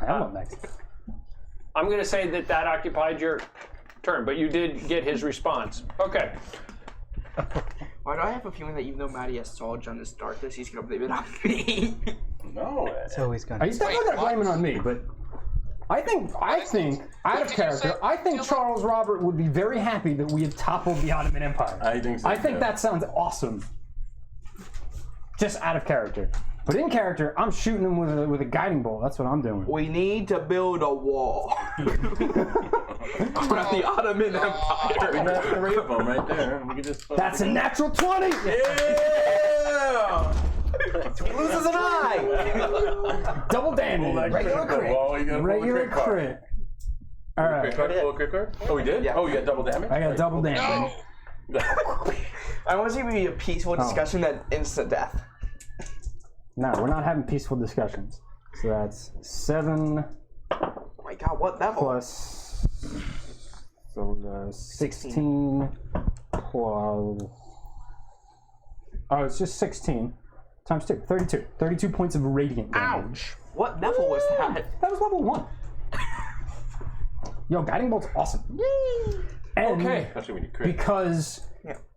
Speaker 4: I am up next.
Speaker 3: I'm going to say that occupied your turn, but you did get his response. Okay.
Speaker 2: Why do I have a feeling that even though Maddie has saw Jonas Darkness, he's gonna blame it on me?
Speaker 7: No.
Speaker 9: It's always gonna.
Speaker 4: He's definitely gonna blame it on me, but I think out of character, I think Charles Robert would be very happy that we had toppled the Ottoman Empire.
Speaker 7: I think so.
Speaker 4: I think
Speaker 7: too.
Speaker 4: that sounds awesome. Just out of character. But in character, I'm shooting him with a guiding bolt. That's what I'm doing.
Speaker 2: We need to build a wall around the Ottoman
Speaker 7: We
Speaker 2: Empire.
Speaker 7: have 3 of them right there. We could just.
Speaker 4: That's a natural 20!
Speaker 7: Yeah!
Speaker 2: He loses an eye.
Speaker 4: Double damage. Regular crit.
Speaker 7: Well, you got a
Speaker 4: Regular
Speaker 7: crit.
Speaker 4: crit. Alright.
Speaker 7: Crit card? Oh, we did?
Speaker 2: Yeah.
Speaker 7: Oh, you got double damage?
Speaker 4: I got double damage.
Speaker 2: I want to see it be a peaceful discussion than instant death.
Speaker 4: No, we're not having peaceful discussions. So that's 7
Speaker 2: Oh my god, what level?
Speaker 4: plus 16 plus. Oh, it's just 16 times 2. 32. 32 points of radiant damage.
Speaker 3: Ouch.
Speaker 2: What level was that?
Speaker 4: That was level 1. Yo, guiding bolt's awesome. And
Speaker 3: Okay.
Speaker 7: Especially when you crit.
Speaker 4: because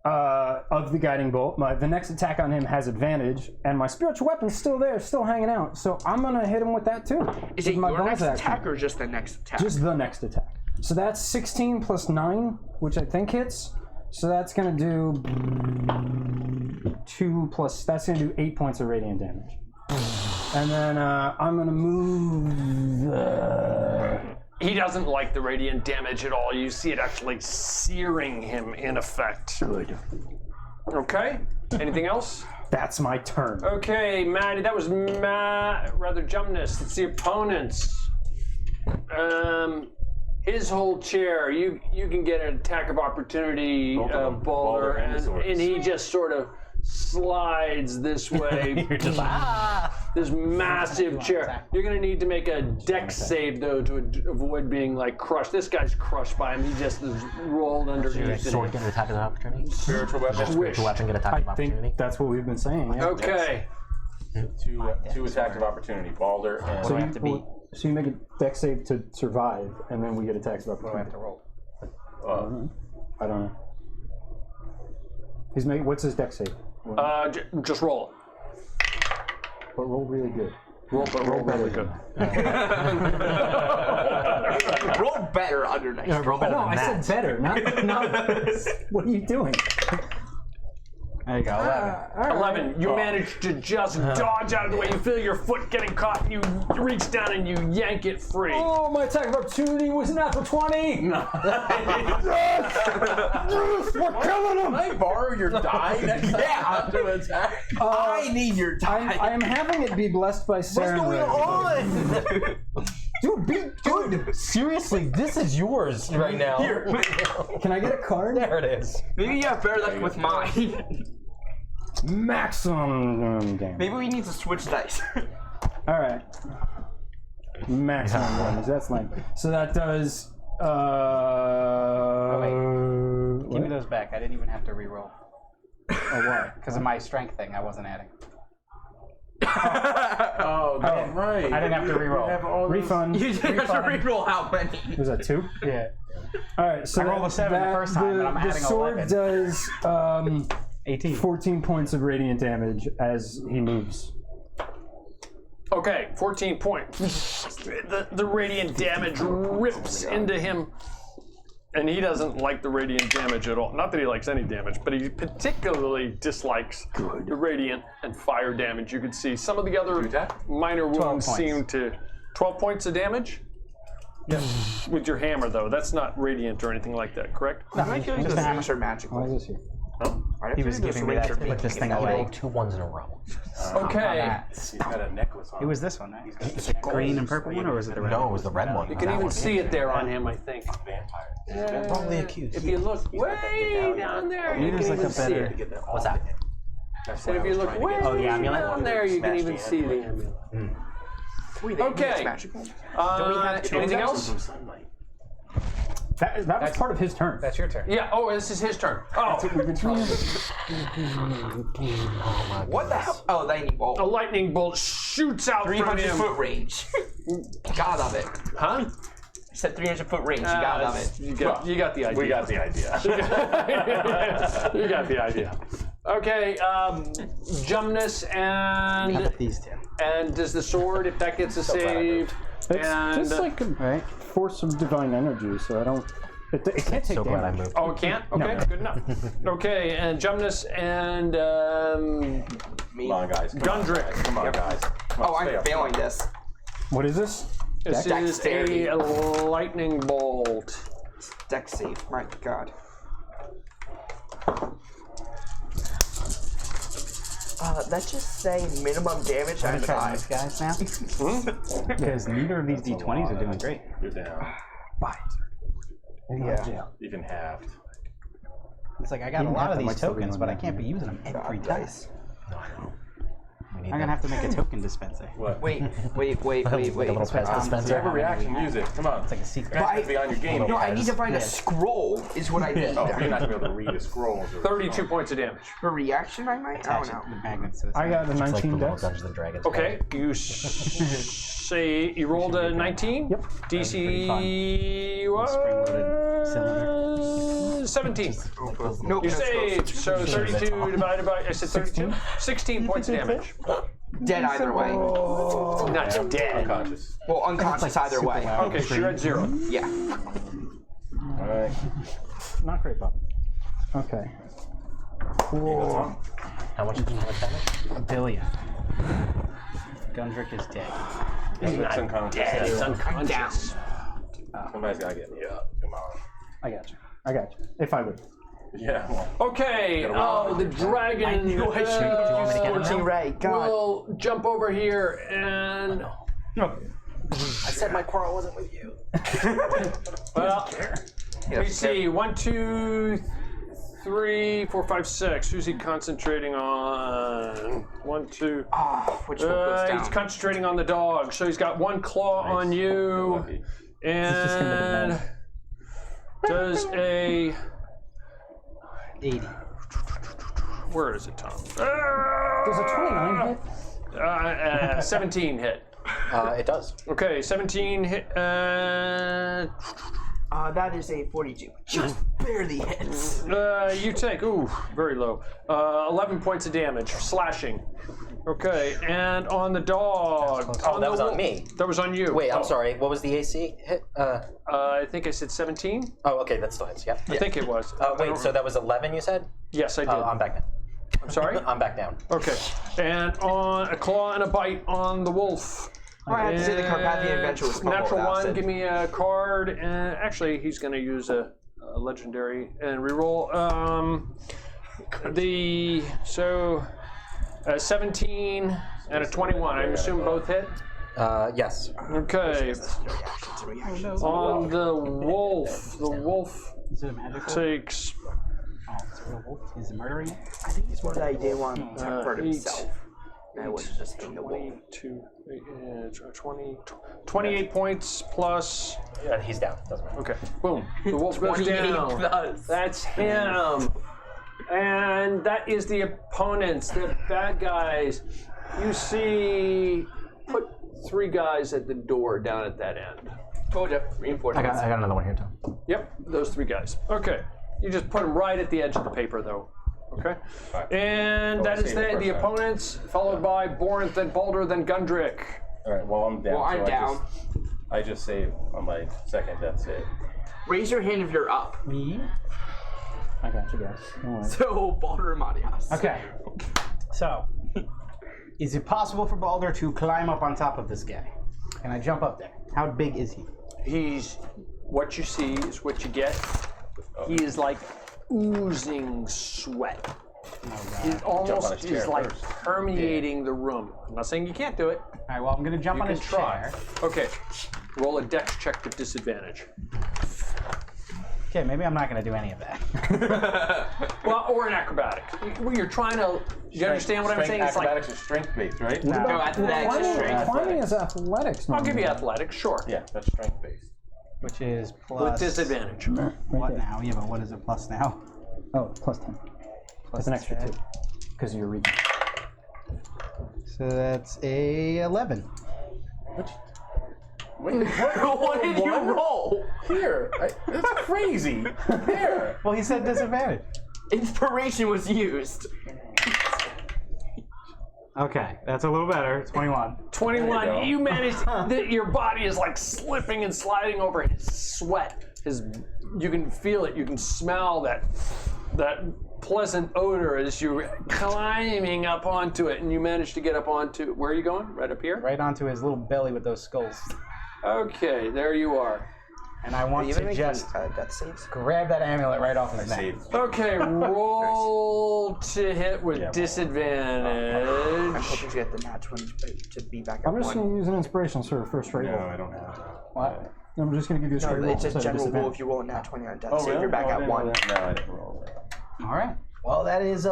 Speaker 4: of the guiding bolt, the next attack on him has advantage, and my spiritual weapon's still there, still hanging out. So I'm gonna hit him with that too.
Speaker 2: Is
Speaker 4: with
Speaker 2: it
Speaker 4: my
Speaker 2: your
Speaker 4: bonus
Speaker 2: next
Speaker 4: action.
Speaker 2: attack or just the next attack?
Speaker 4: Just the next attack. So that's 16 plus 9, which I think hits. So that's gonna do 2 plus. That's gonna do 8 points of radiant damage. And then I'm gonna move.
Speaker 3: He doesn't like the radiant damage at all. You see it actually searing him in effect.
Speaker 4: Good.
Speaker 3: Okay. Anything else?
Speaker 4: That's my turn.
Speaker 3: Okay, Maddie, that was Jumnus. It's the opponents. His whole chair. You can get an attack of opportunity,
Speaker 7: Both of them.
Speaker 3: Balder,
Speaker 7: Balder and Swords.
Speaker 3: and he just sort of slides this way.
Speaker 1: You're just
Speaker 3: This massive chair. You're gonna need to make a dex save though to avoid being like crushed. This guy's crushed by him. He just is rolled underneath.
Speaker 1: sword get an attack of opportunity.
Speaker 7: Spiritual weapon.
Speaker 3: Swish.
Speaker 1: Weapon get attack
Speaker 4: I
Speaker 1: of opportunity.
Speaker 4: think that's what we've been saying. Yeah.
Speaker 3: Okay.
Speaker 7: Two attacks of opportunity. Balder and.
Speaker 1: So we have to beat.
Speaker 4: So you make a dex save to survive, and then we get attacks of
Speaker 1: What do I have
Speaker 4: opportunity.
Speaker 1: to roll?
Speaker 4: I don't know. He's making. What's his dex save?
Speaker 3: Just roll.
Speaker 4: But roll really good.
Speaker 3: Roll really good.
Speaker 2: Roll better under nice.
Speaker 1: Roll better
Speaker 4: No,
Speaker 1: than
Speaker 4: I
Speaker 1: that.
Speaker 4: said better. Not what are you doing?
Speaker 6: There you go. 11.
Speaker 3: 11. You manage to just dodge out of the way. You feel your foot getting caught, and you reach down and you yank it free.
Speaker 4: Oh, my attack of opportunity was natural 20.
Speaker 7: No.
Speaker 4: We're killing him.
Speaker 7: Can I borrow your die next time to attack?
Speaker 2: I need your time.
Speaker 4: I am having it be blessed by Saren.
Speaker 2: What's going on?
Speaker 4: Dude, be good.
Speaker 1: Seriously, this is yours right now.
Speaker 2: Here.
Speaker 4: Can I get a card?
Speaker 1: There it is.
Speaker 2: Maybe you have better luck with mine.
Speaker 4: Maximum damage.
Speaker 2: Maybe we need to switch dice.
Speaker 4: All right. Maximum damage. That's lame. So that does.
Speaker 6: Give me those back. I didn't even have to re-roll.
Speaker 4: Oh, why?
Speaker 6: Because of my strength thing, I wasn't adding.
Speaker 7: Oh, that's right.
Speaker 6: I didn't have to re-roll.
Speaker 7: You have all those-
Speaker 4: Refund.
Speaker 2: You didn't have to reroll how many.
Speaker 4: Was that 2?
Speaker 6: Yeah.
Speaker 4: All right. So
Speaker 6: I rolled a 7 the first time, but I'm
Speaker 4: the
Speaker 6: adding
Speaker 4: sword
Speaker 6: 11.
Speaker 4: does
Speaker 6: 18.
Speaker 4: 14 points of radiant damage as he moves.
Speaker 3: Okay, 14 points. The radiant damage rips into him, and he doesn't like the radiant damage at all. Not that he likes any damage, but he particularly dislikes the radiant and fire damage. You can see some of the other minor wounds
Speaker 6: points.
Speaker 3: seem to... 12 points of damage? Yes. With your hammer, though. That's not radiant or anything like that, correct?
Speaker 2: I feel like
Speaker 6: just
Speaker 2: the
Speaker 6: a hammer.
Speaker 2: things are magical.
Speaker 4: Why is this here?
Speaker 6: He was giving me that to put this thing
Speaker 1: He
Speaker 6: away.
Speaker 1: rolled 2 1s in a row.
Speaker 3: Okay.
Speaker 7: He's got a necklace on.
Speaker 6: It was this one, right? Is it green and purple one, or was it the red
Speaker 1: No,
Speaker 6: one?
Speaker 1: it was the red one.
Speaker 3: You can even see it there on him, I think.
Speaker 7: Vampire.
Speaker 1: Wrongly accused.
Speaker 3: If you look way down there, you can
Speaker 6: There's like
Speaker 3: even
Speaker 6: a
Speaker 3: see
Speaker 6: better-
Speaker 3: it.
Speaker 1: What's that?
Speaker 3: And if you look way
Speaker 1: Oh, the amulet?
Speaker 3: down there, you can even see the amulet. Okay.
Speaker 2: Magical.
Speaker 3: Anything else?
Speaker 4: That was part of his turn.
Speaker 6: That's your turn.
Speaker 3: Yeah. Oh, this is his turn. Oh,
Speaker 2: What the hell? Oh, lightning bolt.
Speaker 3: a lightning bolt shoots out from
Speaker 2: 300
Speaker 3: him.
Speaker 2: foot range. God of it.
Speaker 3: Huh?
Speaker 2: I said 300 foot range. God of it.
Speaker 3: You got the idea.
Speaker 7: We got the idea.
Speaker 3: You got the idea. Okay, Jumnus and
Speaker 6: These two.
Speaker 3: does the sword, if that gets a save,
Speaker 4: It's
Speaker 3: and
Speaker 4: just like a force of divine energy, so I don't. It can't take
Speaker 1: So glad I
Speaker 4: damage.
Speaker 1: moved.
Speaker 3: oh, it can't. Okay, good enough. Okay, and Jumnus and
Speaker 7: Come on, guys.
Speaker 3: Gundrick.
Speaker 7: Come on, guys. Come on,
Speaker 2: Oh,
Speaker 7: stay
Speaker 2: I'm
Speaker 7: up
Speaker 2: failing
Speaker 7: front.
Speaker 2: this.
Speaker 4: What is this?
Speaker 3: This is
Speaker 2: Dexterity.
Speaker 3: a lightning bolt.
Speaker 2: Dex save. My God. Let's just say minimum damage
Speaker 6: I'm
Speaker 2: times
Speaker 6: gonna try these
Speaker 2: 5.
Speaker 6: guys now. Because neither of these d20s are doing great.
Speaker 7: You're down.
Speaker 2: Yeah.
Speaker 7: Even halved.
Speaker 6: It's like I got a lot of these tokens, but I can't be using them every time.
Speaker 2: Dice.
Speaker 6: I'm gonna have to make a token dispenser.
Speaker 7: What?
Speaker 2: Wait.
Speaker 1: Like a little pet dispenser.
Speaker 7: You have a reaction, use it. Come on.
Speaker 6: It's like a secret.
Speaker 7: You guys have to be on your game.
Speaker 2: No, I need to find a scroll. Is what I need.
Speaker 7: Oh, you're not gonna be able to read the scrolls.
Speaker 3: 32 points of damage.
Speaker 2: For reaction, I might. I don't know.
Speaker 6: The magnets to the
Speaker 4: I
Speaker 6: side.
Speaker 4: got a
Speaker 1: It's like the
Speaker 4: 19
Speaker 1: little
Speaker 4: dex.
Speaker 1: Dungeons and Dragons.
Speaker 3: Okay, you say you rolled a 19?
Speaker 4: Yep.
Speaker 3: DC
Speaker 6: Spring-loaded cylinder.
Speaker 3: 17.
Speaker 2: Nope.
Speaker 3: You
Speaker 2: that's
Speaker 3: saved, so 32 divided by, I said 32? 16 points of damage.
Speaker 2: dead either way.
Speaker 3: Not dead.
Speaker 7: Unconscious.
Speaker 2: Well, unconscious either way.
Speaker 3: Okay, so you're at 0.
Speaker 2: Yeah.
Speaker 7: Alright.
Speaker 4: Not great, Bob. Okay. Cool.
Speaker 1: How much did you want damage?
Speaker 6: $1 billion. Gundrick is dead.
Speaker 7: It's unconscious.
Speaker 3: It's unconscious.
Speaker 7: Somebody's gotta get me up. Come on.
Speaker 4: I got you. I got you. If I would.
Speaker 7: Yeah, well.
Speaker 3: Okay, the dragon
Speaker 2: Scorching ray. God.
Speaker 3: will jump over here and...
Speaker 1: I said my quarrel wasn't with you.
Speaker 3: Well, let me see. 1, 2, 3, 4, 5, 6. Who's he concentrating on? 1, 2.
Speaker 2: Which one goes
Speaker 3: He's
Speaker 2: down?
Speaker 3: concentrating on the dog. So he's got 1 claw on you. And does a...
Speaker 6: 80.
Speaker 3: Where is it, Tom?
Speaker 4: Does a 29 hit?
Speaker 3: 17 hit.
Speaker 1: It does.
Speaker 3: Okay, 17 hit.
Speaker 2: That is a 42. Just barely hits.
Speaker 3: You take, very low. 11 points of damage, slashing. Okay, and on the dog.
Speaker 1: Oh, that was on me.
Speaker 3: That was on you.
Speaker 1: Wait, I'm
Speaker 3: Oh.
Speaker 1: sorry. What was the AC hit?
Speaker 3: I think I said 17.
Speaker 1: Oh, okay, that still hits. Yeah.
Speaker 3: I think it was.
Speaker 1: Wait, so that was 11, you said?
Speaker 3: Yes, I did.
Speaker 1: I'm back down.
Speaker 3: I'm sorry?
Speaker 1: I'm back down.
Speaker 3: Okay. And on a claw and a bite on the wolf.
Speaker 2: I have to say the Carpathian adventure was fun
Speaker 3: natural
Speaker 2: with
Speaker 3: one.
Speaker 2: acid.
Speaker 3: Give me a card, and actually, he's going to use a legendary and reroll. 17 and a 21. I assume both hit.
Speaker 1: Yes.
Speaker 3: Okay. On the wolf
Speaker 6: Is it a magic?
Speaker 3: takes
Speaker 6: Oh, it's a real wolf. Is it murdering it?
Speaker 2: I think it's more that he didn't want to protect for
Speaker 3: 8,
Speaker 2: himself. That was just in the wolf.
Speaker 3: 28 points plus.
Speaker 1: He's down. Doesn't matter.
Speaker 3: Okay, boom. The wolf goes
Speaker 2: 28
Speaker 3: down.
Speaker 2: plus.
Speaker 3: That's him. And that is the opponents, the bad guys. You see, put 3 guys at the door down at that end.
Speaker 2: Told you,
Speaker 1: I
Speaker 2: reinforcements.
Speaker 1: got another one here, too.
Speaker 3: Yep, those 3 guys. Okay, you just put them right at the edge of the paper, though. Okay, and that is the opponents, followed by Borinth, then Baldur, then Gundrick.
Speaker 7: All right. Well, I'm down.
Speaker 2: Well, I'm
Speaker 7: so
Speaker 2: down.
Speaker 7: I just saved on my second death save.
Speaker 2: Raise your hand if you're up.
Speaker 6: Me?
Speaker 4: I got you guys. Don't worry.
Speaker 2: So, Baldur and Matias.
Speaker 6: Okay. So, is it possible for Baldur to climb up on top of this guy? Can I jump up there? How big is he?
Speaker 3: He's what you see is what you get. He is like oozing sweat. He almost is like permeating the room. I'm not saying you can't do it.
Speaker 6: All right. Well, I'm gonna jump on
Speaker 3: You
Speaker 6: his
Speaker 3: can try.
Speaker 6: chair.
Speaker 3: Okay, roll a dex check with disadvantage.
Speaker 6: Okay. Maybe I'm not gonna do any of that.
Speaker 3: Well, or an acrobatics. You're trying to. You understand what I'm saying? It's like
Speaker 7: Acrobatics is strength-based, right?
Speaker 2: No, athletics is strength.
Speaker 4: Climbing is athletics.
Speaker 3: I'll give you athletics, sure.
Speaker 7: Yeah, that's strength-based.
Speaker 6: Which is
Speaker 3: With
Speaker 6: plus
Speaker 3: disadvantage.
Speaker 6: what now? Yeah, but what is it plus now?
Speaker 4: Oh, plus 10. That's an extra 2. Because of your reach.
Speaker 6: So that's a 11.
Speaker 7: Wait,
Speaker 2: What did you roll?
Speaker 7: Here, that's crazy. Here.
Speaker 6: Well, he said disadvantage.
Speaker 2: Inspiration was used.
Speaker 6: Okay, that's a little better. 21.
Speaker 3: 21. You managed. Your body is like slipping and sliding over his sweat. You can feel it. You can smell that pleasant odor as you're climbing up onto it, and you manage to get up onto. Where are you going? Right up here.
Speaker 6: Right onto his little belly with those skulls.
Speaker 3: Okay, there you are.
Speaker 6: And I want to just
Speaker 2: death saves.
Speaker 6: grab that amulet right off his neck.
Speaker 7: Saved.
Speaker 3: Okay, roll to hit with disadvantage.
Speaker 2: I'm hoping to get the nat 20 to be back at
Speaker 4: I'm just
Speaker 2: 1.
Speaker 4: going to use an inspirational sword for a straight
Speaker 7: No,
Speaker 4: roll.
Speaker 7: I don't have that.
Speaker 6: What?
Speaker 4: I'm just going to give you a straight
Speaker 2: No,
Speaker 4: roll.
Speaker 2: it's a
Speaker 4: instead of
Speaker 2: general rule.
Speaker 4: disadvantage.
Speaker 2: If you roll a nat 20 on death
Speaker 7: Oh,
Speaker 2: save,
Speaker 7: really?
Speaker 2: you're back
Speaker 7: No, I
Speaker 2: at
Speaker 7: didn't
Speaker 2: 1.
Speaker 7: know that. No, I didn't roll that.
Speaker 6: All right. Well, that is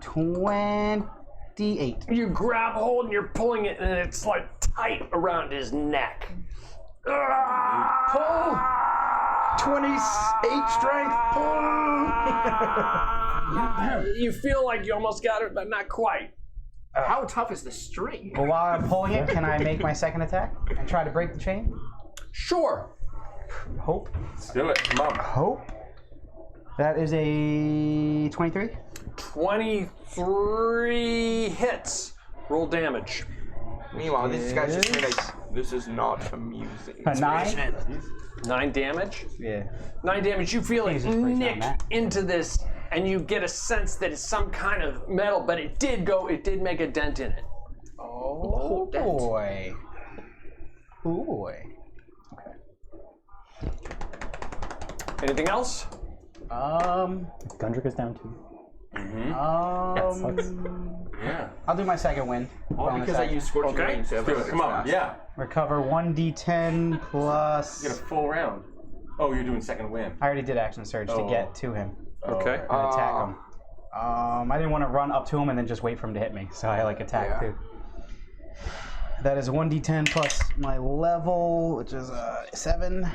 Speaker 6: 28.
Speaker 3: You grab hold and you're pulling it, and it's like tight around his neck. Pull.
Speaker 6: 28 strength.
Speaker 3: You feel like you almost got it, but not quite.
Speaker 2: How tough is the string?
Speaker 6: Well, while I'm pulling it, can I make my second attack and try to break the chain?
Speaker 3: Sure.
Speaker 6: Hope.
Speaker 7: Let's do it. Come on.
Speaker 6: Hope. That is a 23.
Speaker 3: 23 hits. Roll damage.
Speaker 2: Meanwhile, this guy's just like, this is not amusing.
Speaker 6: A 9?
Speaker 3: 9 damage.
Speaker 6: Yeah.
Speaker 3: 9 damage. You feel it
Speaker 6: Jesus Christ,
Speaker 3: nick
Speaker 6: on that.
Speaker 3: into this, and you get a sense that it's some kind of metal, but it did make a dent in it.
Speaker 6: Oh, boy. Oh, boy.
Speaker 3: Anything else?
Speaker 4: Gundrick is down 2.
Speaker 7: Yeah.
Speaker 6: I'll do my second win.
Speaker 2: All because I used Scorching
Speaker 3: Okay.
Speaker 2: Ring, so
Speaker 7: Do it. Come on. Yeah.
Speaker 6: Recover 1d10 plus.
Speaker 7: Get a full round. Oh, you're doing second win.
Speaker 6: I already did action surge to get to him
Speaker 3: Okay.
Speaker 6: and attack him. I didn't want to run up to him and then just wait for him to hit me, so I attacked too. That is 1d10 plus my level, which is 7.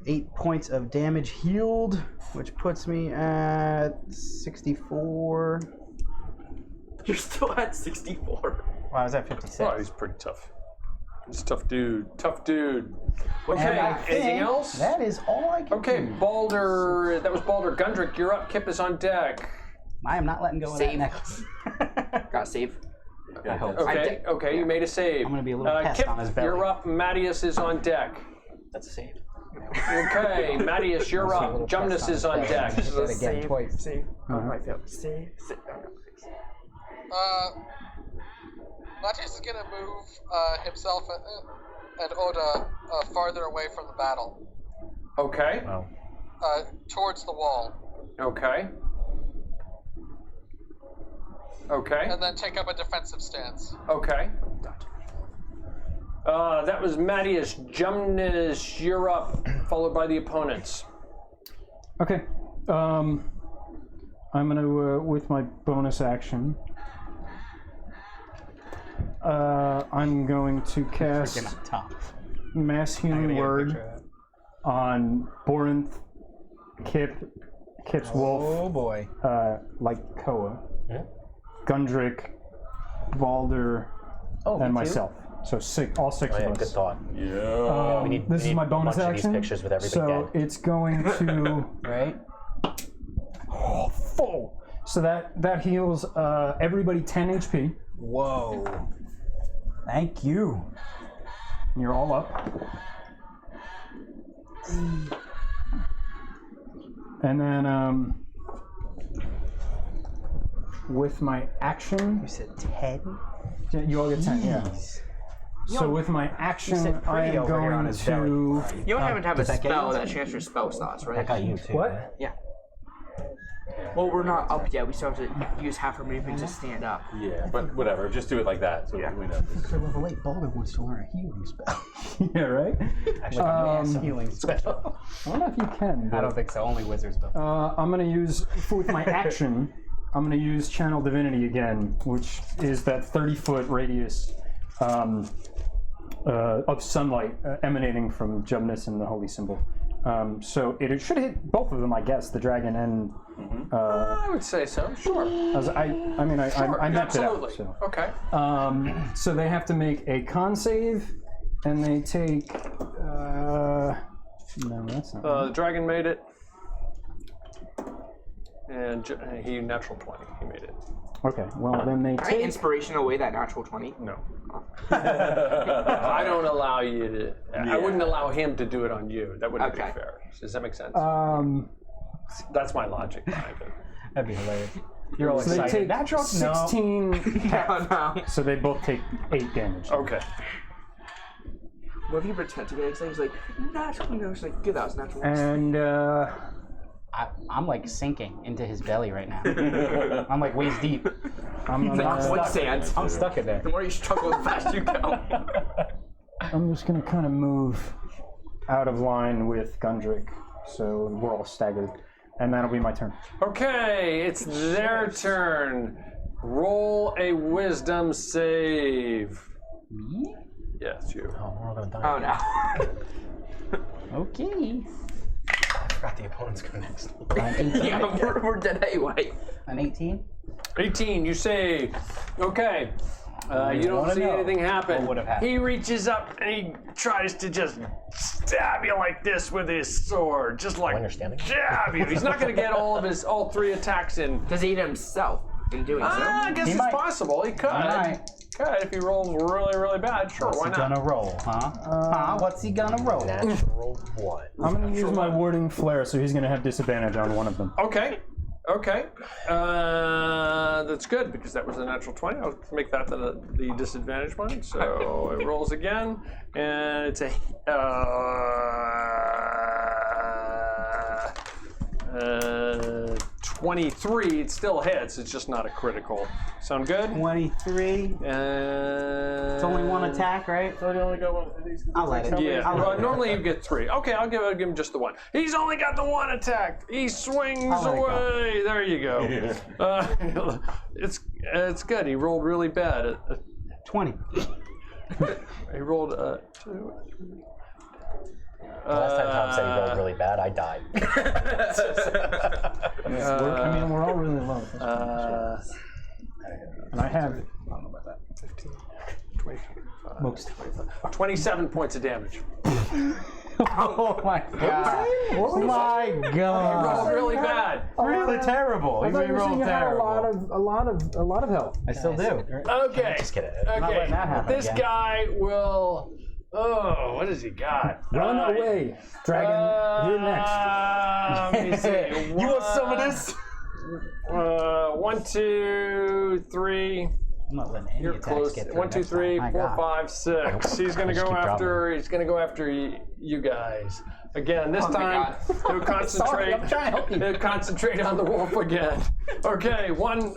Speaker 6: 8 points of damage healed, which puts me at 64.
Speaker 2: You're still at 64.
Speaker 6: Well, I was at 56.
Speaker 3: Oh, he's pretty tough. He's a tough dude. Tough dude.
Speaker 6: And
Speaker 3: Okay,
Speaker 6: I
Speaker 3: anything
Speaker 6: think
Speaker 3: else?
Speaker 6: That is all I can
Speaker 3: Okay,
Speaker 6: do.
Speaker 3: Baldur. That was Baldur. Gundrick, you're up. Kip is on deck.
Speaker 6: I am not letting go of
Speaker 2: Save.
Speaker 6: that necklace.
Speaker 2: Gotta save.
Speaker 6: I hope.
Speaker 3: Okay, you made a save.
Speaker 6: I'm gonna be a little pest
Speaker 3: Kip,
Speaker 6: on his belly.
Speaker 3: you're up. Mattias is on deck.
Speaker 1: That's a save.
Speaker 3: Okay, Mattias, you're up. Jumnus is on deck.
Speaker 9: Again, twice.
Speaker 2: Save. Oh, my fail. Save.
Speaker 5: Matthias is gonna move himself and Oda farther away from the battle,
Speaker 3: Okay.
Speaker 1: Wow.
Speaker 5: towards the wall,
Speaker 3: Okay. Okay.
Speaker 5: and then take up a defensive stance.
Speaker 3: Okay. That was Mattias. Jumnus, you're up, followed by the opponents.
Speaker 4: Okay. I'm gonna with my bonus action. I'm going to cast
Speaker 6: Freaking on top.
Speaker 4: Mass Healing Word on Borinth, Kip's Wolf,
Speaker 6: Oh boy.
Speaker 4: like Koa, Gundrick, Balder, and myself. So all six
Speaker 1: Oh, yeah,
Speaker 4: of us.
Speaker 1: good thought.
Speaker 7: Yeah.
Speaker 1: We need,
Speaker 4: This
Speaker 1: we
Speaker 4: is
Speaker 1: need
Speaker 4: my
Speaker 1: a
Speaker 4: bonus
Speaker 1: bunch of
Speaker 4: action.
Speaker 1: these pictures with everybody
Speaker 4: So
Speaker 1: dead.
Speaker 4: it's going to
Speaker 6: Right?
Speaker 4: full. So that heals everybody 10 HP.
Speaker 6: Whoa. Thank you.
Speaker 4: And you're all up. And then with my action,
Speaker 6: You said 10?
Speaker 4: you all get 10. Yeah. So with my action,
Speaker 6: said
Speaker 4: I
Speaker 6: pretty
Speaker 4: am
Speaker 6: over here on
Speaker 4: going
Speaker 6: his
Speaker 4: to.
Speaker 2: You don't happen to have a
Speaker 1: does that get
Speaker 2: spell
Speaker 1: you?
Speaker 2: that transfers spell slots, right?
Speaker 1: That got you too.
Speaker 4: What?
Speaker 2: Yeah. Well, we're not up yet. We still have to use half our movement to stand up.
Speaker 7: Yeah, but whatever. Just do it like that, so we know.
Speaker 9: For level 8, Balder wants to learn a healing spell.
Speaker 4: Yeah, right?
Speaker 1: Actually,
Speaker 6: Healing special.
Speaker 4: I don't know if you can.
Speaker 6: I
Speaker 4: but,
Speaker 6: don't think so. Only wizards spell.
Speaker 4: I'm going to use, with my action, I'm going to use Channel Divinity again, which is that 30-foot radius of sunlight emanating from Jumnus and the Holy Symbol. So it should hit both of them, I guess, the dragon and.
Speaker 3: I would say so. Sure.
Speaker 4: I mapped it out.
Speaker 3: Absolutely.
Speaker 4: So.
Speaker 3: Okay.
Speaker 4: So they have to make a con save, and they take. No, that's not.
Speaker 3: The dragon made it. And he natural 20. He made it.
Speaker 4: Okay, well then they
Speaker 2: Can I
Speaker 4: take.
Speaker 2: inspiration away that natural 20?
Speaker 3: No. I don't allow you to. I wouldn't allow him to do it on you. That wouldn't be
Speaker 2: Okay.
Speaker 3: fair. Does that make sense?
Speaker 4: That's
Speaker 3: my logic behind it.
Speaker 6: That'd be hilarious. You're all
Speaker 4: So they
Speaker 6: excited.
Speaker 4: take
Speaker 6: Natural?
Speaker 4: 16.
Speaker 2: No.
Speaker 4: So they both take 8 damage.
Speaker 3: Okay.
Speaker 2: What if you pretend to get excited? He's like, natural. You know, it's like, good, that was natural.
Speaker 4: And
Speaker 6: I'm like sinking into his belly right now. I'm like waist deep.
Speaker 4: I'm
Speaker 2: It's like quicksand.
Speaker 6: I'm stuck in there.
Speaker 2: The more you struggle, the faster you go.
Speaker 4: I'm just gonna kind of move out of line with Gundrick, so we're all staggered, and that'll be my turn.
Speaker 3: Okay, it's their turn. Roll a wisdom save.
Speaker 6: Me?
Speaker 3: Yes, you.
Speaker 1: Oh, we're all gonna die.
Speaker 2: Oh no.
Speaker 6: Okay.
Speaker 1: I forgot the opponents go next.
Speaker 2: Yeah, we're dead anyway.
Speaker 6: An 18?
Speaker 3: 18, you save. Okay. You don't
Speaker 6: wanna
Speaker 3: see
Speaker 6: know
Speaker 3: anything happen.
Speaker 6: what would have happened.
Speaker 3: He reaches up and he tries to just stab you like this with his sword. Just like
Speaker 1: When you're standing?
Speaker 3: stab you. He's not going to get all 3 attacks in.
Speaker 2: Does he eat himself in doing so?
Speaker 3: I guess
Speaker 6: He
Speaker 3: it's
Speaker 6: might.
Speaker 3: possible. He could.
Speaker 6: might.
Speaker 3: Could if he rolls really, really bad. Sure,
Speaker 6: What's
Speaker 3: why
Speaker 6: he
Speaker 3: not?
Speaker 6: gonna roll, huh? What's he gonna roll?
Speaker 1: Natural 1.
Speaker 4: I'm gonna use my warding flare, so he's gonna have disadvantage on one of them.
Speaker 3: Okay. Okay. That's good because that was a natural 20. I'll make that the disadvantage one. So it rolls again, and it's a 23. It still hits. It's just not a critical. Sound good?
Speaker 6: 23. It's only one attack, right?
Speaker 3: So you only got one of these.
Speaker 6: I'll let it.
Speaker 3: Yeah.
Speaker 6: I'll let it.
Speaker 3: Normally you get 3. Okay, I'll give him just the 1. He's only got the 1 attack. He swings
Speaker 6: I'll let it go.
Speaker 3: away. There you go. It's good. He rolled really bad.
Speaker 6: 20.
Speaker 3: He rolled 2.
Speaker 1: Last time Tom said he rolled really bad, I died.
Speaker 4: We're all really low. And I have
Speaker 3: 15, 20, 25, 27 points of damage.
Speaker 6: Oh my god. Oh my
Speaker 3: Rolled
Speaker 6: god.
Speaker 3: really bad.
Speaker 6: Really terrible.
Speaker 9: I
Speaker 6: You
Speaker 9: thought you were
Speaker 6: rolled
Speaker 9: saying you had
Speaker 6: terrible.
Speaker 9: a lot of health.
Speaker 6: I still do.
Speaker 3: Okay.
Speaker 1: Just kidding.
Speaker 6: not
Speaker 3: Okay.
Speaker 6: letting that happen
Speaker 3: This
Speaker 6: again.
Speaker 3: guy will. Oh, what has he got?
Speaker 9: Run away, dragon. You're next.
Speaker 3: Let me see.
Speaker 2: You want some of this?
Speaker 3: 1, 2, 3.
Speaker 6: I'm not letting any
Speaker 3: You're
Speaker 6: attacks
Speaker 3: close.
Speaker 6: get through
Speaker 3: 1, 2,
Speaker 6: next
Speaker 3: 3,
Speaker 6: time.
Speaker 3: 4, 5, 6. He's gonna
Speaker 1: Just
Speaker 3: go
Speaker 1: keep
Speaker 3: after. He's gonna go after you guys again. This
Speaker 2: Oh my
Speaker 3: time he'll concentrate.
Speaker 6: Sorry, I'm trying to help you.
Speaker 3: He'll concentrate on the wolf again. Okay, one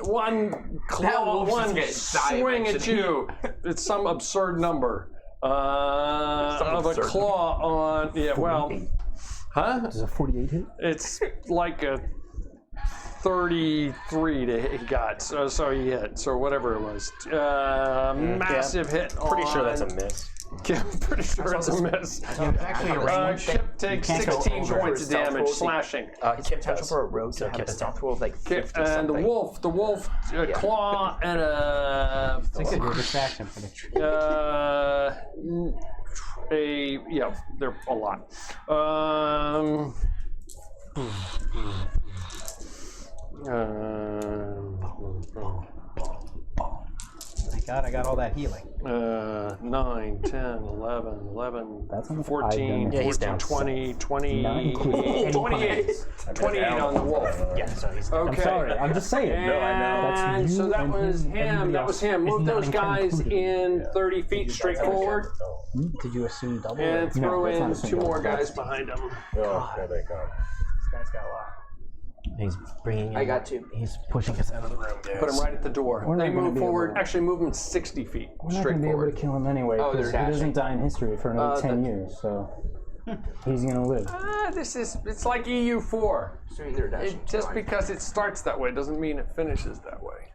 Speaker 3: claw,
Speaker 2: wolf's
Speaker 3: one
Speaker 2: just gonna die
Speaker 3: swing at
Speaker 2: eventually.
Speaker 3: you. It's some absurd number of a
Speaker 2: absurd
Speaker 3: claw on. Yeah, well, huh?
Speaker 9: Does a 48 hit?
Speaker 3: It's like a 33 he got, so he hit. So whatever it was, massive hit.
Speaker 1: Pretty sure that's a
Speaker 3: on-
Speaker 1: miss.
Speaker 3: Pretty sure it's a miss.
Speaker 1: It's actually a range.
Speaker 3: Kip takes
Speaker 6: can't go
Speaker 3: 16
Speaker 6: over
Speaker 3: points of
Speaker 2: stealth
Speaker 3: damage,
Speaker 2: rolls.
Speaker 3: slashing.
Speaker 2: It's potential for a rogue to have
Speaker 1: Kip
Speaker 2: a
Speaker 1: is
Speaker 2: stealth roll of like 50
Speaker 3: And the
Speaker 2: something.
Speaker 3: wolf, claw and a
Speaker 6: It's a good distraction for the tree.
Speaker 3: yeah, they're a lot.
Speaker 6: Thank God I got all that healing.
Speaker 3: 9, 10, 11,
Speaker 9: That's on the
Speaker 3: 14,
Speaker 1: Yeah, he's
Speaker 3: 14,
Speaker 1: down
Speaker 3: 20, 20,
Speaker 9: Not including
Speaker 3: 28, 28 on the wolf.
Speaker 1: Yeah, so he's
Speaker 3: Okay.
Speaker 9: I'm sorry, I'm just saying.
Speaker 3: And
Speaker 9: That's you
Speaker 3: so that
Speaker 9: and
Speaker 3: was
Speaker 9: him,
Speaker 3: him.
Speaker 9: everybody
Speaker 3: That was
Speaker 9: else
Speaker 3: him.
Speaker 9: is
Speaker 3: Move
Speaker 9: not
Speaker 3: those guys
Speaker 9: included.
Speaker 3: in 30 feet straight forward,
Speaker 6: Did you assume double?
Speaker 3: and throw
Speaker 9: that's not
Speaker 3: in
Speaker 9: a
Speaker 3: 2
Speaker 9: single.
Speaker 3: more guys behind him.
Speaker 7: Oh, there they come.
Speaker 6: This guy's got a lot.
Speaker 1: He's bringing.
Speaker 2: I got 2.
Speaker 1: He's pushing us out of the room, guys.
Speaker 3: Put him right at the door.
Speaker 9: We're not
Speaker 3: They
Speaker 9: gonna
Speaker 3: move
Speaker 9: be able
Speaker 3: forward.
Speaker 9: to-
Speaker 3: Actually, move him 60 feet
Speaker 9: We're not
Speaker 3: straight
Speaker 9: going to be able to
Speaker 3: forward.
Speaker 9: kill him anyway
Speaker 2: Oh,
Speaker 9: because he
Speaker 2: they're
Speaker 9: doesn't die in history for another 10 years, so he's going to live.
Speaker 3: It's like EU4.
Speaker 2: Assuming they're dashing.
Speaker 3: Just because it starts that way doesn't mean it finishes that way.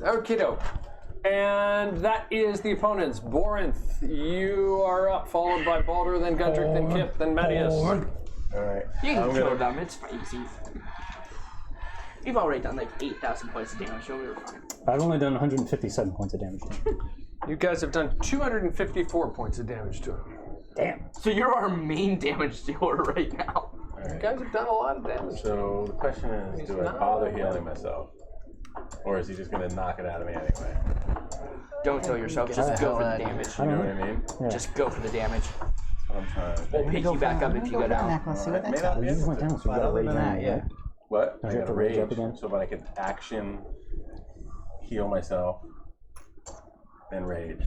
Speaker 3: Okie doke. And that is the opponents. Borinth, you are up, followed by Baldur, then Gundrick, then Kip, then Medius.
Speaker 7: All right.
Speaker 2: You can
Speaker 7: I'm
Speaker 2: kill
Speaker 7: gonna-
Speaker 2: them, it's easy. You've already done like 8,000 points of damage, so we're fine.
Speaker 9: I've only done 157 points of damage.
Speaker 3: You guys have done 254 points of damage to him.
Speaker 9: Damn.
Speaker 2: So you're our main damage dealer right now.
Speaker 3: You guys have done a lot of damage.
Speaker 7: So the question is, do I bother healing myself? Or is he just going to knock it out of me anyway?
Speaker 2: Don't kill yourself, just go for the damage.
Speaker 7: You know what I mean?
Speaker 2: Just go for the damage.
Speaker 7: I'm trying to
Speaker 2: We'll pick you back up if you go down.
Speaker 6: Let's see what
Speaker 7: May
Speaker 6: that's
Speaker 7: not
Speaker 6: up.
Speaker 7: be
Speaker 9: You just went down, so you got to
Speaker 6: Other
Speaker 9: rage
Speaker 6: than
Speaker 9: down.
Speaker 6: that, yeah.
Speaker 7: What?
Speaker 9: Did
Speaker 7: I
Speaker 9: you have
Speaker 7: got
Speaker 9: to
Speaker 7: to
Speaker 9: rage
Speaker 7: rage
Speaker 9: up again?
Speaker 7: so that I can action, heal myself, then rage.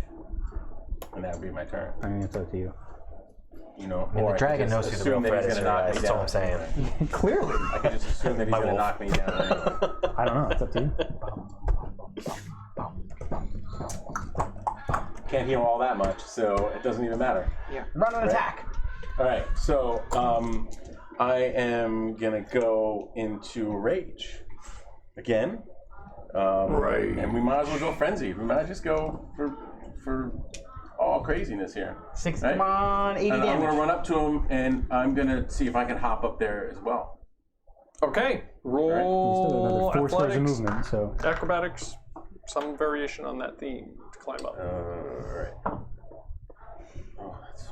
Speaker 7: And that would be my turn.
Speaker 9: I mean, it's up to you.
Speaker 7: You know,
Speaker 1: I mean,
Speaker 7: or
Speaker 1: the
Speaker 7: I
Speaker 1: dragon
Speaker 7: could
Speaker 1: knows
Speaker 7: just
Speaker 1: who the real
Speaker 7: assume that
Speaker 1: threat
Speaker 7: he's
Speaker 1: is,
Speaker 7: gonna knock
Speaker 1: guys.
Speaker 7: me
Speaker 1: That's all
Speaker 7: down
Speaker 1: I'm saying.
Speaker 7: anyway.
Speaker 9: Clearly.
Speaker 7: I can just assume that he's
Speaker 1: My
Speaker 7: going to
Speaker 1: wolf.
Speaker 7: knock me down anyway.
Speaker 9: I don't know. It's up to you.
Speaker 7: Can't heal all that much, so it doesn't even matter.
Speaker 6: Run an attack.
Speaker 7: All right, so I am gonna go into rage again. Right. And we might as well go frenzy. We might just go for all craziness here.
Speaker 6: 6,
Speaker 7: Right.
Speaker 6: come on, 80
Speaker 7: And I'm
Speaker 6: damage.
Speaker 7: gonna run up to him, and I'm gonna see if I can hop up there as well.
Speaker 3: Okay,
Speaker 9: You still
Speaker 3: roll
Speaker 9: have another 4 stars of
Speaker 3: athletics,
Speaker 9: movement, so.
Speaker 3: acrobatics, some variation on that theme to climb up.
Speaker 7: All right. Oh, that's.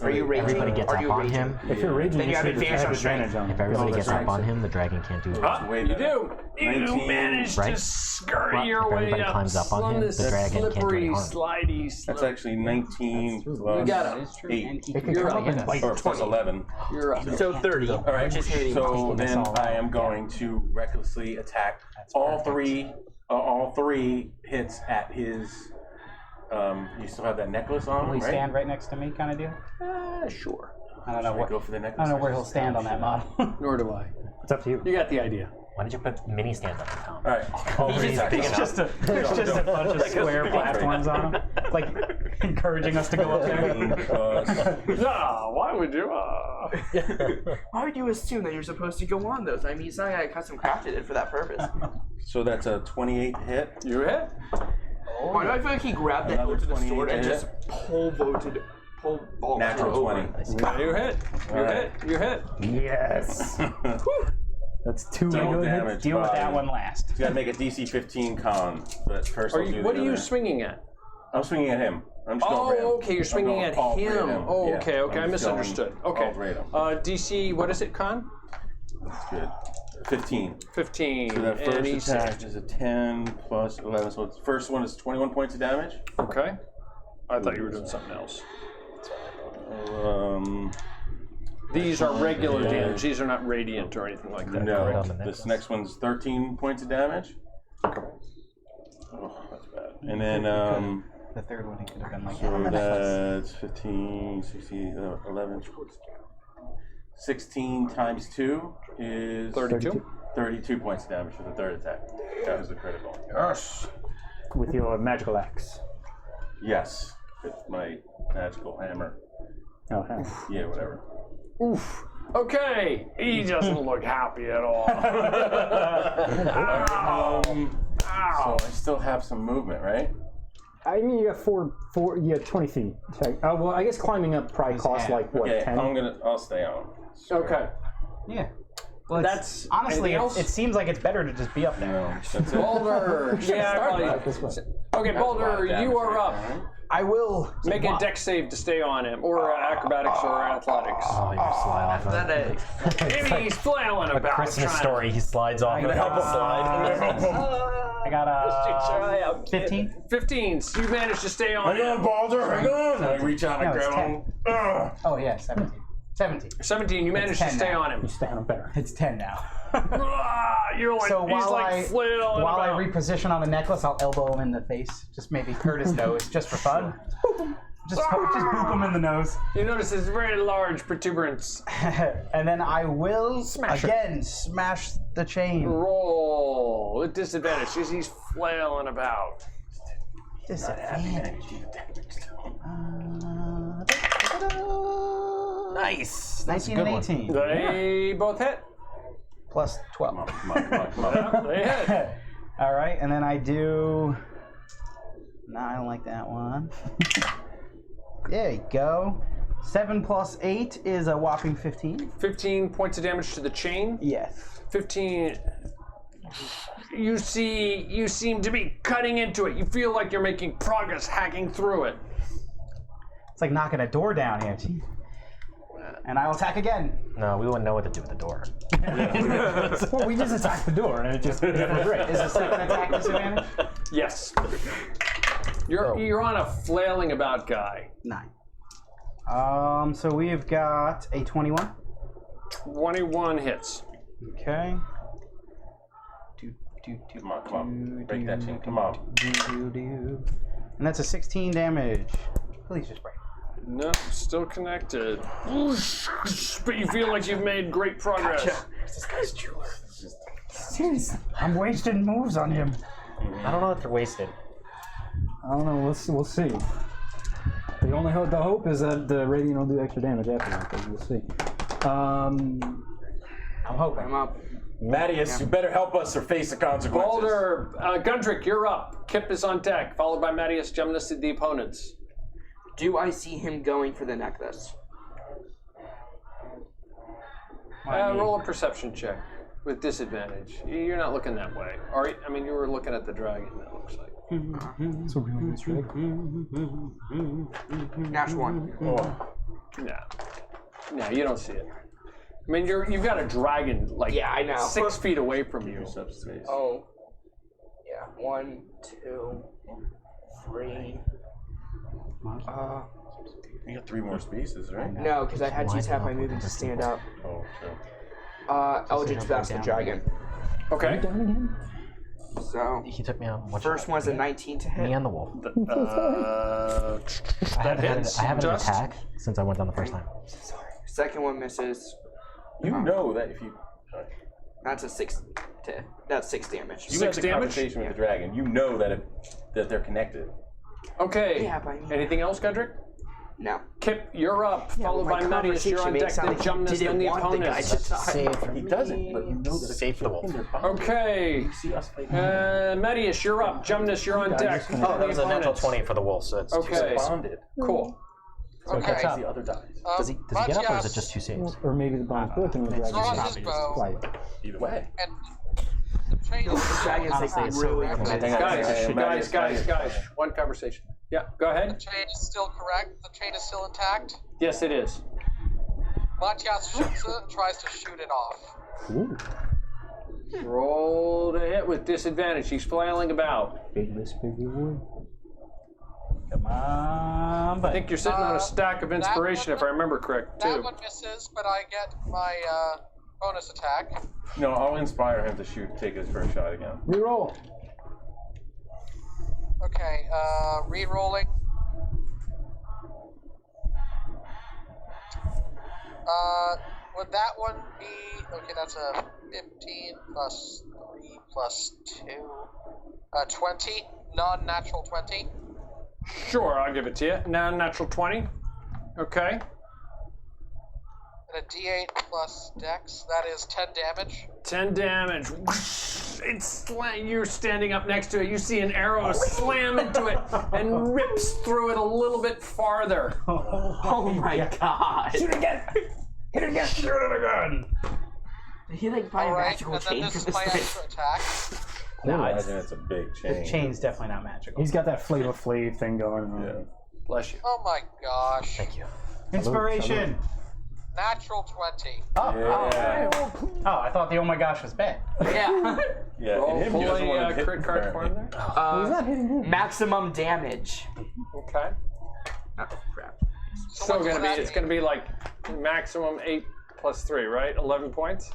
Speaker 2: Are you raging?
Speaker 1: Everybody gets
Speaker 2: Are
Speaker 1: up
Speaker 2: you
Speaker 1: on
Speaker 2: raging?
Speaker 1: him.
Speaker 9: If you're raging,
Speaker 2: Then you have
Speaker 9: should
Speaker 2: advantage on strength.
Speaker 9: advantage on
Speaker 1: If
Speaker 9: it.
Speaker 1: everybody
Speaker 7: Oh,
Speaker 1: gets
Speaker 7: that's
Speaker 1: up
Speaker 7: right.
Speaker 1: on him, the dragon can't do it.
Speaker 3: Ah,
Speaker 7: way
Speaker 3: you
Speaker 7: better.
Speaker 3: do. You
Speaker 7: 19,
Speaker 3: manage
Speaker 1: right?
Speaker 3: to scurry
Speaker 1: Well,
Speaker 3: your
Speaker 1: if
Speaker 3: way
Speaker 1: everybody
Speaker 3: up.
Speaker 1: climbs up on him,
Speaker 3: this
Speaker 1: the dragon can't do
Speaker 3: slippery,
Speaker 1: any harm.
Speaker 3: slidey,
Speaker 7: That's actually 19 plus
Speaker 3: You got it.
Speaker 7: 8,
Speaker 9: It could
Speaker 3: You're
Speaker 9: come
Speaker 3: up.
Speaker 9: up and bite.
Speaker 7: or plus 11.
Speaker 3: You're up.
Speaker 2: So 30.
Speaker 7: All right,
Speaker 2: Which is hitting.
Speaker 7: so then
Speaker 6: all
Speaker 7: I
Speaker 6: out.
Speaker 7: am going to recklessly attack all three hits at his. You still have that necklace on,
Speaker 6: Will he
Speaker 7: right?
Speaker 6: stand right next to me, kind of deal?
Speaker 3: Sure.
Speaker 6: I don't know
Speaker 7: Should I
Speaker 6: where.
Speaker 7: go for the necklace.
Speaker 6: I don't know
Speaker 7: or
Speaker 6: where he'll
Speaker 7: just-
Speaker 6: stand on that model.
Speaker 3: Nor do I.
Speaker 9: It's up to you.
Speaker 3: You got the idea.
Speaker 1: Why did you put mini stand up in town?
Speaker 7: All right, all three attacks.
Speaker 1: big enough.
Speaker 6: Just a bunch of square platforms on him, like encouraging us to go up there.
Speaker 7: 19 plus-
Speaker 3: Ah, why would you?
Speaker 2: Why would you assume that you're supposed to go on those? I mean, it's not like I custom crafted it for that purpose.
Speaker 7: So that's a 28 hit.
Speaker 3: You hit?
Speaker 2: Why do I feel like he grabbed the
Speaker 7: Another
Speaker 2: hilt of the
Speaker 7: 20
Speaker 2: sword and
Speaker 7: hit.
Speaker 2: just pole vault
Speaker 7: Natural
Speaker 2: over?
Speaker 7: 20.
Speaker 3: You hit. You
Speaker 7: All
Speaker 3: hit. You hit.
Speaker 9: Yes. That's 2
Speaker 7: Double
Speaker 9: regular hits.
Speaker 7: damage.
Speaker 6: Deal with
Speaker 7: by-
Speaker 6: that one last.
Speaker 7: You gotta make a DC 15 con, but first
Speaker 3: Are
Speaker 7: I'll do
Speaker 3: you,
Speaker 7: the
Speaker 3: what are you
Speaker 7: other.
Speaker 3: swinging at?
Speaker 7: I'm swinging at him. I'm just going for him.
Speaker 3: Oh, okay, you're swinging at
Speaker 7: all three of
Speaker 3: him.
Speaker 7: them.
Speaker 3: Oh,
Speaker 7: Yeah,
Speaker 3: okay,
Speaker 7: I'm
Speaker 3: I
Speaker 7: just
Speaker 3: misunderstood.
Speaker 7: going
Speaker 3: Okay.
Speaker 7: all three of them.
Speaker 3: DC, what is it, Con?
Speaker 7: That's good. 15.
Speaker 3: 15.
Speaker 7: So that
Speaker 3: and
Speaker 7: first attack is a 10 plus 11. So the first one is 21 points of damage.
Speaker 3: Okay. I thought you were doing something else. These are regular damage. These are not radiant or anything like that.
Speaker 7: No.
Speaker 1: on the
Speaker 7: This next one's 13 points of damage. Oh, that's bad. And then,
Speaker 6: The third one he could have been like,
Speaker 7: so that's 15, 16, 11, 16 times 2 is
Speaker 3: 32.
Speaker 7: 32 points of damage for the third attack. That was the critical.
Speaker 3: Yes.
Speaker 4: With your magical axe.
Speaker 7: Yes, with my magical hammer.
Speaker 4: Oh, hey.
Speaker 7: Yeah, whatever.
Speaker 3: Oof. Okay. He doesn't look happy at all.
Speaker 7: So I still have some movement, right?
Speaker 4: I mean, you have you have 20 feet. So, well, I guess climbing up probably costs like, what,
Speaker 7: Okay,
Speaker 4: 10?
Speaker 7: I'll stay on.
Speaker 3: Okay.
Speaker 6: yeah. Well,
Speaker 3: That's
Speaker 6: honestly,
Speaker 3: anything else?
Speaker 6: it seems like it's better to just be up there.
Speaker 7: No, that's it.
Speaker 3: Boulder. Yeah, probably.
Speaker 4: This way.
Speaker 3: Okay, Boulder, you are up.
Speaker 6: I will
Speaker 3: Make a dex save to stay on him, or acrobatics or athletics.
Speaker 1: Oh, you're sly off of it.
Speaker 3: Maybe he's flailing
Speaker 1: A
Speaker 3: about.
Speaker 1: Christmas
Speaker 3: trying
Speaker 1: story. He slides off.
Speaker 7: Help him
Speaker 6: I got a 15.
Speaker 3: 15. So you managed to stay on
Speaker 7: Hang on,
Speaker 3: him.
Speaker 7: Baldur, hang on! I reach out and
Speaker 6: No, it's
Speaker 7: grab him. Ugh.
Speaker 6: Oh yeah, 17. 17.
Speaker 3: 17. You managed to
Speaker 6: 10
Speaker 3: stay
Speaker 6: now.
Speaker 3: on him.
Speaker 4: You stand up better.
Speaker 6: It's 10 now.
Speaker 3: You're like,
Speaker 6: So
Speaker 3: he's
Speaker 6: while
Speaker 3: like flailing
Speaker 6: while I
Speaker 3: about.
Speaker 6: reposition on the necklace, I'll elbow him in the face. Just maybe hurt his nose, just for fun. Just boop him in the nose.
Speaker 3: You notice this very large protuberance.
Speaker 6: And then I will smash the chain.
Speaker 3: Roll with disadvantage because he's flailing about.
Speaker 6: Disadvantage. Nice. 19 and 18.
Speaker 3: They both hit.
Speaker 6: Plus 12.
Speaker 7: Come on.
Speaker 3: They hit.
Speaker 6: All right, and then I do. No, I don't like that one. There you go. 7 plus 8 is a whopping 15.
Speaker 3: 15 points of damage to the chain.
Speaker 6: Yes.
Speaker 3: 15. You seem to be cutting into it. You feel like you're making progress hacking through it.
Speaker 6: It's like knocking a door down here. Gee. And I'll attack again.
Speaker 1: No, we wouldn't know what to do with the door.
Speaker 4: Well, we just attacked the door and it just great.
Speaker 6: Is the second attack disadvantage?
Speaker 3: Yes. You're on a flailing about guy.
Speaker 6: 9. So we've got a 21.
Speaker 3: 21 hits.
Speaker 6: Okay.
Speaker 7: Come on. Break that chain. Come on.
Speaker 6: And that's a 16 damage. Please just break.
Speaker 3: No, still connected. But you feel like you've made great progress.
Speaker 6: This guy's jeweler. Seriously, I'm wasting moves on him.
Speaker 1: I don't know if they're wasted.
Speaker 4: I don't know. We'll see. The hope is that the radiant will do extra damage after that, but we'll see.
Speaker 6: I'm hoping. I'm up.
Speaker 7: Mattias, you better help us or face the consequences.
Speaker 3: Baldur, Gundrick, you're up. Kip is on deck, followed by Mattias, Gemnus, the opponents.
Speaker 2: Do I see him going for the necklace?
Speaker 3: Roll a perception check with disadvantage. You're not looking that way. Are you? I mean, you were looking at the dragon, it looks like.
Speaker 4: It's a really good trick.
Speaker 2: Nash 1.
Speaker 3: No, you don't see it. I mean, you've got a dragon like
Speaker 2: Yeah, I know.
Speaker 3: 6 feet away from you.
Speaker 2: Oh. Yeah. 1, 2, 3.
Speaker 7: You got 3 more spaces, right?
Speaker 2: No, because I had to use half my movement to stand up.
Speaker 7: Oh, true.
Speaker 2: Eldritch Blast the dragon.
Speaker 3: Okay.
Speaker 2: So,
Speaker 1: He took me on.
Speaker 2: first one's a 19 to
Speaker 1: Me
Speaker 2: hit.
Speaker 1: and the wolf.
Speaker 3: That hits.
Speaker 1: I haven't
Speaker 3: Just.
Speaker 1: attack since I went down the first time.
Speaker 2: Second one misses.
Speaker 7: You know that if you...
Speaker 2: That's a 6 to. That's 6 damage.
Speaker 7: You
Speaker 3: 6
Speaker 7: had the
Speaker 3: damage?
Speaker 7: conversation with the dragon. You know that they're connected.
Speaker 3: Okay.
Speaker 2: Yeah, but I mean-
Speaker 3: Anything else, Gundrick?
Speaker 2: No.
Speaker 3: Kip, you're up, followed by Mattias. You're on deck, then Gemnus, then the opponents.
Speaker 7: He doesn't, but you know that if
Speaker 1: Save for the wolf.
Speaker 3: Okay. Mattias, you're up. Gemnus, you're on deck.
Speaker 1: Oh, that was a natural 20 for the wolf, so it's 2
Speaker 3: Okay.
Speaker 1: saves.
Speaker 7: bonded.
Speaker 3: Cool.
Speaker 5: Okay.
Speaker 7: The other dies.
Speaker 1: Does he get up or is it just 2 saves?
Speaker 4: Or maybe the bomb's broken and the dragon
Speaker 5: Draws
Speaker 4: just
Speaker 5: his bow,
Speaker 4: fly it.
Speaker 7: Either way.
Speaker 5: and the chain
Speaker 2: The dragon's
Speaker 6: Honestly,
Speaker 2: like
Speaker 6: it's so
Speaker 2: really
Speaker 6: weird.
Speaker 2: cool.
Speaker 3: Guys, one conversation. Yeah, go
Speaker 5: The
Speaker 3: ahead.
Speaker 5: chain is still correct. The chain is still intact.
Speaker 3: Yes, it is.
Speaker 5: Matthias shoots it, tries to shoot it off.
Speaker 4: Ooh.
Speaker 3: Roll to hit with disadvantage. He's flailing about.
Speaker 4: Big miss, big reward.
Speaker 6: Come on,
Speaker 3: I
Speaker 6: buddy.
Speaker 3: think you're sitting on a stack of inspiration, if I remember correct,
Speaker 5: That
Speaker 3: too.
Speaker 5: one misses, but I get my bonus attack.
Speaker 7: No, I'll inspire him to take his first shot again.
Speaker 4: Reroll.
Speaker 5: Okay, re-rolling. Would that one be... Okay, that's a 15 plus 3 plus 2. 20. Non-natural 20.
Speaker 3: Sure, I'll give it to you. Non-natural 20. Okay.
Speaker 5: And a d8 plus dex. That is 10 damage.
Speaker 3: 10 damage. You're standing up next to it. You see an arrow slam into it and rips through it a little bit farther.
Speaker 2: Oh my god.
Speaker 6: Shoot it again! Hit it again! Shoot it again!
Speaker 2: Did he like buy a
Speaker 5: Alright,
Speaker 2: magical
Speaker 5: and then
Speaker 2: chain
Speaker 5: this
Speaker 2: for
Speaker 5: is
Speaker 2: this
Speaker 5: my
Speaker 2: thing?
Speaker 5: extra attack.
Speaker 6: No,
Speaker 7: I
Speaker 6: it's,
Speaker 7: imagine it's a big
Speaker 6: the
Speaker 7: chain.
Speaker 6: chain's definitely not magical.
Speaker 4: He's got that Flavor Flav thing going on.
Speaker 7: Yeah.
Speaker 3: Bless you.
Speaker 5: Oh my gosh.
Speaker 6: Thank you. Inspiration!
Speaker 5: Natural 20.
Speaker 7: Yeah.
Speaker 6: Oh, I thought the oh my gosh was bad.
Speaker 2: Yeah.
Speaker 7: Yeah,
Speaker 3: Roll,
Speaker 7: and him,
Speaker 3: pull
Speaker 7: he doesn't want
Speaker 3: a
Speaker 7: to hit
Speaker 3: crit card for him there.
Speaker 4: He's not hitting him.
Speaker 2: Maximum damage.
Speaker 3: Okay.
Speaker 2: Oh crap.
Speaker 3: Still
Speaker 5: what's
Speaker 3: gonna be,
Speaker 5: that
Speaker 3: it's
Speaker 5: mean?
Speaker 3: gonna be like maximum 8 plus 3, right? 11 points?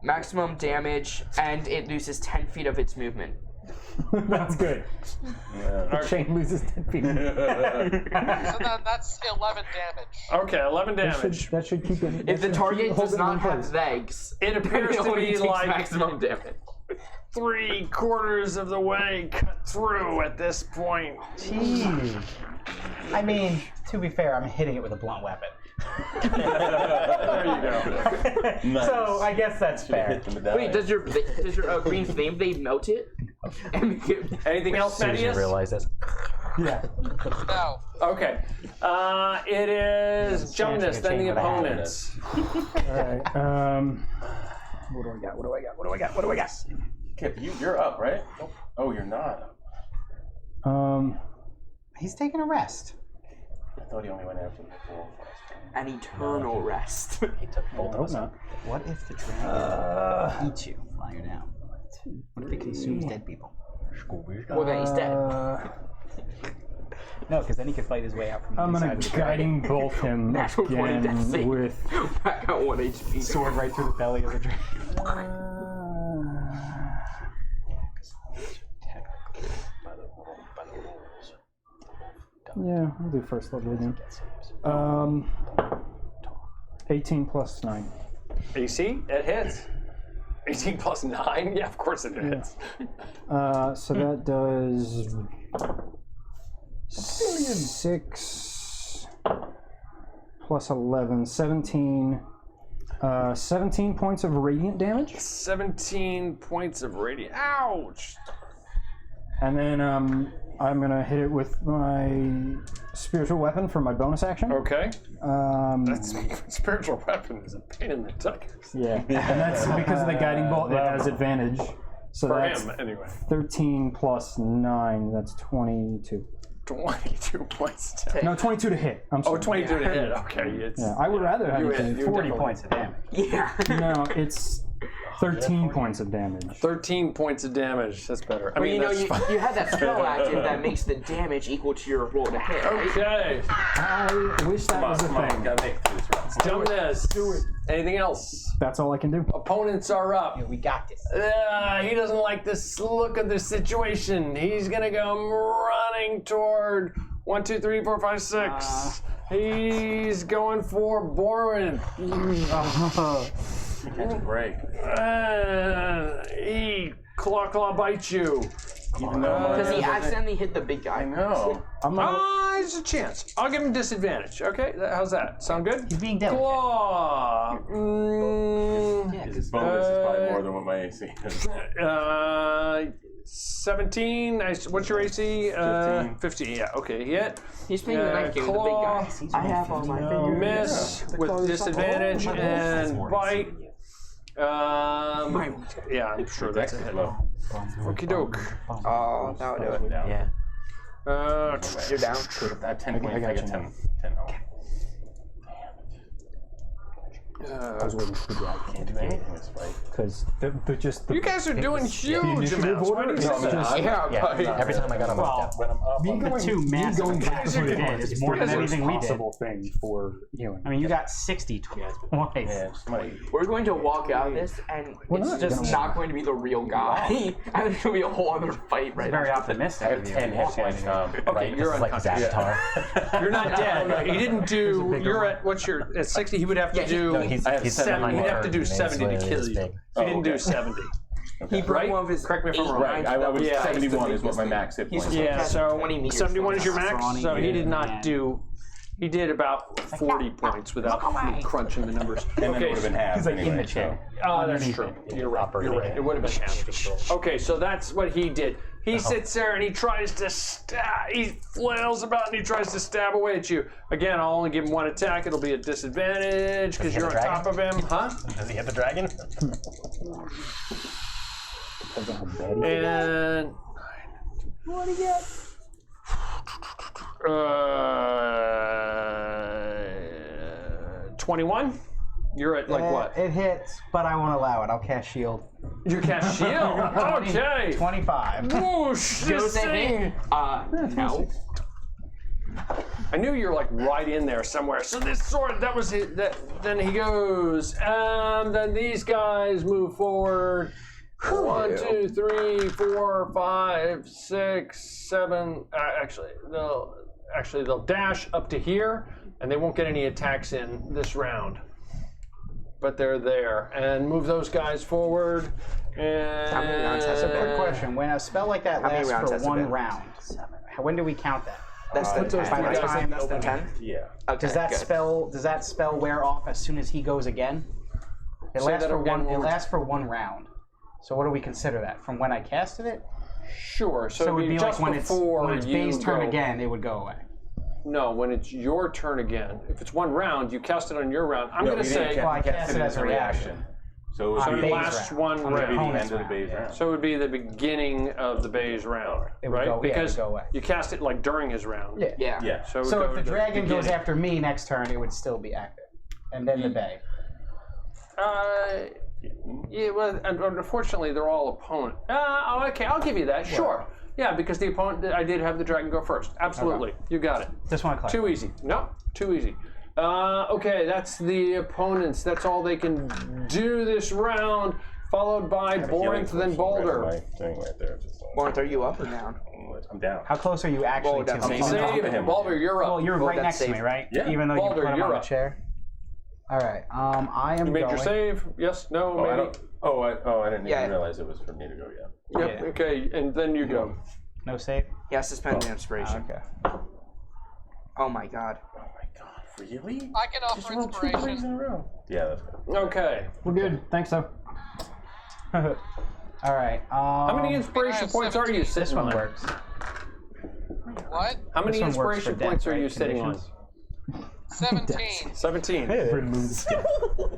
Speaker 2: Maximum damage, and it loses 10 feet of its movement.
Speaker 4: That's good.
Speaker 7: Yeah.
Speaker 4: The chain loses 10 feet.
Speaker 5: So then that's 11 damage.
Speaker 3: Okay, 11 damage.
Speaker 4: That should keep it.
Speaker 2: If the target
Speaker 4: hold
Speaker 2: does
Speaker 4: it
Speaker 2: not
Speaker 4: in place.
Speaker 2: have legs,
Speaker 3: It appears
Speaker 2: it
Speaker 3: to
Speaker 2: only
Speaker 3: be
Speaker 2: takes
Speaker 3: like
Speaker 2: maximum damage.
Speaker 3: 3/4 of the way cut through at this point.
Speaker 6: Jeez. I mean, to be fair, I'm hitting it with a blunt weapon.
Speaker 3: There you go.
Speaker 7: Nice.
Speaker 6: So I guess that's
Speaker 7: Should've
Speaker 6: fair.
Speaker 7: hit the medallion.
Speaker 2: Wait, does your green flame blade melt it? And make it
Speaker 3: Anything else,
Speaker 1: As soon as you
Speaker 3: Thaddeus?
Speaker 1: realize this.
Speaker 4: Yeah.
Speaker 5: No.
Speaker 3: Okay. It is Jonas, then the
Speaker 6: chain with a hat in it.
Speaker 3: opponents.
Speaker 4: Alright. What do I got?
Speaker 7: Kip, you're up, right? Oh, you're not.
Speaker 6: He's taking a rest.
Speaker 7: I thought he only went after the full.
Speaker 2: an eternal rest.
Speaker 1: He took both of us.
Speaker 4: not.
Speaker 6: What if the dragon eats you while you're down? What if it consumes dead people?
Speaker 2: Well, then he's dead.
Speaker 6: No, because then he could fight his way out from the
Speaker 4: I'm
Speaker 6: inside
Speaker 4: gonna
Speaker 6: of the dragon.
Speaker 4: guiding bolt him
Speaker 2: Natural 20 death
Speaker 4: again
Speaker 2: save.
Speaker 4: with.
Speaker 2: I got 1 HP.
Speaker 6: Sword right through the belly of the dragon.
Speaker 4: Yeah, I'll do first level again. 18 plus 9.
Speaker 3: AC, it hits. 18 plus 9? Yeah, of course it hits.
Speaker 4: So that does 6 plus 11, 17. 17 points of radiant damage.
Speaker 3: 17 points of radiant. Ouch!
Speaker 4: And then I'm gonna hit it with my spiritual weapon for my bonus action.
Speaker 3: Okay. That's spiritual weapon is a pain in the tuck.
Speaker 4: Yeah, and that's because of the guiding bolt. It has advantage. So
Speaker 3: For
Speaker 4: that's
Speaker 3: him, anyway.
Speaker 4: 13 plus 9. That's 22.
Speaker 3: 22 points. Down.
Speaker 4: No, 22 to hit. I'm
Speaker 3: Oh,
Speaker 4: sorry.
Speaker 3: 22 to hit. Okay, it's.
Speaker 4: Yeah, I would rather have
Speaker 3: You
Speaker 4: it
Speaker 3: hit,
Speaker 4: be
Speaker 3: you
Speaker 6: 40
Speaker 3: definitely-
Speaker 6: points of damage.
Speaker 2: Yeah.
Speaker 4: No, it's 13 points of damage.
Speaker 3: 13 points of damage. That's better. I
Speaker 2: Well,
Speaker 3: mean,
Speaker 2: you know,
Speaker 3: that's fine.
Speaker 2: you have that spell active that makes the damage equal to your roll to hit. Right?
Speaker 3: Okay.
Speaker 4: I wish that was a
Speaker 7: Come on,
Speaker 4: thing.
Speaker 7: gotta make it through this round.
Speaker 3: Jonas. Do it. Anything else?
Speaker 4: That's all I can do.
Speaker 3: Opponents are up.
Speaker 6: We got this.
Speaker 3: He doesn't like this look of the situation. He's gonna go running toward 1, 2, 3, 4, 5, 6. He's going for Borin.
Speaker 7: Catch a break.
Speaker 3: He claw bites you.
Speaker 7: Even though mine
Speaker 2: Because he
Speaker 7: doesn't-
Speaker 2: accidentally hit the big
Speaker 7: I
Speaker 2: guy.
Speaker 7: know.
Speaker 4: I'm gonna,
Speaker 3: There's a chance. I'll give him disadvantage. Okay, how's that? Sound good?
Speaker 6: He's being delicate.
Speaker 3: Claw.
Speaker 7: His bonus is probably more than what my AC is.
Speaker 3: 17. What's your AC?
Speaker 7: 15.
Speaker 3: 15. Yeah. Okay. Hit.
Speaker 2: He's playing the knife game with the big
Speaker 3: claw.
Speaker 2: guy. I have all my fingers.
Speaker 3: Miss with disadvantage and bite. Yeah, I'm sure that's a hit.
Speaker 7: Low.
Speaker 3: Okie doke.
Speaker 2: Oh, that would do it.
Speaker 1: Yeah.
Speaker 2: You're down.
Speaker 7: I have 10 points. I get 10. 10 home.
Speaker 4: I was waiting for the dragon.
Speaker 7: Can't do anything this fight.
Speaker 4: Because they're just.
Speaker 3: You guys are doing huge amounts. Why do you say that?
Speaker 2: Yeah,
Speaker 1: Every time I got him up.
Speaker 7: When I'm up, I'm
Speaker 6: The two massive
Speaker 9: going back
Speaker 6: attacks
Speaker 9: to
Speaker 6: we
Speaker 9: the
Speaker 6: did is more than anything we did.
Speaker 4: Possible thing for healing.
Speaker 6: I mean, you got 60 twice.
Speaker 7: yeah, somebody.
Speaker 2: We're going to walk out of this, and it's
Speaker 4: not
Speaker 2: just
Speaker 4: gonna
Speaker 2: not going to be the real guy. And it's going to be a whole other fight right
Speaker 6: Very
Speaker 2: now.
Speaker 6: optimistic.
Speaker 7: I have 10 hit points.
Speaker 3: Okay, you're
Speaker 1: Like Avatar.
Speaker 3: You're not dead. He didn't do. You're at what's your at 60? He would have to do.
Speaker 1: He's
Speaker 7: I have
Speaker 3: 70. He'd have to do
Speaker 1: He's
Speaker 3: 70 to
Speaker 1: really
Speaker 3: kill
Speaker 1: this
Speaker 3: you.
Speaker 1: big.
Speaker 3: He didn't do
Speaker 7: okay.
Speaker 3: 70.
Speaker 2: He broke
Speaker 3: Right?
Speaker 2: one of his.
Speaker 3: Correct me if I'm wrong.
Speaker 7: Right, I was
Speaker 3: Yeah.
Speaker 7: 71 is what my max hit
Speaker 2: He's
Speaker 7: points.
Speaker 2: just-
Speaker 3: Yeah,
Speaker 2: Cast
Speaker 3: so
Speaker 2: 20 meters
Speaker 3: 71 is your
Speaker 2: from
Speaker 3: max.
Speaker 6: Ronnie,
Speaker 3: So he did
Speaker 6: yeah.
Speaker 3: not do. He did about 40 points without crunching the numbers.
Speaker 7: And then it would have been half.
Speaker 6: He's like in
Speaker 7: anyway,
Speaker 6: the chair.
Speaker 3: Oh, that's true. You're right. You're right. It would have been half. Okay, so that's what he did. He sits there and he tries to stab. He flails about and he tries to stab away at you. Again, I'll only give him one attack. It'll be a disadvantage because
Speaker 1: he
Speaker 3: you're
Speaker 1: hit
Speaker 3: on
Speaker 1: the
Speaker 3: top of him, huh?
Speaker 1: Does he hit the dragon?
Speaker 3: And
Speaker 9: What do you get?
Speaker 3: 21. You're at like what?
Speaker 6: It hits, but I won't allow it. I'll cast shield.
Speaker 3: You cast shield. Okay.
Speaker 6: 25.
Speaker 3: Whoosh! This thing.
Speaker 2: No.
Speaker 3: I knew you were like right in there somewhere. So this sword, that was it. Then he goes. Then these guys move forward. 1, 2, 3, 4, 5, 6, 7. They'll dash up to here, and they won't get any attacks in this round. But they're there, and move those guys forward. And
Speaker 2: How many rounds has it been?
Speaker 6: Quick question: when a spell like that
Speaker 2: How many
Speaker 6: lasts
Speaker 2: rounds
Speaker 6: for
Speaker 2: has it
Speaker 6: one
Speaker 2: been?
Speaker 6: round, when do we count that?
Speaker 2: Less than 10.
Speaker 6: by the time-
Speaker 2: Less than 10?
Speaker 7: Yeah.
Speaker 2: Okay,
Speaker 6: Does that
Speaker 2: good.
Speaker 6: spell wear off as soon as he goes again? It
Speaker 3: Say
Speaker 6: lasts
Speaker 3: that
Speaker 6: for
Speaker 3: again,
Speaker 6: one. It
Speaker 3: Lord.
Speaker 6: lasts for one round. So what do we consider that? From when I casted it?
Speaker 3: Sure. So,
Speaker 6: So it would be like
Speaker 3: just
Speaker 6: when it's
Speaker 3: before
Speaker 6: Bay's
Speaker 3: you
Speaker 6: turn
Speaker 3: go.
Speaker 6: again, it would go away.
Speaker 3: No, when it's your turn again. If it's one round, you cast it on your round. I'm
Speaker 7: No,
Speaker 3: going to
Speaker 7: you didn't
Speaker 3: say.
Speaker 7: cast-
Speaker 6: Well, I
Speaker 7: you
Speaker 6: cast it as a reaction.
Speaker 7: So it would
Speaker 6: On
Speaker 7: be
Speaker 3: it
Speaker 6: Bay's
Speaker 3: lasts
Speaker 6: round.
Speaker 3: one
Speaker 6: On the
Speaker 3: round.
Speaker 7: the end
Speaker 6: opponent's
Speaker 7: of the base
Speaker 6: round,
Speaker 7: round.
Speaker 3: So it would be the beginning of the Bay's round,
Speaker 6: It would
Speaker 3: right?
Speaker 6: go- yeah, it would
Speaker 3: Because
Speaker 6: go away.
Speaker 3: you cast it like during his round.
Speaker 6: Yeah.
Speaker 2: Yeah.
Speaker 7: Yeah.
Speaker 3: So, it would
Speaker 6: So
Speaker 3: go
Speaker 6: if the
Speaker 3: to
Speaker 6: dragon goes
Speaker 3: beginning.
Speaker 6: after me next turn, it would still be active, and then the Bay.
Speaker 3: Yeah, well, unfortunately, they're all opponent. Okay, I'll give you that. Sure. Yeah, because the opponent, I did have the dragon go first. Absolutely. You got it.
Speaker 6: Just want to clarify.
Speaker 3: Too easy. No, too easy. Okay, that's the opponents. That's all they can do this round, followed by Borinth, then Boulder.
Speaker 7: Thing right there.
Speaker 2: Warren, are you up or down?
Speaker 7: I'm down.
Speaker 6: How close are you actually
Speaker 2: Roll
Speaker 6: to
Speaker 2: down.
Speaker 6: me?
Speaker 2: I'm
Speaker 3: Save,
Speaker 7: top of him.
Speaker 3: Boulder, you're up.
Speaker 6: Well, you're
Speaker 2: Roll
Speaker 6: right
Speaker 2: that
Speaker 6: next to
Speaker 2: save.
Speaker 6: me, right?
Speaker 7: Yeah.
Speaker 6: Even though
Speaker 3: Boulder,
Speaker 6: you put him
Speaker 3: you're
Speaker 6: on
Speaker 3: up.
Speaker 6: the chair. All right. I am
Speaker 3: You made
Speaker 6: going.
Speaker 3: your save? Yes? No?
Speaker 7: Oh, I
Speaker 3: Maybe?
Speaker 7: don't. I didn't
Speaker 2: Yeah.
Speaker 7: even realize it was for me to go yet.
Speaker 3: Yep.
Speaker 6: Yeah.
Speaker 3: Okay, and then you go.
Speaker 6: No save.
Speaker 2: He has to spend an inspiration.
Speaker 6: Okay.
Speaker 2: Oh my god.
Speaker 7: Oh my god, really?
Speaker 5: I can offer
Speaker 7: Roll 2 threes
Speaker 5: inspiration.
Speaker 7: in a row. Yeah, that's good.
Speaker 3: Okay.
Speaker 4: We're good. Thanks, though.
Speaker 6: All right.
Speaker 3: How many inspiration
Speaker 5: have
Speaker 3: points are you
Speaker 5: 17.
Speaker 3: sitting
Speaker 6: This one
Speaker 3: on?
Speaker 6: works.
Speaker 5: What?
Speaker 3: How many
Speaker 6: This one works
Speaker 3: inspiration
Speaker 6: for
Speaker 3: points
Speaker 6: death,
Speaker 3: are you
Speaker 6: right?
Speaker 3: sitting on?
Speaker 6: Conditions?
Speaker 5: 17.
Speaker 3: 17.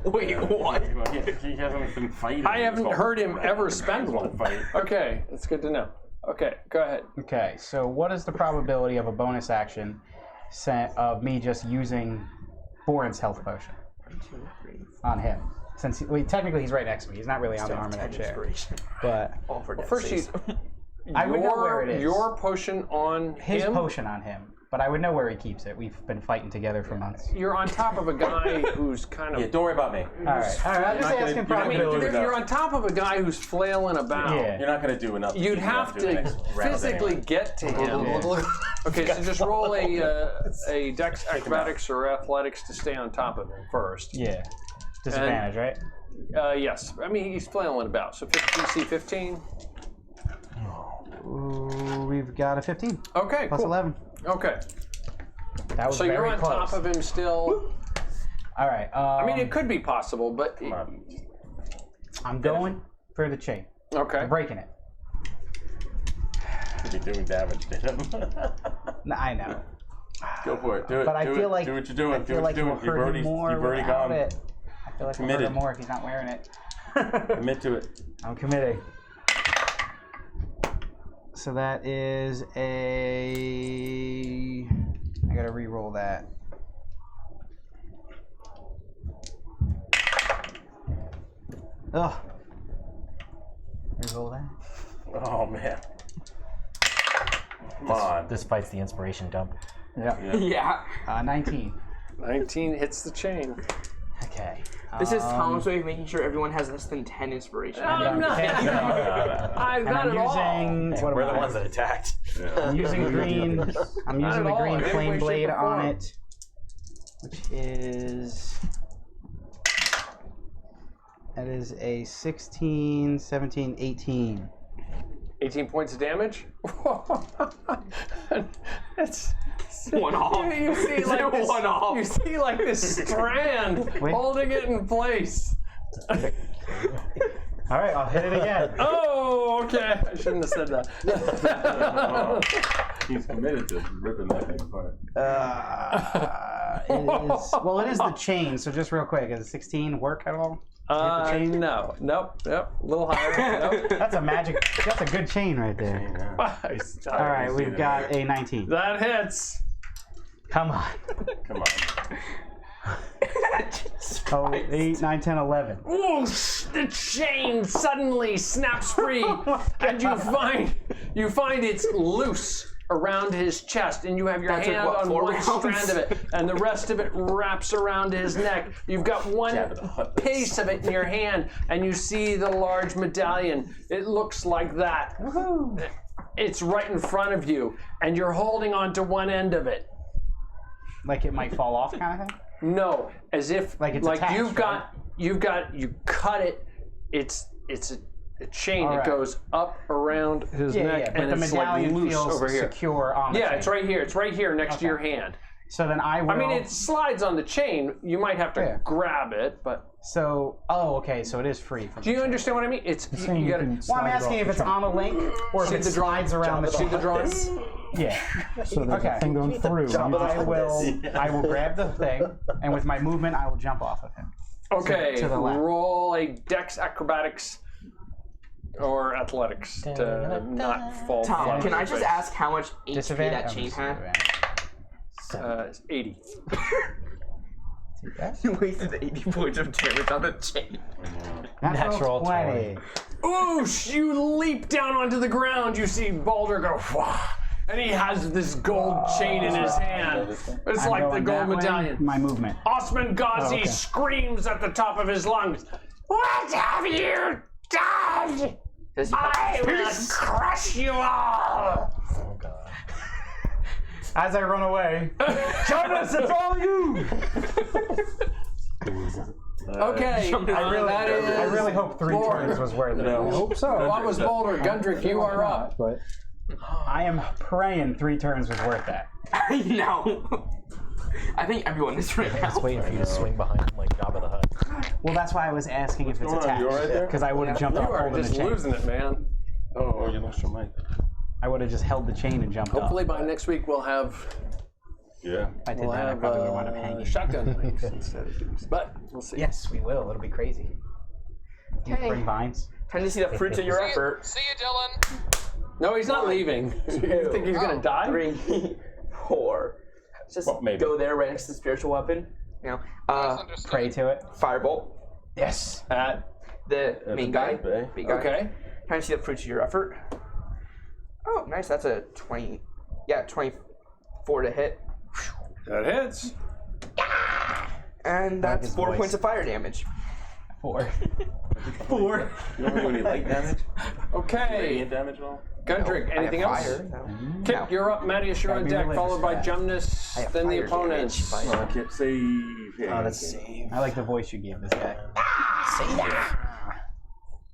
Speaker 2: Wait, what?
Speaker 7: He hasn't been fighting.
Speaker 3: I haven't heard him ever spend one.
Speaker 7: Fight.
Speaker 3: Okay, that's good to know. Okay, go ahead.
Speaker 6: Okay. So what is the probability of a bonus action of me just using Borin's health potion on him? Since technically he's right next to me. He's not really on the arm of that chair.
Speaker 2: Inspiration.
Speaker 6: But
Speaker 2: All for death
Speaker 3: First,
Speaker 2: saves.
Speaker 6: I would know where it is.
Speaker 3: Your potion on
Speaker 6: his
Speaker 3: him.
Speaker 6: potion on him. But I would know where he keeps it. We've been fighting together for months.
Speaker 3: You're on top of a guy who's kind of.
Speaker 7: Yeah, don't worry about me.
Speaker 6: All right. I'm just asking
Speaker 7: you're not
Speaker 3: I mean,
Speaker 6: probability.
Speaker 7: gonna-
Speaker 3: you're on top of a guy who's flailing about.
Speaker 6: Yeah.
Speaker 7: You're not going to do enough.
Speaker 3: You'd have
Speaker 7: do the
Speaker 3: to
Speaker 7: next round
Speaker 3: physically
Speaker 7: anyway.
Speaker 3: get to him. Okay, so just roll a dex acrobatics or athletics to stay on top of him first.
Speaker 6: Yeah. Disadvantage, right?
Speaker 3: Yes. I mean, he's flailing about. So DC 15.
Speaker 6: Ooh, we've got a 15
Speaker 3: Okay,
Speaker 6: plus
Speaker 3: cool.
Speaker 6: 11.
Speaker 3: Okay.
Speaker 6: That was
Speaker 3: So
Speaker 6: very
Speaker 3: you're on
Speaker 6: close.
Speaker 3: top of him still.
Speaker 6: All right.
Speaker 3: I mean, it could be possible, but.
Speaker 6: I'm going for the chain.
Speaker 3: Okay.
Speaker 6: I'm breaking it.
Speaker 7: You're doing damage to him.
Speaker 6: I know.
Speaker 7: Go for it. Do it.
Speaker 6: But I
Speaker 7: do
Speaker 6: feel
Speaker 7: it.
Speaker 6: like
Speaker 7: do what you're doing.
Speaker 6: I
Speaker 7: do
Speaker 6: feel
Speaker 7: what
Speaker 6: like
Speaker 7: you're
Speaker 6: it will
Speaker 7: doing.
Speaker 6: hurt him more
Speaker 7: You've already
Speaker 6: without
Speaker 7: gone.
Speaker 6: it. I feel like it'll hurt
Speaker 7: Committed.
Speaker 6: him more if he's not wearing it.
Speaker 7: Commit to it.
Speaker 6: I'm committing. So that is a. I gotta re-roll that. Ugh. Re-roll that.
Speaker 7: Oh man. Come on.
Speaker 1: This fights the inspiration dump.
Speaker 6: Yeah.
Speaker 2: Yeah.
Speaker 6: 19.
Speaker 3: 19 hits the chain.
Speaker 6: Okay.
Speaker 2: This is Tom's way of making sure everyone has less than 10 inspiration.
Speaker 3: I'm not. I've
Speaker 6: And
Speaker 3: got
Speaker 6: I'm
Speaker 3: it all.
Speaker 6: using. What
Speaker 1: We're
Speaker 6: am
Speaker 1: the
Speaker 6: I?
Speaker 1: ones that attacked.
Speaker 6: I'm using green. I'm
Speaker 3: Not
Speaker 6: using
Speaker 3: at
Speaker 6: the
Speaker 3: all,
Speaker 6: green
Speaker 3: in any
Speaker 6: flame
Speaker 3: way,
Speaker 6: blade
Speaker 3: shape, or
Speaker 6: on
Speaker 3: form.
Speaker 6: it, which is. That is a 16, 17, 18.
Speaker 3: 18 points of damage. That's
Speaker 2: One off.
Speaker 3: You see like this.
Speaker 2: One off.
Speaker 3: You see like this strand holding it in place.
Speaker 6: All right, I'll hit it again.
Speaker 3: Oh, okay. I shouldn't have said that.
Speaker 7: He's committed to ripping that thing apart.
Speaker 6: It is the chain. So just real quick, does 16 work at all?
Speaker 3: No. Nope. A little higher. Nope.
Speaker 6: That's a magic. That's a good chain right there. All right, we've got a 19.
Speaker 3: That hits.
Speaker 6: Come on.
Speaker 7: Come on.
Speaker 6: Oh, 8, 9, 10, 11.
Speaker 3: Whoosh! The chain suddenly snaps free, and you find it's loose around his chest, and you have your
Speaker 2: That took,
Speaker 3: hand
Speaker 2: what,
Speaker 3: on
Speaker 2: 4
Speaker 3: one
Speaker 2: rounds?
Speaker 3: strand of it, and the rest of it wraps around his neck. You've got one piece of it in your hand, and you see the large medallion. It looks like that.
Speaker 6: Woohoo!
Speaker 3: It's right in front of you, and you're holding on to one end of it.
Speaker 6: Like it might fall off, kind of thing.
Speaker 3: No, as if
Speaker 6: Like it's attached,
Speaker 3: you cut it. It's a chain that goes up around his neck,
Speaker 6: but
Speaker 3: and
Speaker 6: the
Speaker 3: it's like
Speaker 6: medallion
Speaker 3: loose
Speaker 6: feels
Speaker 3: over here.
Speaker 6: secure on the chain.
Speaker 3: Yeah, it's right here. It's right here next to your hand.
Speaker 6: So then I will.
Speaker 3: I mean, it slides on the chain. You might have to
Speaker 6: Yeah.
Speaker 3: grab it, but
Speaker 6: So, okay, so it is free. From
Speaker 3: do you understand what I mean? It's you gotta.
Speaker 6: Well, I'm asking if it's on a link or if
Speaker 3: See
Speaker 6: it
Speaker 3: the
Speaker 6: slides around the
Speaker 3: See the drawing?
Speaker 6: Yeah.
Speaker 9: So there's a thing going through.
Speaker 6: I will grab the thing, and with my movement, I will jump off of him.
Speaker 3: Okay,
Speaker 6: to the left.
Speaker 3: roll a Dex Acrobatics or Athletics to not fall.
Speaker 2: Tom,
Speaker 3: flat
Speaker 2: can
Speaker 3: on
Speaker 2: I
Speaker 3: your
Speaker 2: just
Speaker 3: face.
Speaker 2: ask how much HP
Speaker 6: Disadvantage.
Speaker 2: that chain had?
Speaker 3: It's 80.
Speaker 2: You wasted 80 points of damage on the chain.
Speaker 6: Natural 20.
Speaker 3: Oosh! You leap down onto the ground. You see Baldur go, wah, and he has this gold chain in his hand. It's
Speaker 6: I'm
Speaker 3: like the
Speaker 6: going
Speaker 3: gold
Speaker 6: that way,
Speaker 3: medallion.
Speaker 6: My movement.
Speaker 3: Osman Gazi
Speaker 6: okay.
Speaker 3: screams at the top of his lungs, "What have you done? I will crush you all!"
Speaker 1: Oh god.
Speaker 6: As I run away, Jonas, it's all you!
Speaker 3: Okay,
Speaker 6: I really hope 3 turns was worth it.
Speaker 9: I hope so.
Speaker 3: What was Baldur? Gundrick, you are up.
Speaker 9: But
Speaker 6: I am praying 3 turns was worth that.
Speaker 2: I know. I think everyone is right now.
Speaker 1: Just waiting for you to swing behind him like Jabba the Hutt.
Speaker 6: Well, that's why I was asking if it's
Speaker 7: going on? You all right
Speaker 6: attached.
Speaker 7: there?
Speaker 6: Because I would have jumped
Speaker 3: You
Speaker 6: off
Speaker 3: are
Speaker 6: holding the
Speaker 3: just
Speaker 6: chain.
Speaker 3: losing it, man.
Speaker 7: Oh, you lost your mic.
Speaker 6: I would have just held the chain and jumped
Speaker 3: Hopefully
Speaker 6: off.
Speaker 3: by next week we'll have
Speaker 7: Yeah.
Speaker 6: If I did
Speaker 3: we'll
Speaker 6: that, I
Speaker 3: have
Speaker 6: probably would have wound up hanging.
Speaker 3: shotgun legs instead of these. But we'll see.
Speaker 6: Yes, we will. It'll be crazy.
Speaker 2: Okay.
Speaker 6: Bring vines.
Speaker 2: Time to see the fruits of your effort.
Speaker 5: See you, Dylan.
Speaker 3: No, he's not leaving. You think he's gonna die?
Speaker 2: 3, 4. Just
Speaker 7: Well, maybe.
Speaker 2: go there right next to the spiritual weapon. You know,
Speaker 5: Understood.
Speaker 6: Pray to it.
Speaker 2: firebolt.
Speaker 6: Yes.
Speaker 3: At
Speaker 2: The main guy.
Speaker 7: bad,
Speaker 2: Big guy.
Speaker 3: okay.
Speaker 2: Trying to see the fruits of your effort. Oh, nice. That's a 20. Yeah, 24 to hit.
Speaker 3: That hits.
Speaker 2: And that's
Speaker 6: his
Speaker 2: 4
Speaker 6: voice.
Speaker 2: points of fire damage.
Speaker 6: 4.
Speaker 7: 4. You don't do any light damage?
Speaker 3: Okay.
Speaker 7: Radiant damage at all?
Speaker 3: Gundrick, anything
Speaker 2: I
Speaker 3: else?
Speaker 2: have fire, no.
Speaker 3: Kip,
Speaker 2: No.
Speaker 3: you're up. Mattias, you're
Speaker 6: Gotta
Speaker 3: on
Speaker 6: be
Speaker 3: deck,
Speaker 6: religious
Speaker 3: followed
Speaker 6: for
Speaker 3: by
Speaker 6: that.
Speaker 3: Jumnus,
Speaker 2: I have
Speaker 3: then the
Speaker 2: fire
Speaker 3: opponents.
Speaker 2: damage, but-
Speaker 7: Kip, save.
Speaker 1: Oh, that's save.
Speaker 6: I like the voice you gave this guy.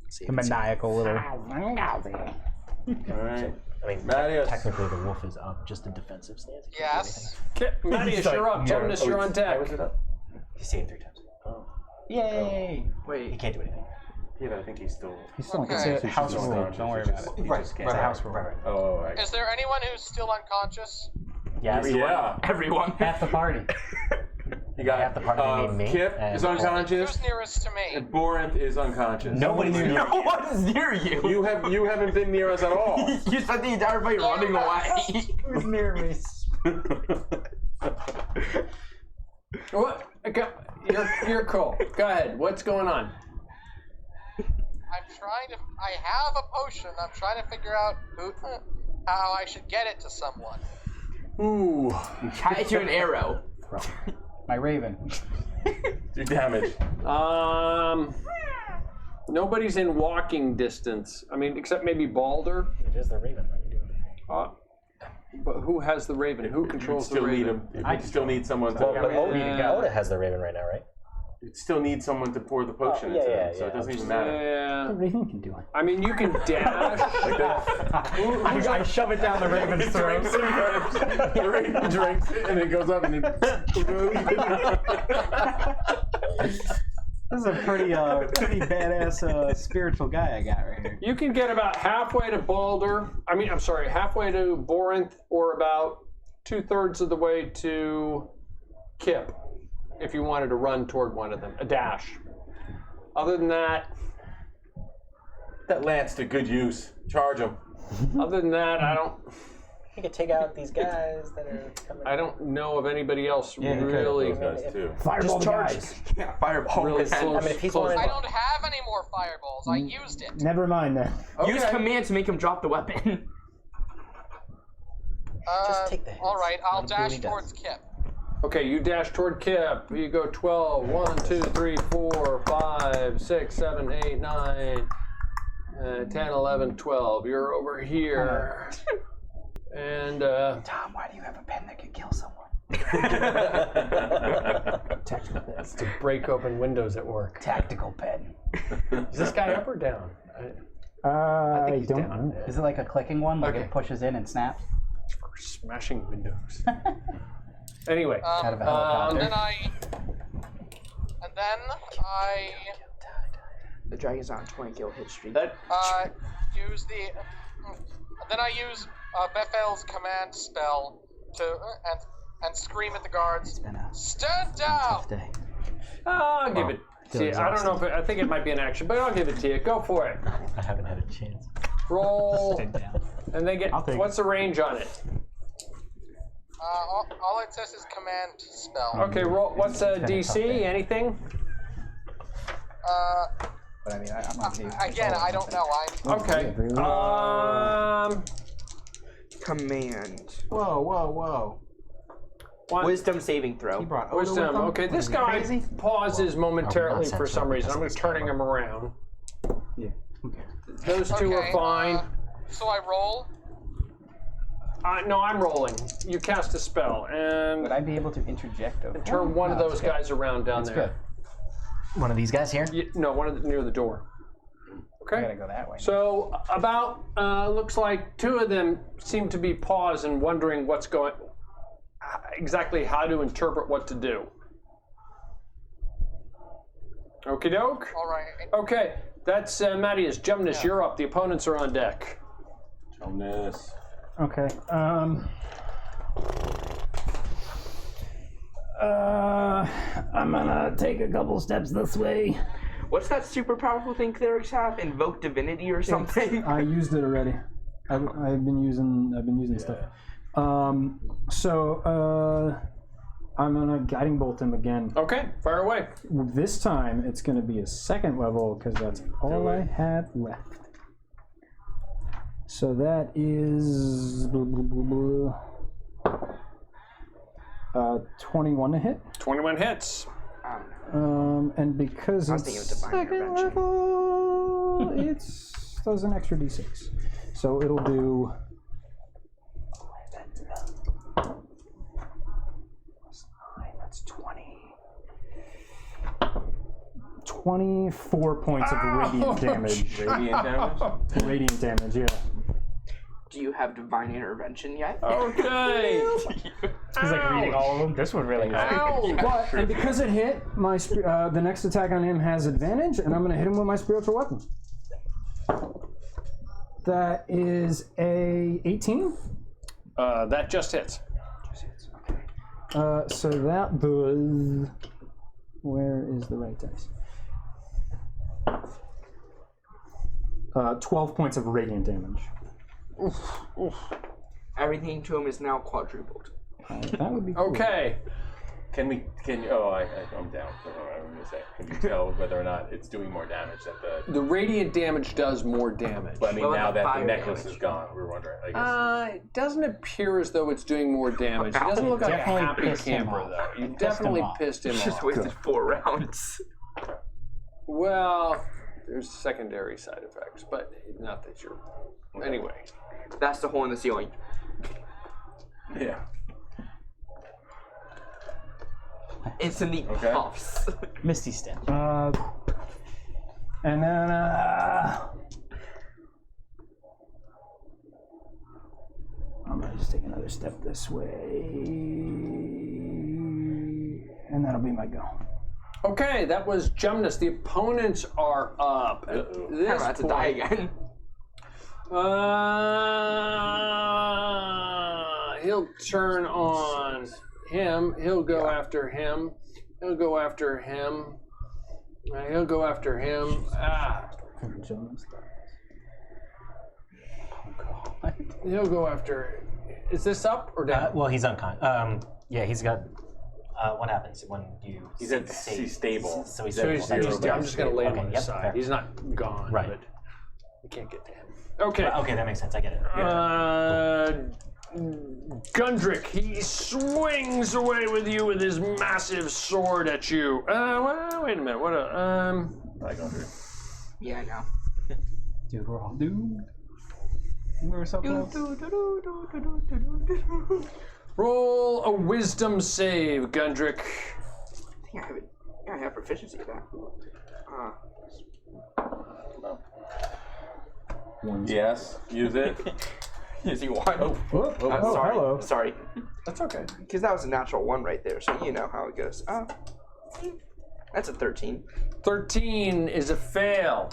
Speaker 1: Save.
Speaker 6: The maniacal little.
Speaker 7: Alright.
Speaker 1: I mean,
Speaker 7: Mattias.
Speaker 1: technically the wolf is up, just a defensive stance. He can't do
Speaker 5: Yes.
Speaker 3: Kip, Mattias, you're up. Jumnus, you're on deck.
Speaker 7: How was it up?
Speaker 1: anything. He saved 3 times. Oh.
Speaker 6: Yay!
Speaker 1: He
Speaker 2: Wait.
Speaker 1: can't do anything.
Speaker 7: Yeah, but I think he's still.
Speaker 9: he's still
Speaker 5: Okay.
Speaker 6: It's a house
Speaker 7: He's
Speaker 6: rule.
Speaker 7: unconscious.
Speaker 6: Don't worry
Speaker 7: He
Speaker 6: about
Speaker 7: just-
Speaker 6: it.
Speaker 7: he just can't.
Speaker 6: It's a house rule.
Speaker 7: Oh, right.
Speaker 5: Is there anyone who's still unconscious?
Speaker 1: Yes.
Speaker 7: Yeah.
Speaker 2: Everyone.
Speaker 6: Half the party.
Speaker 7: You got
Speaker 1: half the party named me.
Speaker 7: Kip
Speaker 1: and-
Speaker 7: is unconscious,
Speaker 5: Who's nearest to me?
Speaker 7: and Borinth is unconscious.
Speaker 1: Nobody's near
Speaker 2: No
Speaker 1: you.
Speaker 2: one's near you.
Speaker 7: You haven't been near us at all.
Speaker 2: You spent the entire fight running away.
Speaker 6: Who's near me?
Speaker 3: What? Okay, you're cool. Go ahead. What's going on?
Speaker 5: I have a potion. I'm trying to figure out how I should get it to someone.
Speaker 3: Ooh.
Speaker 2: Tie it to an arrow.
Speaker 6: My raven.
Speaker 7: Do damage.
Speaker 3: Nobody's in walking distance. I mean, except maybe Balder.
Speaker 1: It is the raven. What are you doing?
Speaker 3: But who has the raven? Who controls the
Speaker 7: Still need
Speaker 3: raven?
Speaker 7: him. You still need someone to.
Speaker 1: Well, but
Speaker 3: Yeah.
Speaker 1: Oda has the raven right now, right?
Speaker 7: You still need someone to pour the potion
Speaker 1: Oh, yeah,
Speaker 7: into
Speaker 1: yeah,
Speaker 7: them, so
Speaker 1: yeah.
Speaker 7: it doesn't even matter.
Speaker 3: Yeah.
Speaker 9: Raven can do it.
Speaker 3: I mean, you can dash.
Speaker 6: I shove it down the raven's throat.
Speaker 7: The raven drinks it and it goes up and
Speaker 6: This is a pretty badass spiritual guy I got right here.
Speaker 3: You can get about halfway to Balder. Halfway to Borinth, or about 2/3 of the way to Kip, if you wanted to run toward one of them. A dash. Other than that,
Speaker 7: that lance to good use. Charge him.
Speaker 3: I don't.
Speaker 1: You could take out these guys that are coming.
Speaker 3: I don't know of anybody else
Speaker 6: Yeah, you could.
Speaker 3: really.
Speaker 7: Those guys too.
Speaker 9: Fireball the
Speaker 6: charge.
Speaker 9: guys.
Speaker 2: Yeah, fireball.
Speaker 3: Really
Speaker 2: again.
Speaker 3: close.
Speaker 1: I mean, if he's
Speaker 3: close.
Speaker 1: wanted-
Speaker 5: I don't have any more fireballs. I used it.
Speaker 9: Never mind then.
Speaker 2: Use command to make him drop the weapon.
Speaker 1: Just take the hits.
Speaker 5: All right, I'll
Speaker 1: Let him do what
Speaker 5: dash
Speaker 1: he does.
Speaker 5: towards Kip.
Speaker 3: Okay, you dash toward Kip. You go 12. 1, 2, 3, 4, 5, 6, 7, 8, 9, 10, 11, 12. You're over here. And,
Speaker 6: Tom, why do you have a pen that could kill someone?
Speaker 3: that's to break open windows at work.
Speaker 6: Tactical pen.
Speaker 3: Is this guy up or down?
Speaker 9: I
Speaker 6: think he's
Speaker 9: don't
Speaker 6: down.
Speaker 9: know.
Speaker 6: Is it like a clicking one? Like
Speaker 3: Okay.
Speaker 6: it pushes in and snaps?
Speaker 3: For smashing windows. Anyway,
Speaker 6: Out of a helicopter.
Speaker 5: And then I
Speaker 2: The dragon's on 20 kill hit streak.
Speaker 3: that
Speaker 5: use the. Then I use Bethel's command spell to and scream at the guards.
Speaker 6: Been a
Speaker 5: Stand down!
Speaker 6: tough day.
Speaker 3: I'll give it to you. I don't know if I think it might be an action, but I'll give it to you. Go for it.
Speaker 1: I haven't had a chance.
Speaker 3: Roll,
Speaker 6: Sit down.
Speaker 3: and they get.
Speaker 6: I'll take
Speaker 3: What's the range on it?
Speaker 5: All it says is command spell.
Speaker 3: Okay, roll. What's DC? Anything?
Speaker 6: But I mean, I'm not
Speaker 5: Again, I don't know.
Speaker 3: Okay.
Speaker 2: Command.
Speaker 6: Whoa.
Speaker 3: One,
Speaker 2: Wisdom saving throw.
Speaker 6: He brought Oda
Speaker 3: wisdom.
Speaker 6: with him?
Speaker 3: Okay, this guy pauses momentarily for some reason. I'm going to turning him around.
Speaker 6: Yeah. Okay.
Speaker 3: Those two are fine.
Speaker 5: So I roll.
Speaker 3: No, I'm rolling. You cast a spell and
Speaker 6: Would I be able to interject over?
Speaker 3: turn one of
Speaker 6: No,
Speaker 3: those
Speaker 6: it's good.
Speaker 3: guys around down
Speaker 6: It's
Speaker 3: there.
Speaker 6: good.
Speaker 1: One of these guys here?
Speaker 3: No, one of near the door.
Speaker 6: I
Speaker 3: Okay.
Speaker 6: gotta go that way.
Speaker 3: So about looks like two of them seem to be paused and wondering what's going, exactly how to interpret what to do. Okie doke.
Speaker 5: All right.
Speaker 3: Okay, that's Mattias. Jumnus, you're up. The opponents are on deck.
Speaker 7: Jonas.
Speaker 9: Okay. I'm gonna take a couple steps this way.
Speaker 2: What's that super powerful thing clerics have? Invoke divinity or something?
Speaker 9: I used it already. I've been using stuff. I'm gonna guiding bolt him again.
Speaker 3: Okay, fire away.
Speaker 9: This time it's gonna be a second level because that's all I have left. So that is 21 to hit.
Speaker 3: 21 hits.
Speaker 9: And because
Speaker 2: I was
Speaker 9: it's
Speaker 2: thinking of divine
Speaker 9: second
Speaker 2: intervention.
Speaker 9: level, it does an extra d6. So it'll do. That's 20. 24 points of radiant damage.
Speaker 7: Radiant damage.
Speaker 9: Radiant damage, yeah.
Speaker 2: Do you have divine intervention yet?
Speaker 3: Okay.
Speaker 6: He's like reading all of them. This would really help.
Speaker 3: Ow.
Speaker 9: But, and because it hit, my the next attack on him has advantage, and I'm going to hit him with my spiritual weapon. That is a 18.
Speaker 3: That just hits.
Speaker 9: Just hits, okay. So that does. Where is the right dice? 12 points of radiant damage.
Speaker 2: Everything to him is now quadrupled.
Speaker 9: That would be cool.
Speaker 3: Okay.
Speaker 7: I'm down. I'm going to say. Can you tell whether or not it's doing more damage at the...
Speaker 3: The radiant damage does more damage.
Speaker 7: But I mean,
Speaker 2: Well,
Speaker 7: now
Speaker 2: the
Speaker 7: that the
Speaker 2: fire
Speaker 7: necklace
Speaker 2: damage.
Speaker 7: is gone, we're wondering. I guess.
Speaker 3: It doesn't appear as though it's doing more damage. He doesn't look like a
Speaker 6: Definitely
Speaker 3: happy
Speaker 6: pissed him
Speaker 3: camper,
Speaker 6: off.
Speaker 3: though. You
Speaker 6: Pissed
Speaker 3: definitely
Speaker 6: him off.
Speaker 3: pissed him
Speaker 2: Just
Speaker 3: off.
Speaker 2: wasted 4 rounds.
Speaker 3: Well, there's secondary side effects, but not that you're... Anyway.
Speaker 2: That's the hole in the ceiling.
Speaker 7: Yeah.
Speaker 2: Instantly
Speaker 7: Okay.
Speaker 2: puffs.
Speaker 6: Misty Step.
Speaker 4: And then I'm gonna just take another step this way, and that'll be my go.
Speaker 3: Okay, that was Gemnus. The opponents are up. At
Speaker 2: I'm
Speaker 3: this
Speaker 2: about to die
Speaker 3: point,
Speaker 2: again.
Speaker 3: He'll turn on him. He'll go after him. He'll go after him. He'll go after him. He'll go after. Is this up or down?
Speaker 1: Well, he's unconscious. Yeah, he's got. What happens when you?
Speaker 7: He's stable.
Speaker 1: So he's
Speaker 3: So
Speaker 1: stable.
Speaker 3: I'm just gonna lay him
Speaker 1: Okay,
Speaker 3: on his
Speaker 1: yep,
Speaker 3: side.
Speaker 1: fair.
Speaker 3: He's not gone,
Speaker 1: Right.
Speaker 3: but we can't get to him. Okay.
Speaker 1: Okay, that makes sense. I get it.
Speaker 3: Gundrick, he swings away with you with his massive sword at you. Well, wait a minute. What a
Speaker 7: I go through.
Speaker 2: Yeah, I know.
Speaker 6: Dude, we're all doomed. We were so close.
Speaker 3: roll a wisdom save, Gundrick.
Speaker 2: I think I have proficiency with that.
Speaker 7: Yes, use it.
Speaker 2: Is he one?
Speaker 7: Oh,
Speaker 2: sorry.
Speaker 9: Hello.
Speaker 2: Sorry.
Speaker 3: That's okay.
Speaker 2: Because that was a natural 1 right there, so you know how it goes. That's a 13.
Speaker 3: 13 is a fail.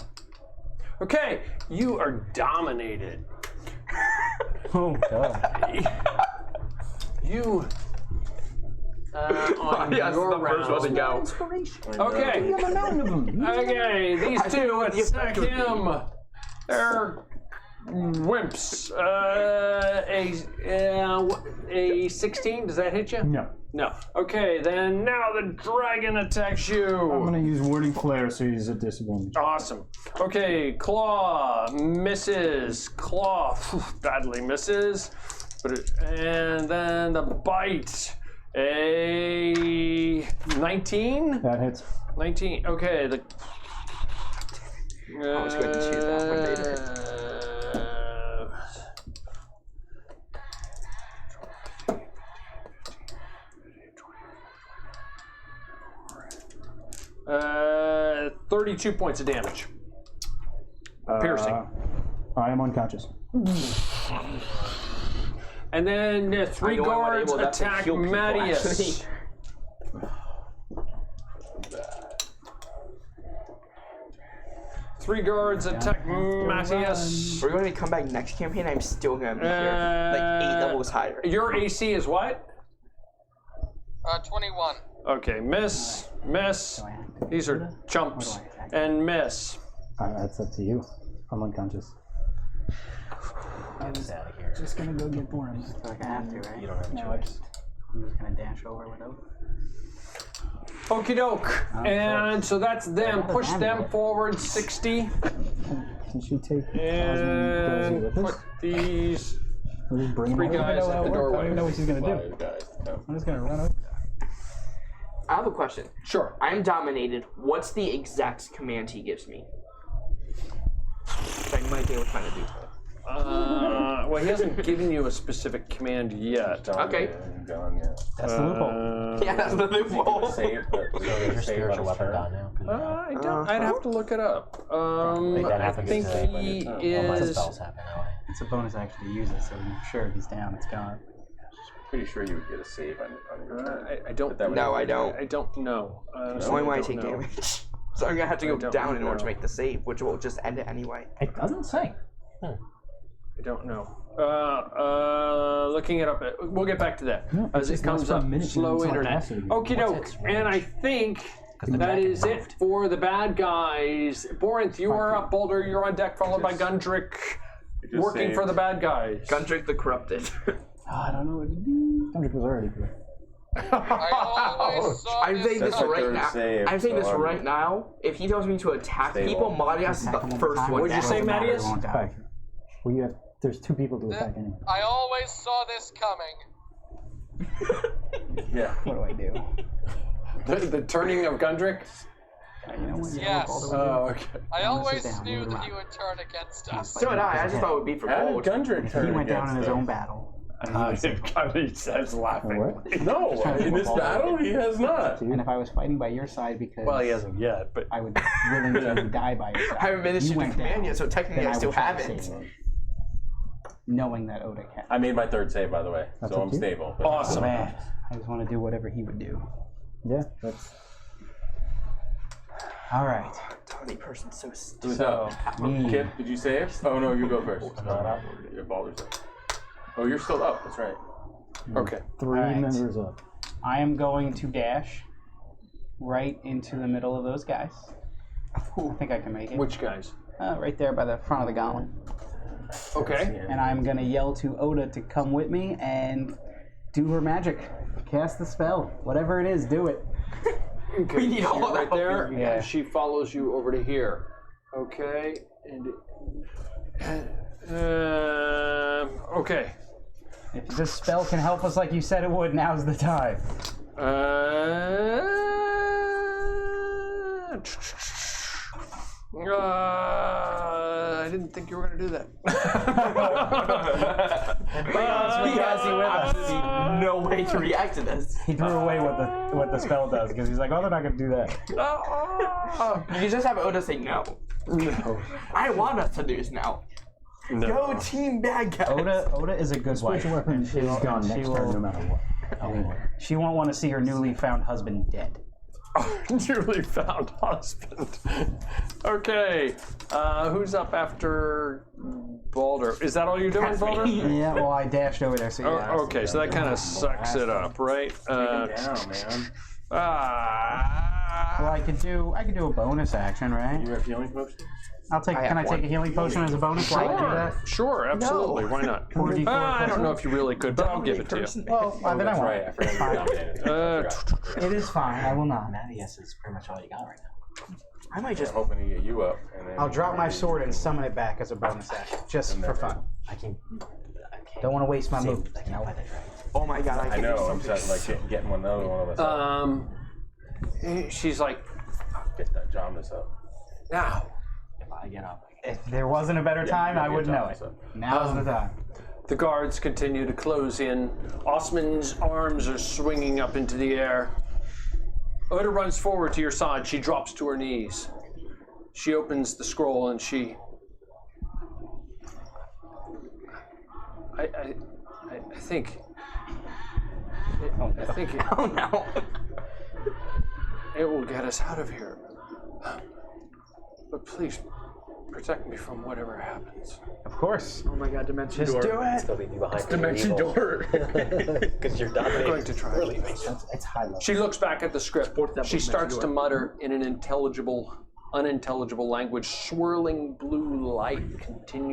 Speaker 3: Okay, you are dominated.
Speaker 4: Oh god.
Speaker 3: You. On
Speaker 2: Yes,
Speaker 3: your
Speaker 2: the first one to
Speaker 3: round.
Speaker 2: go.
Speaker 3: Okay. Okay, these two attack him. They're wimps. A 16, does that hit you?
Speaker 4: No.
Speaker 3: No. Okay, then now the dragon attacks
Speaker 4: I'm
Speaker 3: you.
Speaker 4: gonna use Warding Flare, so he's at disadvantage.
Speaker 3: Awesome. Okay, claw misses. Claw badly misses. And then the bite. A 19?
Speaker 4: That hits.
Speaker 3: 19. Okay, the.
Speaker 2: I was going to choose that one later. 32 points of damage. Piercing.
Speaker 4: I am unconscious.
Speaker 3: And then 3
Speaker 2: I know I wasn't
Speaker 3: guards
Speaker 2: able to
Speaker 3: attack
Speaker 2: heal people,
Speaker 3: Mattias.
Speaker 2: actually.
Speaker 3: Three guards attack Matthias.
Speaker 2: We're going to come back next campaign. I'm still going to be here. Like 8 levels higher.
Speaker 3: Your AC is what?
Speaker 5: 21.
Speaker 3: Okay, miss, miss. These are chumps. And miss.
Speaker 4: That's up to you. I'm unconscious.
Speaker 6: I was
Speaker 1: Out of here.
Speaker 6: just gonna go get Borum.
Speaker 10: Like I have to, right?
Speaker 1: You don't have a
Speaker 6: No,
Speaker 1: choice.
Speaker 6: I'm just gonna dash over without.
Speaker 3: Okie doke. And so that's them. Push them forward 60.
Speaker 4: Can she take Osman
Speaker 3: And
Speaker 4: with us?
Speaker 3: put these
Speaker 4: We'll just bring him
Speaker 3: 3
Speaker 4: over.
Speaker 3: guys at the
Speaker 6: I don't
Speaker 3: doorway.
Speaker 6: even know what she's gonna do. I'm just gonna run over.
Speaker 2: I have a question.
Speaker 3: Sure.
Speaker 2: I'm dominated. What's the exact command he gives me? I might be able to kind of do.
Speaker 3: Well, he hasn't given you a specific command yet.
Speaker 2: Okay.
Speaker 4: That's the loophole.
Speaker 2: Yeah, that's the loophole.
Speaker 7: Save, but
Speaker 1: Your spiritual weapon gone now.
Speaker 3: I don't. I'd have to look it up. I think he
Speaker 1: All my
Speaker 3: is.
Speaker 1: spells happen that way.
Speaker 6: It's a bonus action to use it, so I'm sure if he's down, it's gone.
Speaker 7: Pretty sure you would get a save on your turn.
Speaker 3: I don't.
Speaker 7: That would
Speaker 2: No, I don't.
Speaker 3: I don't know.
Speaker 2: Only when I take
Speaker 3: know.
Speaker 2: damage. So I'm going to have to
Speaker 3: I
Speaker 2: go
Speaker 3: don't
Speaker 2: down in order to
Speaker 3: know.
Speaker 2: make the save, which will just end it anyway.
Speaker 6: It doesn't say.
Speaker 3: I don't know. Looking it up. We'll get back to that as it
Speaker 9: just
Speaker 3: comes
Speaker 9: lasts for a
Speaker 3: up.
Speaker 9: minute,
Speaker 3: Slow
Speaker 9: it's like
Speaker 3: internet.
Speaker 9: acid.
Speaker 3: Okie doke. And I think that is it for the bad guys. Borinth, you are up. Boulder, you're on deck, followed by Gundrick, working for the bad guys.
Speaker 2: Gundrick the Corrupted.
Speaker 9: I don't know what to do. Gundrick was already here.
Speaker 2: I'm saying this
Speaker 7: That's my
Speaker 2: right
Speaker 7: third
Speaker 2: now.
Speaker 7: save,
Speaker 2: I'm saying
Speaker 7: so
Speaker 2: this
Speaker 7: I'm
Speaker 2: right now. If he tells me to attack
Speaker 7: stable.
Speaker 2: people, Marias is the first one.
Speaker 3: What'd you say, Mattias?
Speaker 4: Attack. Well, you have. There's 2 people to attack anyway.
Speaker 5: I always saw this coming.
Speaker 7: Yeah.
Speaker 6: What do I do?
Speaker 3: The turning of Gundrick?
Speaker 5: Yes.
Speaker 3: Oh, okay.
Speaker 5: I always knew that he would turn against us.
Speaker 2: So did I. I just thought it would be for
Speaker 7: How did
Speaker 2: gold.
Speaker 7: Gundrick turn
Speaker 6: He went down in
Speaker 7: against
Speaker 6: his own
Speaker 7: us?
Speaker 6: battle.
Speaker 3: He says laughing.
Speaker 4: What?
Speaker 7: No, in this battle, he has not.
Speaker 6: And if I was fighting by your side because
Speaker 3: Well, he hasn't yet, but
Speaker 6: I would willingly die by your side.
Speaker 2: I haven't finished
Speaker 6: you
Speaker 2: the
Speaker 6: went
Speaker 2: command
Speaker 6: down,
Speaker 2: yet, so technically
Speaker 6: then
Speaker 2: I still
Speaker 6: would try to
Speaker 2: haven't.
Speaker 6: save him, knowing that Oda can.
Speaker 7: I made my 3rd save, by the way,
Speaker 4: That's
Speaker 7: so
Speaker 4: up
Speaker 7: I'm
Speaker 4: to you.
Speaker 7: stable.
Speaker 3: awesome.
Speaker 6: Man, I just want to do whatever he would do.
Speaker 4: Yeah, that's.
Speaker 6: All right.
Speaker 2: Tony person's so stupid.
Speaker 7: Who's up?
Speaker 6: Me.
Speaker 7: Kip, did you save? Oh no, you go first. Your Baldur's up. Oh, you're still up. That's right.
Speaker 3: Okay.
Speaker 4: 3
Speaker 6: Alright.
Speaker 4: members up.
Speaker 6: I am going to dash right into the middle of those guys. I think I can make it.
Speaker 3: Which guys?
Speaker 6: Right there by the front of the gauntlet.
Speaker 3: Okay.
Speaker 6: And I'm going to yell to Oda to come with me and do her magic. Cast the spell. Whatever it is, do it.
Speaker 2: We need all
Speaker 3: You're
Speaker 2: that
Speaker 3: right there,
Speaker 6: Yeah.
Speaker 3: and she follows you over to here. Okay. And okay.
Speaker 6: If this spell can help us like you said it would, now's the time.
Speaker 3: I didn't think you were going to do that.
Speaker 2: He has absolutely no way to react to this.
Speaker 6: He threw away what the spell does because he's like, oh, they're not going to do that.
Speaker 2: You just have Oda say no.
Speaker 3: No.
Speaker 2: I want us to do this now. Go team bad guys.
Speaker 6: Oda is a good wife.
Speaker 4: Spiritual weapon is gone next turn, no matter what.
Speaker 6: She won't want to see her newly found husband dead.
Speaker 3: Newly found husband. Okay. Who's up after Baldur? Is that all you're doing, Baldur?
Speaker 6: Yeah, well, I dashed over there, so yeah.
Speaker 3: Oh, okay, so that kind of sucks it up, right?
Speaker 7: Down, man.
Speaker 6: Well, I could do a bonus action, right?
Speaker 7: You have healing potion?
Speaker 6: Can I take a healing potion as a bonus while I do that?
Speaker 3: Sure, absolutely. Why not?
Speaker 6: 4d4
Speaker 3: I don't know if you really could, but I'll give it to you.
Speaker 6: Well, then I
Speaker 7: That's
Speaker 6: won't.
Speaker 7: right. I forgot you nominated.
Speaker 6: It is fine. I will not.
Speaker 1: Mattias is pretty much all you got right now.
Speaker 2: I might just.
Speaker 7: Hoping to get you up. And then
Speaker 6: I'll drop my sword and summon it back as a bonus action, just for fun.
Speaker 1: I can't
Speaker 6: Don't want to waste my move.
Speaker 1: I can't buy that right.
Speaker 2: Oh my god, I
Speaker 7: I
Speaker 2: can
Speaker 7: know.
Speaker 2: do
Speaker 7: I'm
Speaker 2: something.
Speaker 7: just like getting another one of us up.
Speaker 3: She's like,
Speaker 7: Get that Jonas up.
Speaker 3: now.
Speaker 1: If I get up,
Speaker 6: If there wasn't a better time, I would know it. Now's the time.
Speaker 3: The guards continue to close in. Osman's arms are swinging up into the air. Oda runs forward to your side. She drops to her knees. She opens the scroll and she. I think. I think it,
Speaker 2: Oh no.
Speaker 3: it will get us out of here. But please protect me from whatever happens.
Speaker 6: Of course.
Speaker 2: Oh my god, Dimension
Speaker 6: Just
Speaker 2: Door.
Speaker 6: do it.
Speaker 1: still leave you behind.
Speaker 2: Dimension Door.
Speaker 1: Because you're dominating.
Speaker 3: I'm going to try.
Speaker 6: It's high level.
Speaker 3: She looks back at the script.
Speaker 2: that
Speaker 3: She
Speaker 2: was
Speaker 3: starts
Speaker 2: meant
Speaker 3: to
Speaker 2: to do it.
Speaker 3: mutter in an unintelligible language. Swirling blue light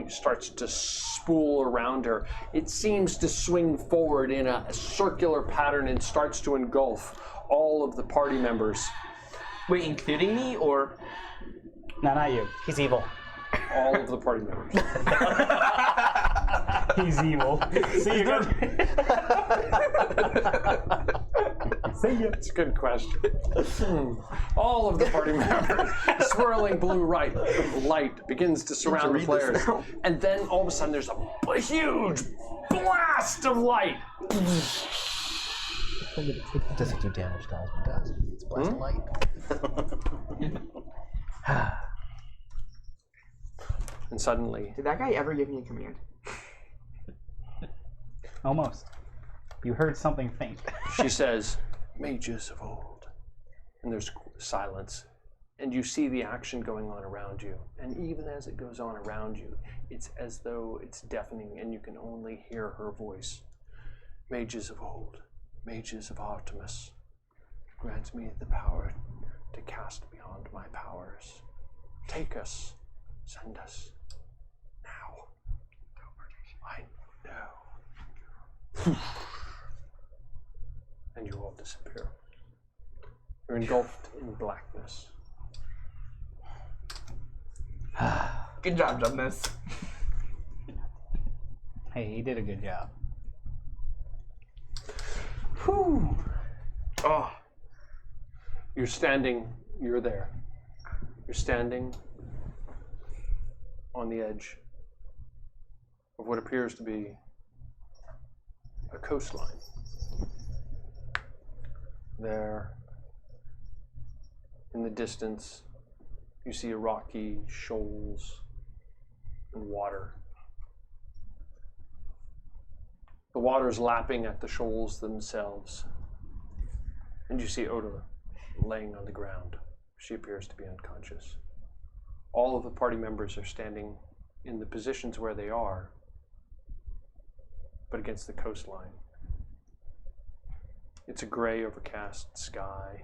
Speaker 3: starts to spool around her. It seems to swing forward in a circular pattern and starts to engulf all of the party members.
Speaker 2: Wait, including me or?
Speaker 6: No, not you.
Speaker 1: He's evil.
Speaker 3: All of the party members.
Speaker 6: He's evil. See you again. See ya.
Speaker 3: That's a good question. All of the party members. Swirling blue light begins to surround the
Speaker 2: read this
Speaker 3: players.
Speaker 2: now.
Speaker 3: And then all of a sudden there's a huge blast of light.
Speaker 1: Doesn't do damage to Osman does. It's blast of light.
Speaker 3: And suddenly,
Speaker 2: Did that guy ever give me a command?
Speaker 6: Almost. You heard something faint.
Speaker 3: she says, mages of old. And there's silence. And you see the action going on around you. And even as it goes on around you, it's as though it's deafening and you can only hear her voice. Mages of old, mages of Artemis, grant me the power to cast beyond my powers. Take us, send us, now. I know. And you all disappear. You're engulfed in blackness.
Speaker 2: Good job, Jonas.
Speaker 6: Hey, he did a good job.
Speaker 2: Whew. Oh.
Speaker 3: You're there. You're standing on the edge of what appears to be a coastline. There, in the distance, you see a rocky shoals and water. The water's lapping at the shoals themselves. And you see Oda laying on the ground. She appears to be unconscious. All of the party members are standing in the positions where they are, but against the coastline. It's a gray, overcast sky,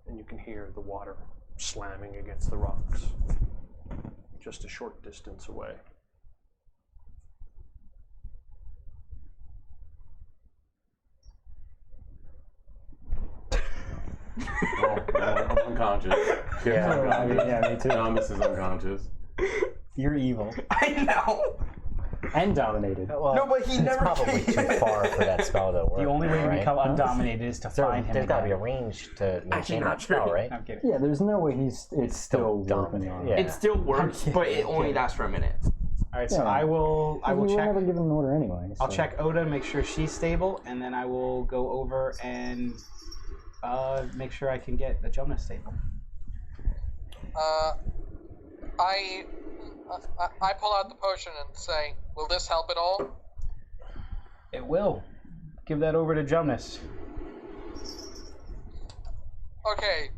Speaker 3: and you can hear the water slamming against the rocks just a short distance away.
Speaker 7: Well, I'm unconscious.
Speaker 4: Yeah, me too.
Speaker 7: Thomas is unconscious.
Speaker 6: You're evil.
Speaker 2: I know.
Speaker 4: And dominated.
Speaker 1: Well,
Speaker 2: No, but he
Speaker 1: it's
Speaker 2: never
Speaker 1: probably
Speaker 2: came.
Speaker 1: too far for that spell to work.
Speaker 6: The only way to
Speaker 1: right?
Speaker 6: become undominated is to find him.
Speaker 1: There's got to be a
Speaker 6: again.
Speaker 1: range to
Speaker 2: Actually,
Speaker 1: maintain
Speaker 2: not
Speaker 1: that spell,
Speaker 2: true.
Speaker 1: right?
Speaker 6: I'm kidding.
Speaker 4: Yeah, there's no way it's still working on.
Speaker 1: Yeah.
Speaker 2: It still works, but it only lasts for a minute.
Speaker 6: All right, so
Speaker 4: Yeah.
Speaker 6: I will
Speaker 4: You were
Speaker 6: check.
Speaker 4: never given an order anyway.
Speaker 6: I'll
Speaker 4: so.
Speaker 6: check Oda, make sure she's stable, and then I will go over and make sure I can get the Jonas stable.
Speaker 5: I pull out the potion and say, will this help at all?
Speaker 6: It will. Give that over to Jonas.
Speaker 5: Okay,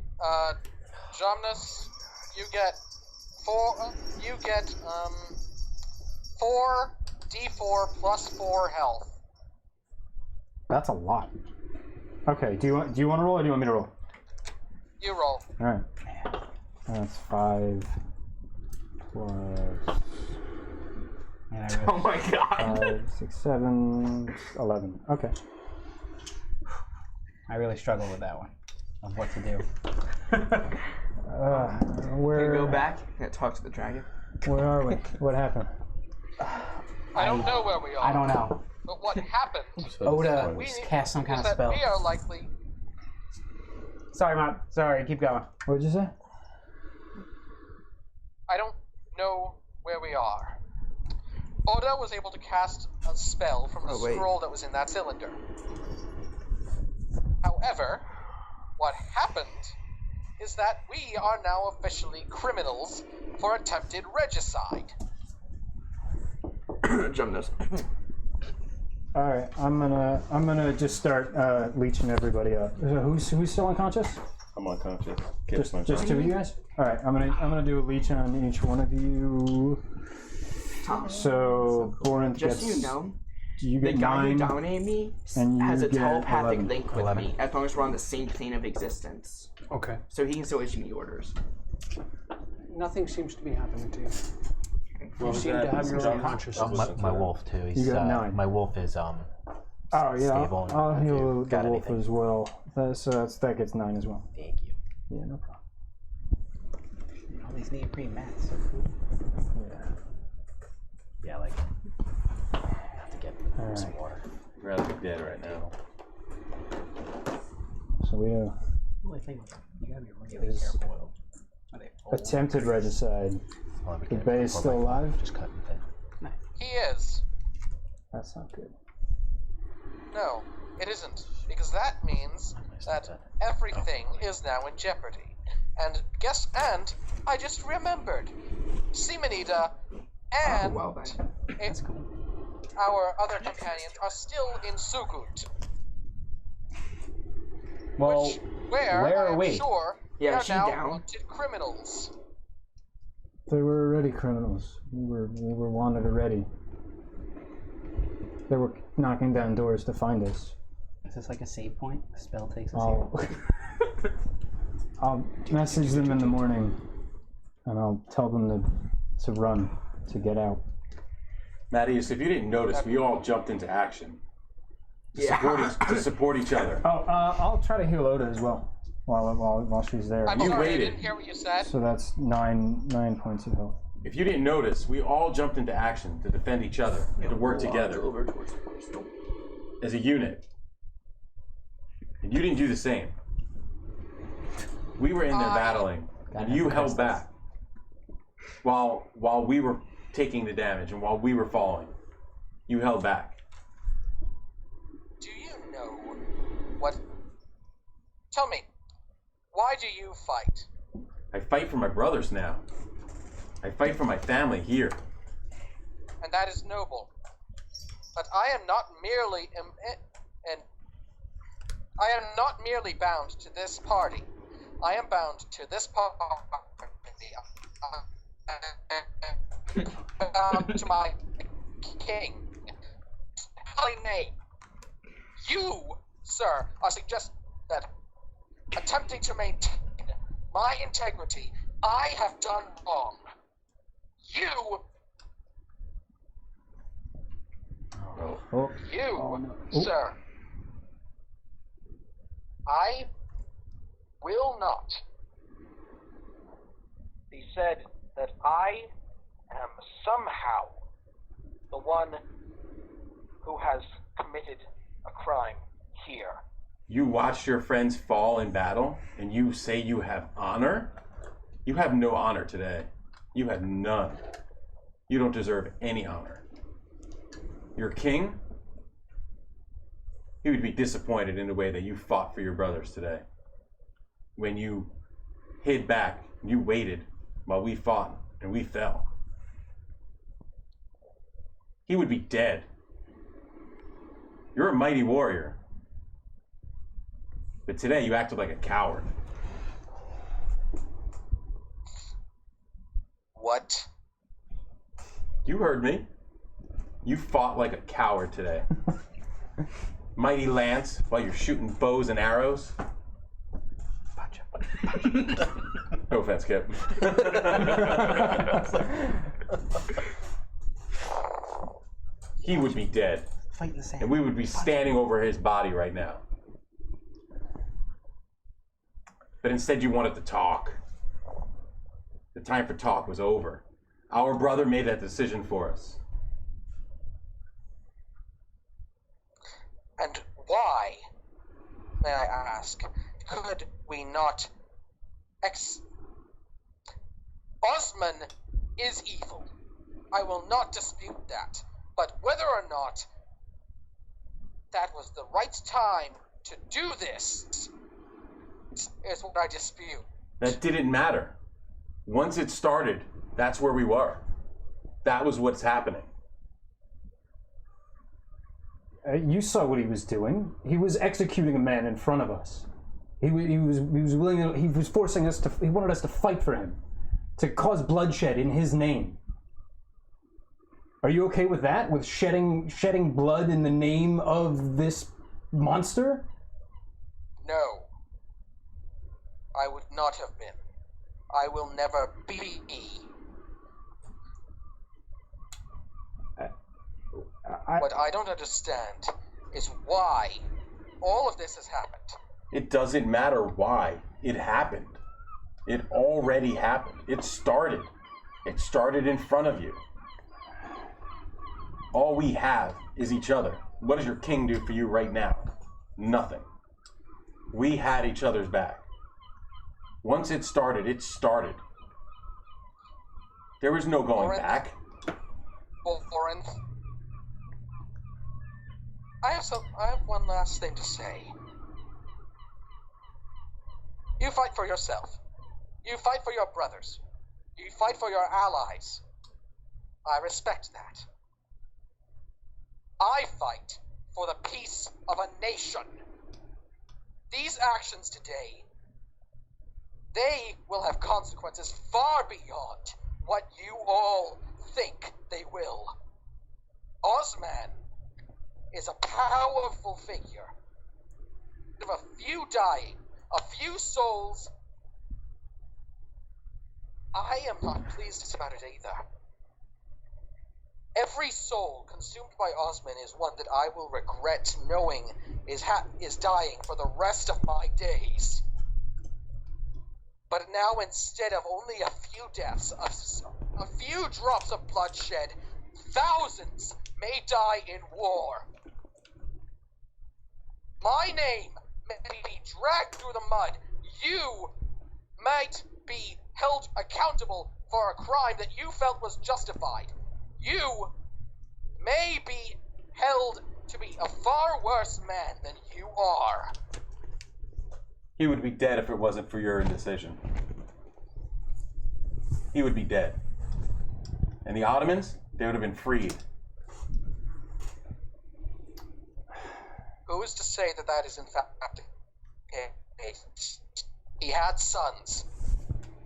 Speaker 5: Jomnus, you get 4d4 plus 4 health.
Speaker 4: That's a lot. Okay, do you want to roll or do you want me to roll?
Speaker 5: You roll.
Speaker 4: All right. That's 5 plus
Speaker 6: And
Speaker 2: Oh my god.
Speaker 4: 5, 6, 7, 11. Okay.
Speaker 6: I really struggle with that one, of what to do.
Speaker 4: Where
Speaker 2: Go back and talk to the dragon.
Speaker 4: Where are we? What happened?
Speaker 5: I don't know where we are.
Speaker 6: I don't know.
Speaker 5: But what happened
Speaker 6: Oda
Speaker 5: we-
Speaker 6: cast some kind
Speaker 5: is
Speaker 6: of
Speaker 5: that
Speaker 6: spell.
Speaker 5: we are likely...
Speaker 6: Sorry, Mom. Sorry, keep going.
Speaker 4: What did you say?
Speaker 5: I don't know where we are. Oda was able to cast a spell from the scroll that was in that cylinder. However, what happened is that we are now officially criminals for attempted regicide.
Speaker 2: Jonas.
Speaker 4: All right, I'm gonna just start leeching everybody up. Who's still unconscious?
Speaker 7: I'm unconscious. Kip's
Speaker 4: Just two of you guys. All right, I'm gonna do a leech on each one of you. So Borin
Speaker 2: Just
Speaker 4: gets.
Speaker 2: so you know,
Speaker 4: You
Speaker 2: the
Speaker 4: get
Speaker 2: guy
Speaker 4: 9.
Speaker 2: who dominated me
Speaker 4: and
Speaker 2: has
Speaker 4: you
Speaker 2: a
Speaker 4: get
Speaker 2: telepathic
Speaker 4: 11.
Speaker 2: link with
Speaker 1: 11.
Speaker 2: me as long as we're on the same plane of existence.
Speaker 3: Okay.
Speaker 2: So he can still issue me orders.
Speaker 3: Nothing seems to be happening to you. You
Speaker 7: was
Speaker 3: seem
Speaker 7: that?
Speaker 3: to have your
Speaker 7: John?
Speaker 3: own consciousness.
Speaker 1: My wolf too. He's,
Speaker 4: You got 9.
Speaker 1: My wolf is
Speaker 4: Oh yeah,
Speaker 1: stable.
Speaker 4: I'll
Speaker 1: if you
Speaker 4: heal the
Speaker 1: got
Speaker 4: wolf
Speaker 1: anything.
Speaker 4: as well. That gets 9 as well.
Speaker 1: Thank you.
Speaker 4: Yeah, no problem.
Speaker 6: All these neoprene mats. So cool.
Speaker 1: Yeah, like have to get some
Speaker 4: Alright.
Speaker 1: water.
Speaker 7: I'd rather be dead right now.
Speaker 4: So we do
Speaker 6: Only thing, you gotta be really careful. Are they old?
Speaker 4: attempted regicide.
Speaker 1: Well, we
Speaker 4: The
Speaker 1: can-
Speaker 4: bay is
Speaker 1: before
Speaker 4: still
Speaker 1: my-
Speaker 4: alive?
Speaker 1: Just cut it.
Speaker 5: He is.
Speaker 4: That's not good.
Speaker 5: No, it isn't. Because that means that everything is now in jeopardy. And I just remembered. Simonida and
Speaker 2: well then.
Speaker 6: That's cool.
Speaker 5: our other companions are still in Sugut.
Speaker 6: Well,
Speaker 5: Where
Speaker 6: where
Speaker 5: I
Speaker 6: are
Speaker 5: am
Speaker 6: we?
Speaker 5: sure
Speaker 2: Yeah,
Speaker 5: we are
Speaker 2: she
Speaker 5: now
Speaker 2: down.
Speaker 5: wanted criminals.
Speaker 9: They were already criminals. We were wanted already. They were knocking down doors to find us.
Speaker 6: Is this like a save point? The spell takes us
Speaker 9: I'll message them in the morning, and I'll tell them to run, to get out.
Speaker 7: Mattias, if you didn't notice, we all jumped into action to support each other.
Speaker 9: Oh, I'll try to heal Oda as well while she's there.
Speaker 5: I'm
Speaker 7: You
Speaker 5: sorry, I
Speaker 7: waited.
Speaker 5: didn't hear what you said.
Speaker 9: So that's nine points of health.
Speaker 7: If you didn't notice, we all jumped into action to defend each other and to work together as a unit. And you didn't do the same. We were in there battling, and you held back while we were taking the damage and while we were falling. You held back.
Speaker 5: Do you know what? Tell me, why do you fight?
Speaker 7: I fight for my brothers now. I fight for my family here.
Speaker 5: And that is noble. But I am not merely bound to this party. I am bound to this party. Bound to my king. Holy name. You, sir, are suggesting that attempting to maintain my integrity, I have done wrong. You, sir, I will not be said that I am somehow the one who has committed a crime here.
Speaker 7: You watched your friends fall in battle, and you say you have honor? You have no honor today. You have none. You don't deserve any honor. Your king, he would be disappointed in the way that you fought for your brothers today. When you hid back, you waited while we fought and we fell. He would be dead. You're a mighty warrior. But today you acted like a coward.
Speaker 5: What?
Speaker 7: You heard me. You fought like a coward today. Mighty lance while you're shooting bows and arrows. No offense, Kip. He would be dead.
Speaker 6: Fight in the sand.
Speaker 7: And we would be standing over his body right now. But instead you wanted to talk. The time for talk was over. Our brother made that decision for us.
Speaker 5: And why, may I ask, could we not Osman is evil. I will not dispute that. But whether or not that was the right time to do this is what I dispute.
Speaker 7: That didn't matter. Once it started, that's where we were. That was what's happening.
Speaker 4: You saw what he was doing. He was executing a man in front of us. He was willing. He was forcing us to. He wanted us to fight for him, to cause bloodshed in his name. Are you okay with that? With shedding blood in the name of this monster?
Speaker 5: No. I would not have been. I will never be. What I don't understand is why all of this has happened.
Speaker 7: It doesn't matter why. It happened. It already happened. It started. It started in front of you. All we have is each other. What does your king do for you right now? Nothing. We had each other's back. Once it started, it started. There was no going back.
Speaker 5: Oren, I have one last thing to say. You fight for yourself. You fight for your brothers. You fight for your allies. I respect that. I fight for the peace of a nation. These actions today, they will have consequences far beyond what you all think they will. Osman is a powerful figure. Of a few dying, a few souls. I am not pleased about it either. Every soul consumed by Osman is one that I will regret knowing is dying for the rest of my days. But now, instead of only a few deaths, a few drops of bloodshed, thousands may die in war. My name may be dragged through the mud. You might be held accountable for a crime that you felt was justified. You may be held to be a far worse man than you are.
Speaker 7: He would be dead if it wasn't for your indecision. He would be dead. And the Ottomans, they would have been freed.
Speaker 5: Who is to say that that is in fact the case? He had sons.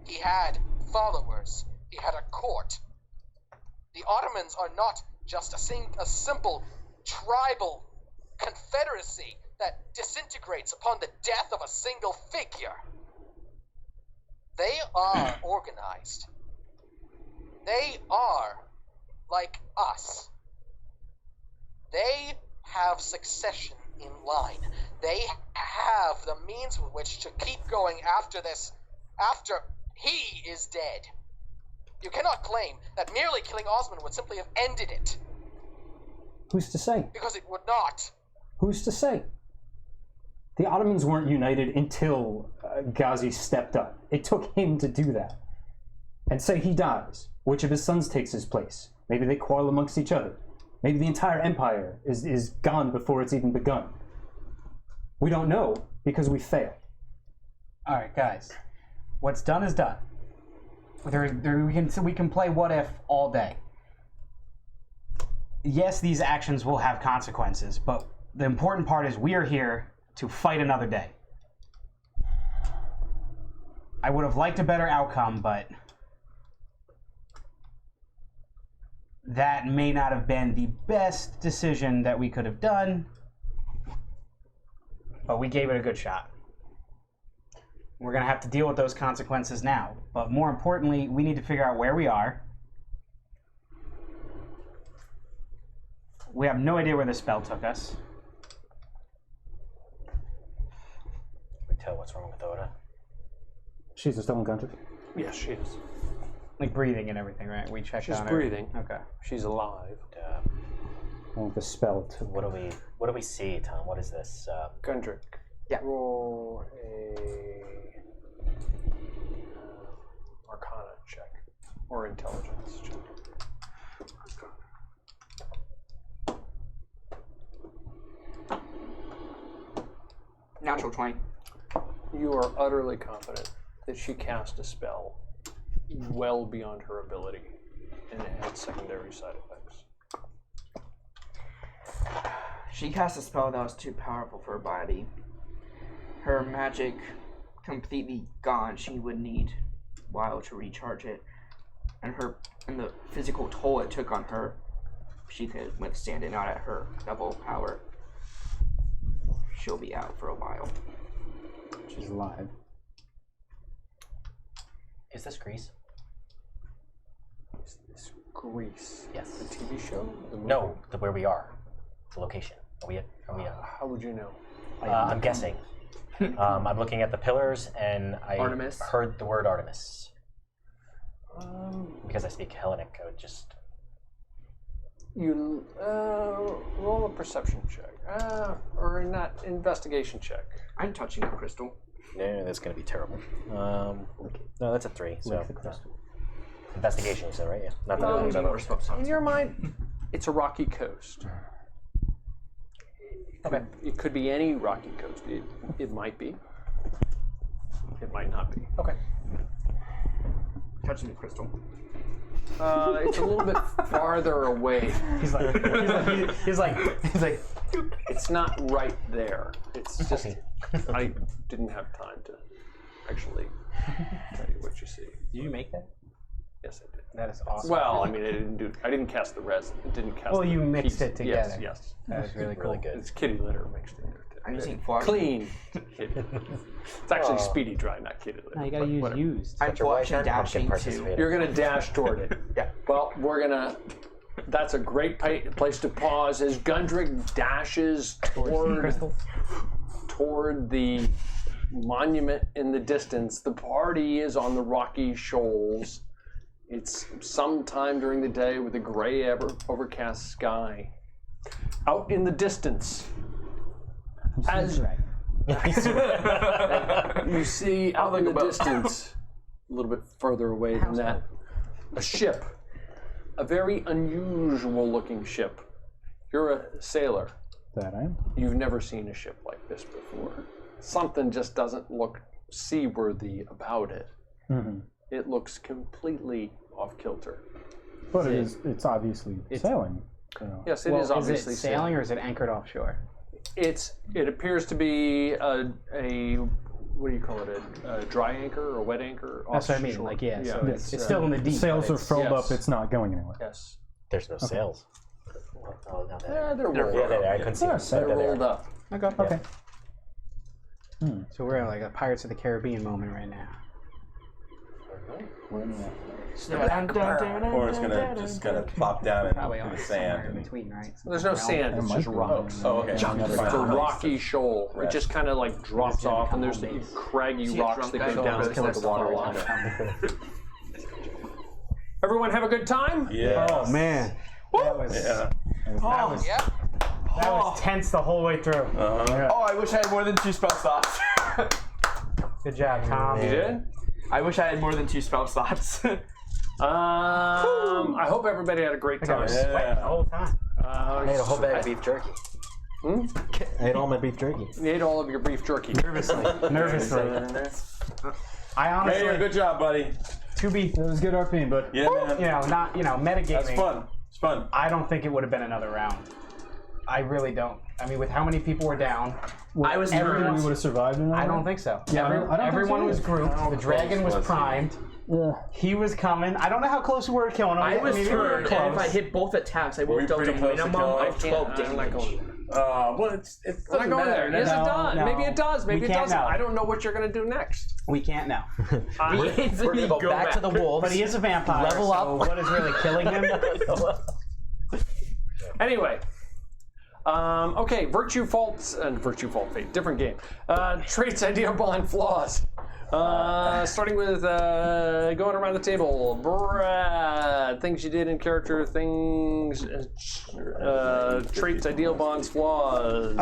Speaker 5: He had followers. He had a court. The Ottomans are not just a simple tribal confederacy that disintegrates upon the death of a single figure. They are organized. They are like us. They have succession in line. They have the means with which to keep going after this, after he is dead. You cannot claim that merely killing Osman would simply have ended it.
Speaker 4: Who's to say?
Speaker 5: Because it would not.
Speaker 4: Who's to say? The Ottomans weren't united until Gazi stepped up. It took him to do that. And say he dies. Which of his sons takes his place? Maybe they quarrel amongst each other. Maybe the entire empire is gone before it's even begun. We don't know because we failed.
Speaker 6: All right, guys. What's done is done. We can play what if all day. Yes, these actions will have consequences, but the important part is we are here to fight another day. I would have liked a better outcome, but that may not have been the best decision that we could have done, but we gave it a good shot. We're going to have to deal with those consequences now, but more importantly, we need to figure out where we are. We have no idea where the spell took us.
Speaker 1: We tell what's wrong with Oda.
Speaker 4: She's still unconscious.
Speaker 3: Yes, she is.
Speaker 6: Like breathing and everything, right? We checked
Speaker 3: She's
Speaker 6: on her.
Speaker 3: breathing.
Speaker 6: Okay.
Speaker 3: She's alive.
Speaker 4: I want the spell to.
Speaker 1: What do we see, Tom? What is this?
Speaker 3: Gundrick.
Speaker 2: Yeah.
Speaker 3: Roll a Arcana check or intelligence check.
Speaker 2: Natural 20.
Speaker 3: You are utterly confident that she cast a spell well beyond her ability, and it had secondary side effects.
Speaker 2: She cast a spell that was too powerful for her body. Her magic completely gone. She would need a while to recharge it, and the physical toll it took on her, she could withstand it. Not at her level of power. She'll be out for a while.
Speaker 6: She's alive.
Speaker 1: Is this Greece?
Speaker 3: Is this Greece?
Speaker 1: Yes.
Speaker 3: The TV show? The movie?
Speaker 1: No, where we are. The location. Are we
Speaker 3: How would you know?
Speaker 1: I'm guessing. I'm looking at the pillars, and I
Speaker 2: Artemis?
Speaker 1: heard the word Artemis. Because I speak Hellenic, I would just...
Speaker 3: You roll a perception check, or not investigation check.
Speaker 2: I'm touching the crystal.
Speaker 1: No, that's going to be terrible. No, that's a 3. So investigation, you said, right? Yeah. Not that
Speaker 3: In your mind, it's a rocky coast.
Speaker 1: Okay.
Speaker 3: It could be any rocky coast. It might be. It might not be.
Speaker 1: Okay.
Speaker 2: Touching the crystal.
Speaker 3: It's a little bit farther away.
Speaker 6: He's like.
Speaker 3: It's not right there. It's just I didn't have time to actually tell you what you see.
Speaker 6: Did you make that?
Speaker 3: Yes, I did.
Speaker 6: That is awesome.
Speaker 3: Well, I mean, I didn't cast the resin. It didn't cast.
Speaker 6: Well,
Speaker 3: the
Speaker 6: you mixed
Speaker 3: piece.
Speaker 6: it together.
Speaker 3: Yes.
Speaker 6: That was really cool.
Speaker 3: It's kitty litter mixed in there.
Speaker 2: I'm using flash.
Speaker 3: Clean. Kitty. It's actually speedy dry, not kitty litter.
Speaker 6: No, you gotta use
Speaker 3: whatever.
Speaker 6: used.
Speaker 2: I'm flashing dashing too.
Speaker 3: You're gonna dash toward it.
Speaker 2: Yeah.
Speaker 3: Well, we're gonna. That's a great place to pause as Gundrick dashes toward the monument in the distance. The party is on the rocky shoals. It's sometime during the day with a gray, overcast sky. Out in the distance, as you see out in the distance, a little bit further away than that, a ship. A very unusual-looking ship. You're a sailor.
Speaker 4: That I am.
Speaker 3: You've never seen a ship like this before. Something just doesn't look seaworthy about it.
Speaker 4: Mm-hmm.
Speaker 3: It looks completely off kilter.
Speaker 4: But it's obviously sailing. So.
Speaker 3: Yes, it is obviously
Speaker 6: Is it sailing or is it anchored offshore?
Speaker 3: It appears to be a what do you call it? A dry anchor or a wet anchor?
Speaker 6: That's what I mean.
Speaker 3: offshore.
Speaker 6: Like, yeah, so
Speaker 3: it's
Speaker 6: it's still in the deep.
Speaker 4: Sails
Speaker 6: but
Speaker 4: are furled
Speaker 3: yes.
Speaker 4: up. It's not going anywhere.
Speaker 3: Yes.
Speaker 1: There's no sails. Oh, no,
Speaker 3: They're rolled
Speaker 1: yeah,
Speaker 3: up.
Speaker 1: I couldn't see them.
Speaker 3: They're rolled up.
Speaker 6: Okay. So we're at like a Pirates of the Caribbean moment right now.
Speaker 4: We're in that.
Speaker 7: Or it's gonna plop down in
Speaker 6: Probably
Speaker 7: the
Speaker 6: on somewhere
Speaker 7: sand.
Speaker 6: in between, right?
Speaker 3: There's no sand. It's just rocks.
Speaker 7: Oh, okay.
Speaker 3: It's a rocky shoal. It just kind of like drops off, and there's the craggy rocks that go down into the water line. Everyone have a good time?
Speaker 7: Yeah.
Speaker 6: Oh man, that was
Speaker 5: Yep.
Speaker 6: that was tense the whole way through.
Speaker 2: Oh, I wish I had more than 2 spell slots.
Speaker 6: Good job, Tom.
Speaker 3: You did?
Speaker 2: I wish I had more than 2 spell slots.
Speaker 3: I hope everybody had a great time.
Speaker 6: The whole time.
Speaker 1: I ate a whole bag of beef jerky. I ate all my beef jerky.
Speaker 3: You ate all of your beef jerky.
Speaker 6: Nervously. I honestly,
Speaker 7: Hey, good job, buddy.
Speaker 6: to be,
Speaker 4: It was good RPing, but
Speaker 7: Yeah, man.
Speaker 6: not metagaming.
Speaker 7: That's fun. It's fun.
Speaker 6: I don't think it would have been another round. I really don't. I mean, with how many people were down,
Speaker 2: I was
Speaker 4: we
Speaker 2: nervous.
Speaker 4: would have survived in that.
Speaker 6: I don't
Speaker 4: one?
Speaker 6: think so.
Speaker 4: Yeah, I don't think
Speaker 6: everyone
Speaker 4: so
Speaker 6: was
Speaker 4: either.
Speaker 6: grouped. The dragon was
Speaker 7: was he?
Speaker 6: primed.
Speaker 4: Yeah.
Speaker 6: He was coming. I don't know how close we were to killing him.
Speaker 2: I was
Speaker 6: Maybe we were
Speaker 2: turned,
Speaker 6: close.
Speaker 2: and if I hit both attacks, I would
Speaker 7: we
Speaker 2: have dealt a
Speaker 7: pretty close to
Speaker 2: minimum
Speaker 7: killing
Speaker 2: of
Speaker 7: him?
Speaker 2: 12
Speaker 3: I'm
Speaker 2: damage.
Speaker 3: not going there.
Speaker 7: Well, it's
Speaker 3: I'm not
Speaker 7: doesn't
Speaker 3: going
Speaker 7: matter.
Speaker 3: there. Yes,
Speaker 6: No,
Speaker 3: it does.
Speaker 6: no.
Speaker 3: Maybe it does. Maybe
Speaker 6: We
Speaker 3: it
Speaker 6: can't
Speaker 3: doesn't.
Speaker 6: know.
Speaker 3: I don't know what you're going to do next.
Speaker 6: We can't now.
Speaker 1: We're gonna go back to the wolves.
Speaker 6: But he is a vampire.
Speaker 1: Level
Speaker 6: so
Speaker 1: up.
Speaker 6: what is really killing him?
Speaker 3: Anyway. Okay, virtue fault fate, different game. Traits, idea, bond, flaws. Starting with going around the table. Brad, things you did in character, things, traits, ideal, bonds, flaws.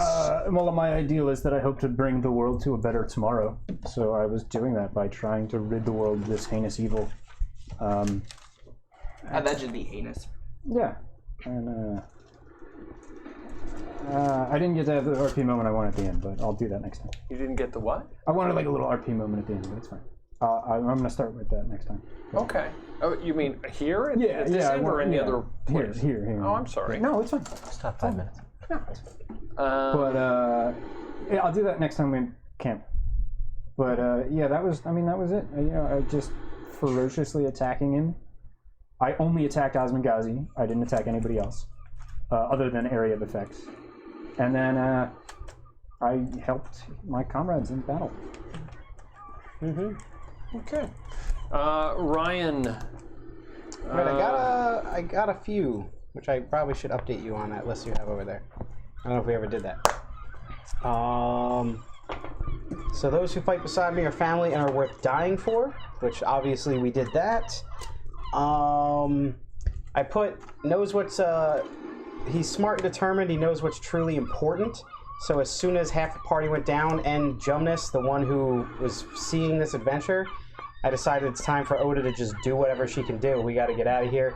Speaker 4: Well, my ideal is that I hope to bring the world to a better tomorrow. So I was doing that by trying to rid the world of this heinous evil.
Speaker 2: Allegedly heinous.
Speaker 4: Yeah. And I didn't get to have the RP moment I want at the end, but I'll do that next time.
Speaker 3: You didn't get the what?
Speaker 4: I wanted like a little RP moment at the end, but it's fine. I'm going to start with that next time.
Speaker 3: Okay. Oh, you mean here at this
Speaker 4: I
Speaker 3: end or
Speaker 4: want-
Speaker 3: in the
Speaker 4: yeah.
Speaker 3: other place?
Speaker 4: Here.
Speaker 3: Oh, I'm sorry.
Speaker 4: No, it's fine.
Speaker 1: Stop 5 minutes.
Speaker 4: But yeah, I'll do that next time we camp. But yeah, that was it. I just ferociously attacking him. I only attacked Osman Gazi. I didn't attack anybody else, other than area of effects. And then I helped my comrades in battle.
Speaker 3: Okay. Ryan.
Speaker 6: Right, I got a few, which I probably should update you on that list you have over there. I don't know if we ever did that. So those who fight beside me are family and are worth dying for, which obviously we did that. I put knows what's he's smart and determined. He knows what's truly important. So as soon as half the party went down, and Jumnus, the one who was seeing this adventure, I decided it's time for Oda to just do whatever she can do. We got to get out of here.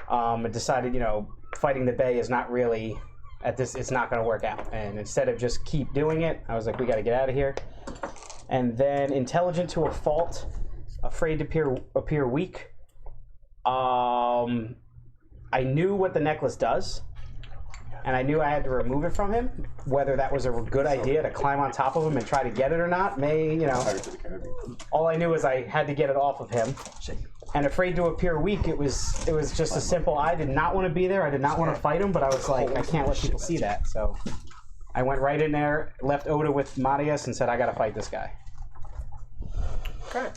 Speaker 6: I decided, fighting the Bay is not really it's not going to work out. And instead of just keep doing it, I was like, we got to get out of here. And then intelligent to a fault, afraid to appear weak. I knew what the necklace does, and I knew I had to remove it from him. Whether that was a good idea to climb on top of him and try to get it or not, all I knew is I had to get it off of him. And afraid to appear weak, it was just a simple. I did not want to be there. I did not want to fight him, but I was like, I can't let people see that. So I went right in there, left Oda with Marius, and said, I got to fight this guy.
Speaker 3: Okay,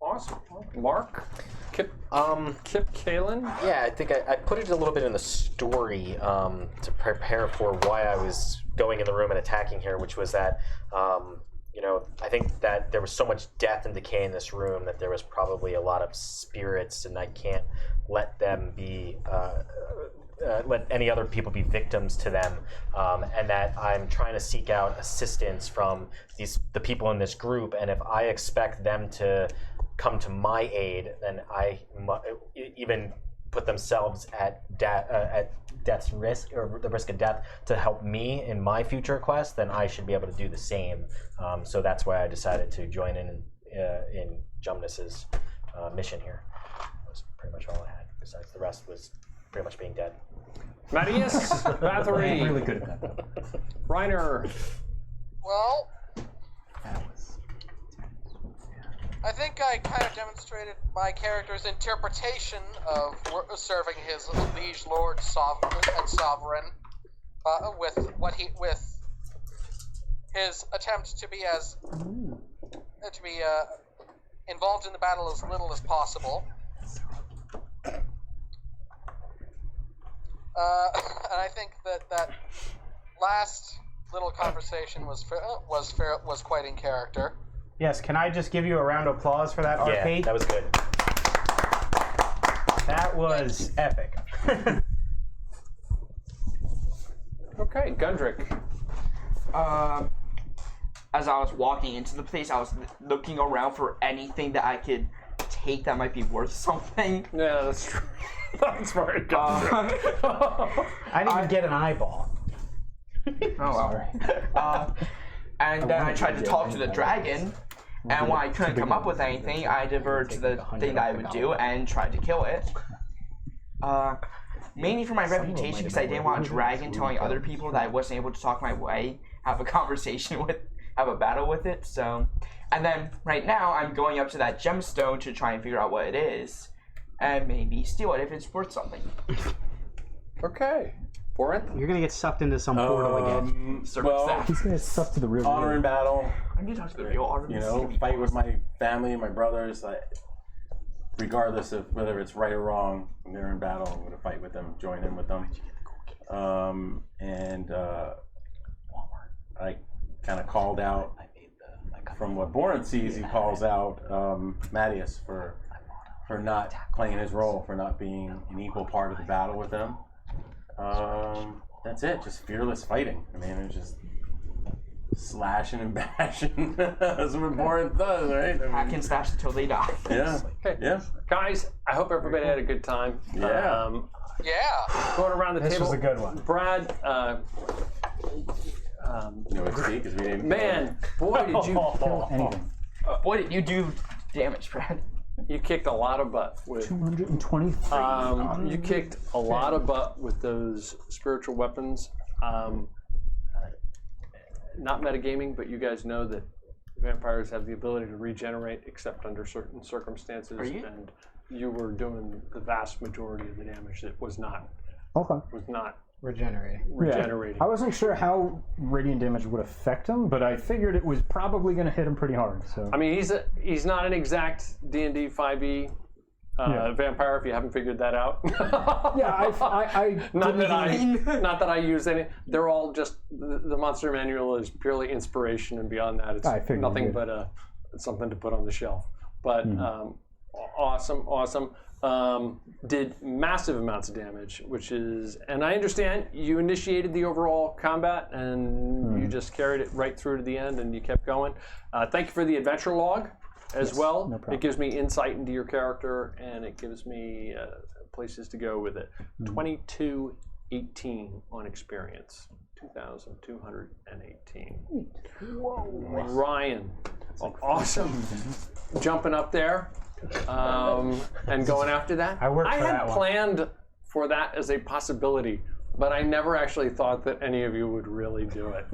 Speaker 3: awesome. Mark, Kip Kalen.
Speaker 1: Yeah, I think I put it a little bit in the story to prepare for why I was going in the room and attacking here, which was that, I think that there was so much death and decay in this room that there was probably a lot of spirits, and I can't let them be, let any other people be victims to them, and that I'm trying to seek out assistance from the people in this group, and if I expect them to come to my aid, then I even put themselves at death's risk, or the risk of death, to help me in my future quest, then I should be able to do the same. So that's why I decided to join in Jumnus's mission here. That was pretty much all I had. Besides, the rest was pretty much being dead.
Speaker 3: Marius, Bathory.
Speaker 4: Really good at that.
Speaker 3: Reiner.
Speaker 5: Well, I think I kind of demonstrated my character's interpretation of serving his liege lord and sovereign, with his attempt to be involved in the battle as little as possible. And I think that last little conversation was quite in character.
Speaker 6: Yes, can I just give you a round of applause for that, RP?
Speaker 1: Yeah, that was good.
Speaker 6: That was epic.
Speaker 3: Okay, Gundrick.
Speaker 2: As I was walking into the place, I was looking around for anything that I could take that might be worth something.
Speaker 3: Yeah, that's true. That's very Gundrick.
Speaker 6: I didn't even get an eyeball.
Speaker 2: Oh, well. And then I tried to talk to the dragon, and when I couldn't come up with anything, I diverted to the thing that I would do and tried to kill it. Mainly for my reputation, because I didn't want a dragon telling other people that I wasn't able to talk my way, have a conversation with, have a battle with it. So, and then right now I'm going up to that gemstone to try and figure out what it is, and maybe steal it if it's worth something.
Speaker 3: Okay.
Speaker 6: You're gonna get sucked into some portal again.
Speaker 4: He's gonna get sucked to the real
Speaker 7: honor in battle.
Speaker 2: I'm gonna talk to the real honor.
Speaker 7: Fight with my family, my brothers. Regardless of whether it's right or wrong, when they're in battle, I'm gonna fight with them, join in with them. I kind of called out from what Boren sees. He calls out Mattias for not playing his role, for not being an equal part of the battle with them. That's it. Just fearless fighting. I mean, it's just slashing and bashing. That's what Boren does, right?
Speaker 2: Hack and slash until they die.
Speaker 7: Yeah.
Speaker 3: Okay.
Speaker 7: Yeah.
Speaker 3: Guys, I hope everybody had a good time.
Speaker 7: Yeah.
Speaker 5: Yeah.
Speaker 3: Going around the table.
Speaker 6: This was a good one.
Speaker 3: Brad,
Speaker 7: No XP because we didn't.
Speaker 3: man, boy, did you
Speaker 4: Anything.
Speaker 2: Boy, did you do damage, Brad.
Speaker 3: you kicked a lot of butt with
Speaker 4: 223.
Speaker 3: you kicked a lot of butt with those spiritual weapons. Not metagaming, but you guys know that vampires have the ability to regenerate except under certain circumstances, and you were doing the vast majority of the damage that was not
Speaker 6: Regenerating.
Speaker 3: regenerating.
Speaker 4: Yeah. I wasn't sure how radiant damage would affect him, but I figured it was probably going to hit him pretty hard. So
Speaker 3: I mean, he's not an exact D&D 5e vampire. If you haven't figured that out.
Speaker 4: yeah, I
Speaker 3: not that I use any. They're all just the monster manual is purely inspiration, and beyond that, it's nothing but something to put on the shelf. But awesome. Did massive amounts of damage, which is, and I understand you initiated the overall combat and you just carried it right through to the end and you kept going. Thank you for the adventure log as well.
Speaker 4: No problem.
Speaker 3: It gives me insight into your character and it gives me places to go with it. 2218 on experience. 2,218. Whoa. Ryan, awesome. Jumping up there. And going after that.
Speaker 6: I worked for
Speaker 3: had
Speaker 6: that one.
Speaker 3: planned for that as a possibility but I never actually thought that any of you would really do it.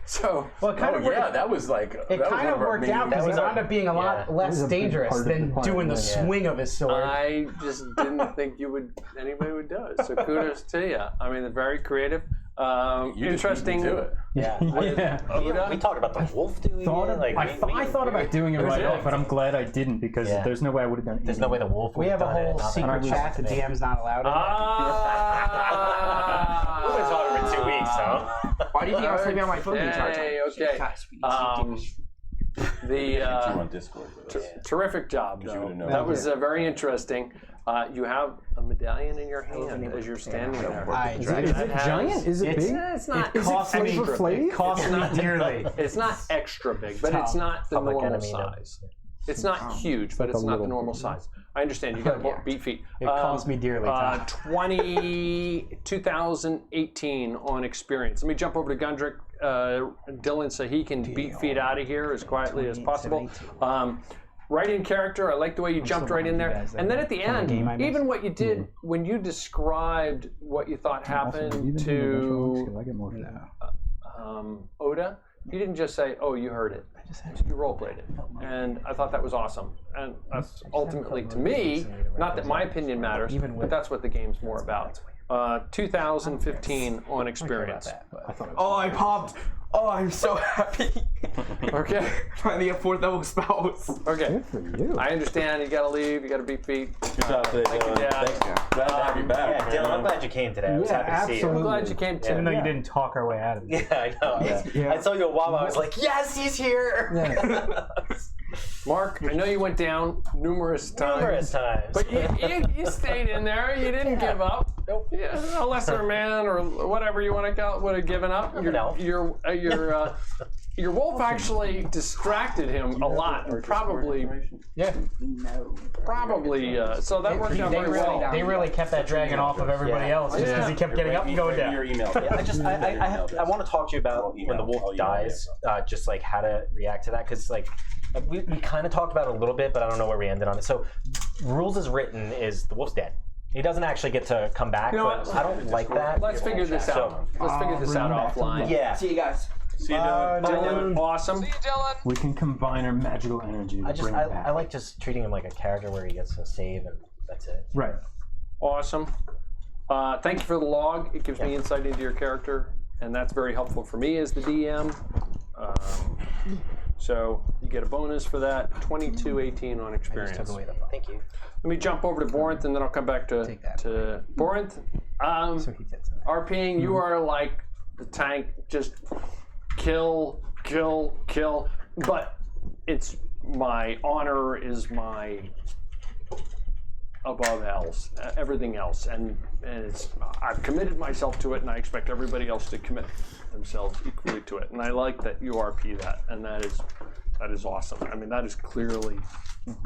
Speaker 3: So,
Speaker 6: Well, it kind of worked.
Speaker 7: that was like
Speaker 6: It kind of worked out because it wound up being a lot less
Speaker 9: was a big
Speaker 6: dangerous
Speaker 9: part of the
Speaker 6: than
Speaker 9: plan,
Speaker 6: doing the
Speaker 9: yeah.
Speaker 6: swing of his sword.
Speaker 3: I just didn't think anybody would do it. So kudos to you. I mean, they're very creative. Interesting.
Speaker 7: Do it.
Speaker 1: Yeah.
Speaker 3: Oda?
Speaker 1: We talked about the wolf doing it.
Speaker 4: I thought about doing it right off, but I'm glad I didn't because
Speaker 1: Yeah.
Speaker 4: there's no way I would have done it.
Speaker 1: There's no way the wolf would
Speaker 6: We have a
Speaker 1: done it.
Speaker 6: whole
Speaker 1: Not
Speaker 6: secret
Speaker 1: that-
Speaker 6: chat. The DM's not allowed.
Speaker 1: We've been talking for 2 weeks, so.
Speaker 2: Why do you think I was sleeping on my phone the entire time?
Speaker 3: Okay.
Speaker 7: You on Discord with us.
Speaker 3: Terrific job,
Speaker 7: you
Speaker 3: though.
Speaker 7: would've known.
Speaker 3: That was very interesting. You have a medallion in your hand as you're standing there.
Speaker 4: Is it giant? Is it big?
Speaker 3: It's not.
Speaker 4: Is it Flavor Flav?
Speaker 6: Cost me dearly.
Speaker 3: It's not extra big, but it's not the
Speaker 1: Public
Speaker 3: normal
Speaker 1: enemy, no.
Speaker 3: size. It's not huge, but
Speaker 4: like
Speaker 3: it's
Speaker 4: a
Speaker 3: not the
Speaker 4: little
Speaker 3: normal size. I understand. You got to beat feet.
Speaker 6: It cost me dearly, Tom.
Speaker 3: 2018 on experience. Let me jump over to Gundrick, Dylan, so he can beat feet out of here as quietly as possible. Right in character. I like the way you jumped right in there. And then at the end, even what you did when you described what you thought happened to Oda, you didn't just say, "Oh, you heard it." You role-played it, and I thought that was awesome. And that's ultimately, to me, not that my opinion matters, but that's what the game's more about. 2015 on experience.
Speaker 2: Oh, I popped. Oh, I'm so happy.
Speaker 3: Okay.
Speaker 2: Finally, a 4th level spouse.
Speaker 3: Okay.
Speaker 4: Good for you.
Speaker 3: I understand. You got to leave. You got to beat feet.
Speaker 7: Good job today, Dylan.
Speaker 3: Yeah.
Speaker 7: Thanks. Glad to have you back.
Speaker 1: Yeah, Dylan, I'm glad you came today. I was
Speaker 4: Yeah,
Speaker 1: happy to see you.
Speaker 4: absolutely.
Speaker 3: I'm glad you came too.
Speaker 6: Even though you didn't talk our way out of it.
Speaker 1: Yeah, I know. I saw you a while. I was like, yes, he's here.
Speaker 3: Mark, I know you went down numerous times. But you stayed in there. You didn't give up.
Speaker 1: Nope.
Speaker 3: Yeah, a lesser man or whatever you want to call it would have given up. Your wolf actually distracted him a lot, and probably.
Speaker 6: Yeah.
Speaker 3: Probably. So that worked out very well.
Speaker 6: They really kept that dragon off of everybody else just because he kept getting up and going down.
Speaker 7: Your email.
Speaker 1: I want to talk to you about when the wolf dies, just like how to react to that, because like we kind of talked about it a little bit, but I don't know where we ended on it. So, rules as written is the wolf's dead. He doesn't actually get to come back, but I don't like that.
Speaker 3: Let's figure this out. Let's figure this out offline.
Speaker 1: Yeah.
Speaker 2: See you guys.
Speaker 7: See you, Dylan.
Speaker 3: Dylan, awesome.
Speaker 5: See you, Dylan.
Speaker 4: We can combine our magical energy to bring it back.
Speaker 1: I like just treating him like a character where he gets to save and that's it.
Speaker 4: Right.
Speaker 3: Awesome. Thank you for the log. It gives me insight into your character, and that's very helpful for me as the DM. So you get a bonus for that. 2218 on experience.
Speaker 1: Thank you.
Speaker 3: Let me jump over to Borinth, and then I'll come back to Borinth. RPing, you are like the tank, just kill. But it's my honor is my above else, everything else, and I've committed myself to it, and I expect everybody else to commit themselves equally to it. And I like that you RP that, and that is awesome. I mean, that is clearly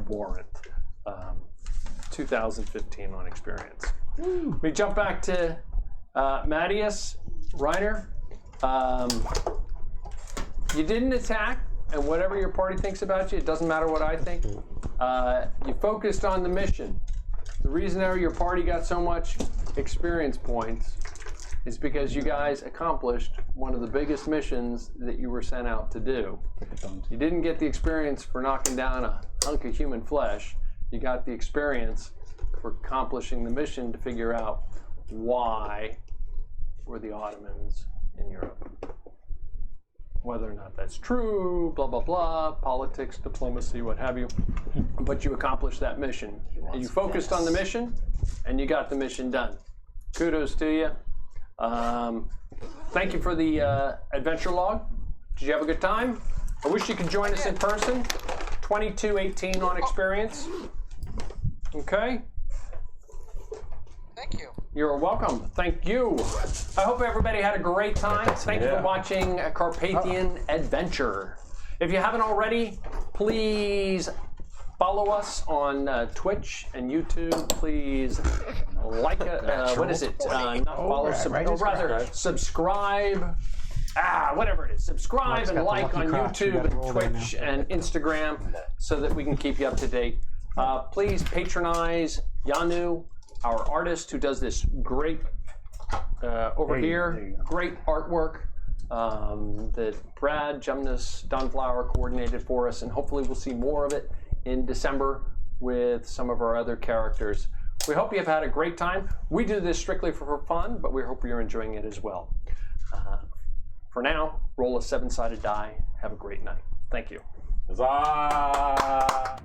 Speaker 3: Borinth. 2015 on experience. We jump back to Mattias Reiner. You didn't attack, and whatever your party thinks about you, it doesn't matter what I think. You focused on the mission. The reason your party got so much experience points is because you guys accomplished one of the biggest missions that you were sent out to do. You didn't get the experience for knocking down a hunk of human flesh. You got the experience for accomplishing the mission to figure out why were the Ottomans in Europe. Whether or not that's true, blah, blah, blah, politics, diplomacy, what have you. But you accomplished that mission. And you focused on the mission, and you got the mission done. Kudos to you. Thank you for the adventure log. Did you have a good time? I wish you could join us in person. 2218 on experience. Okay.
Speaker 5: Thank you.
Speaker 3: You're welcome. Thank you. I hope everybody had a great time. Thank you for watching a Carpathian Adventure. If you haven't already, please follow us on Twitch and YouTube. Please like what is it? Not follow, subscribe. Whatever it is. Subscribe and like on YouTube and Twitch and Instagram so that we can keep you up to date. Please patronize Yanu, our artist who does this great over here, great artwork that Brad, Gemnus, Dunflower coordinated for us, and hopefully we'll see more of it in December with some of our other characters. We hope you've had a great time. We do this strictly for fun, but we hope you're enjoying it as well. For now, roll a 7-sided die. Have a great night. Thank you.
Speaker 7: Huzzah!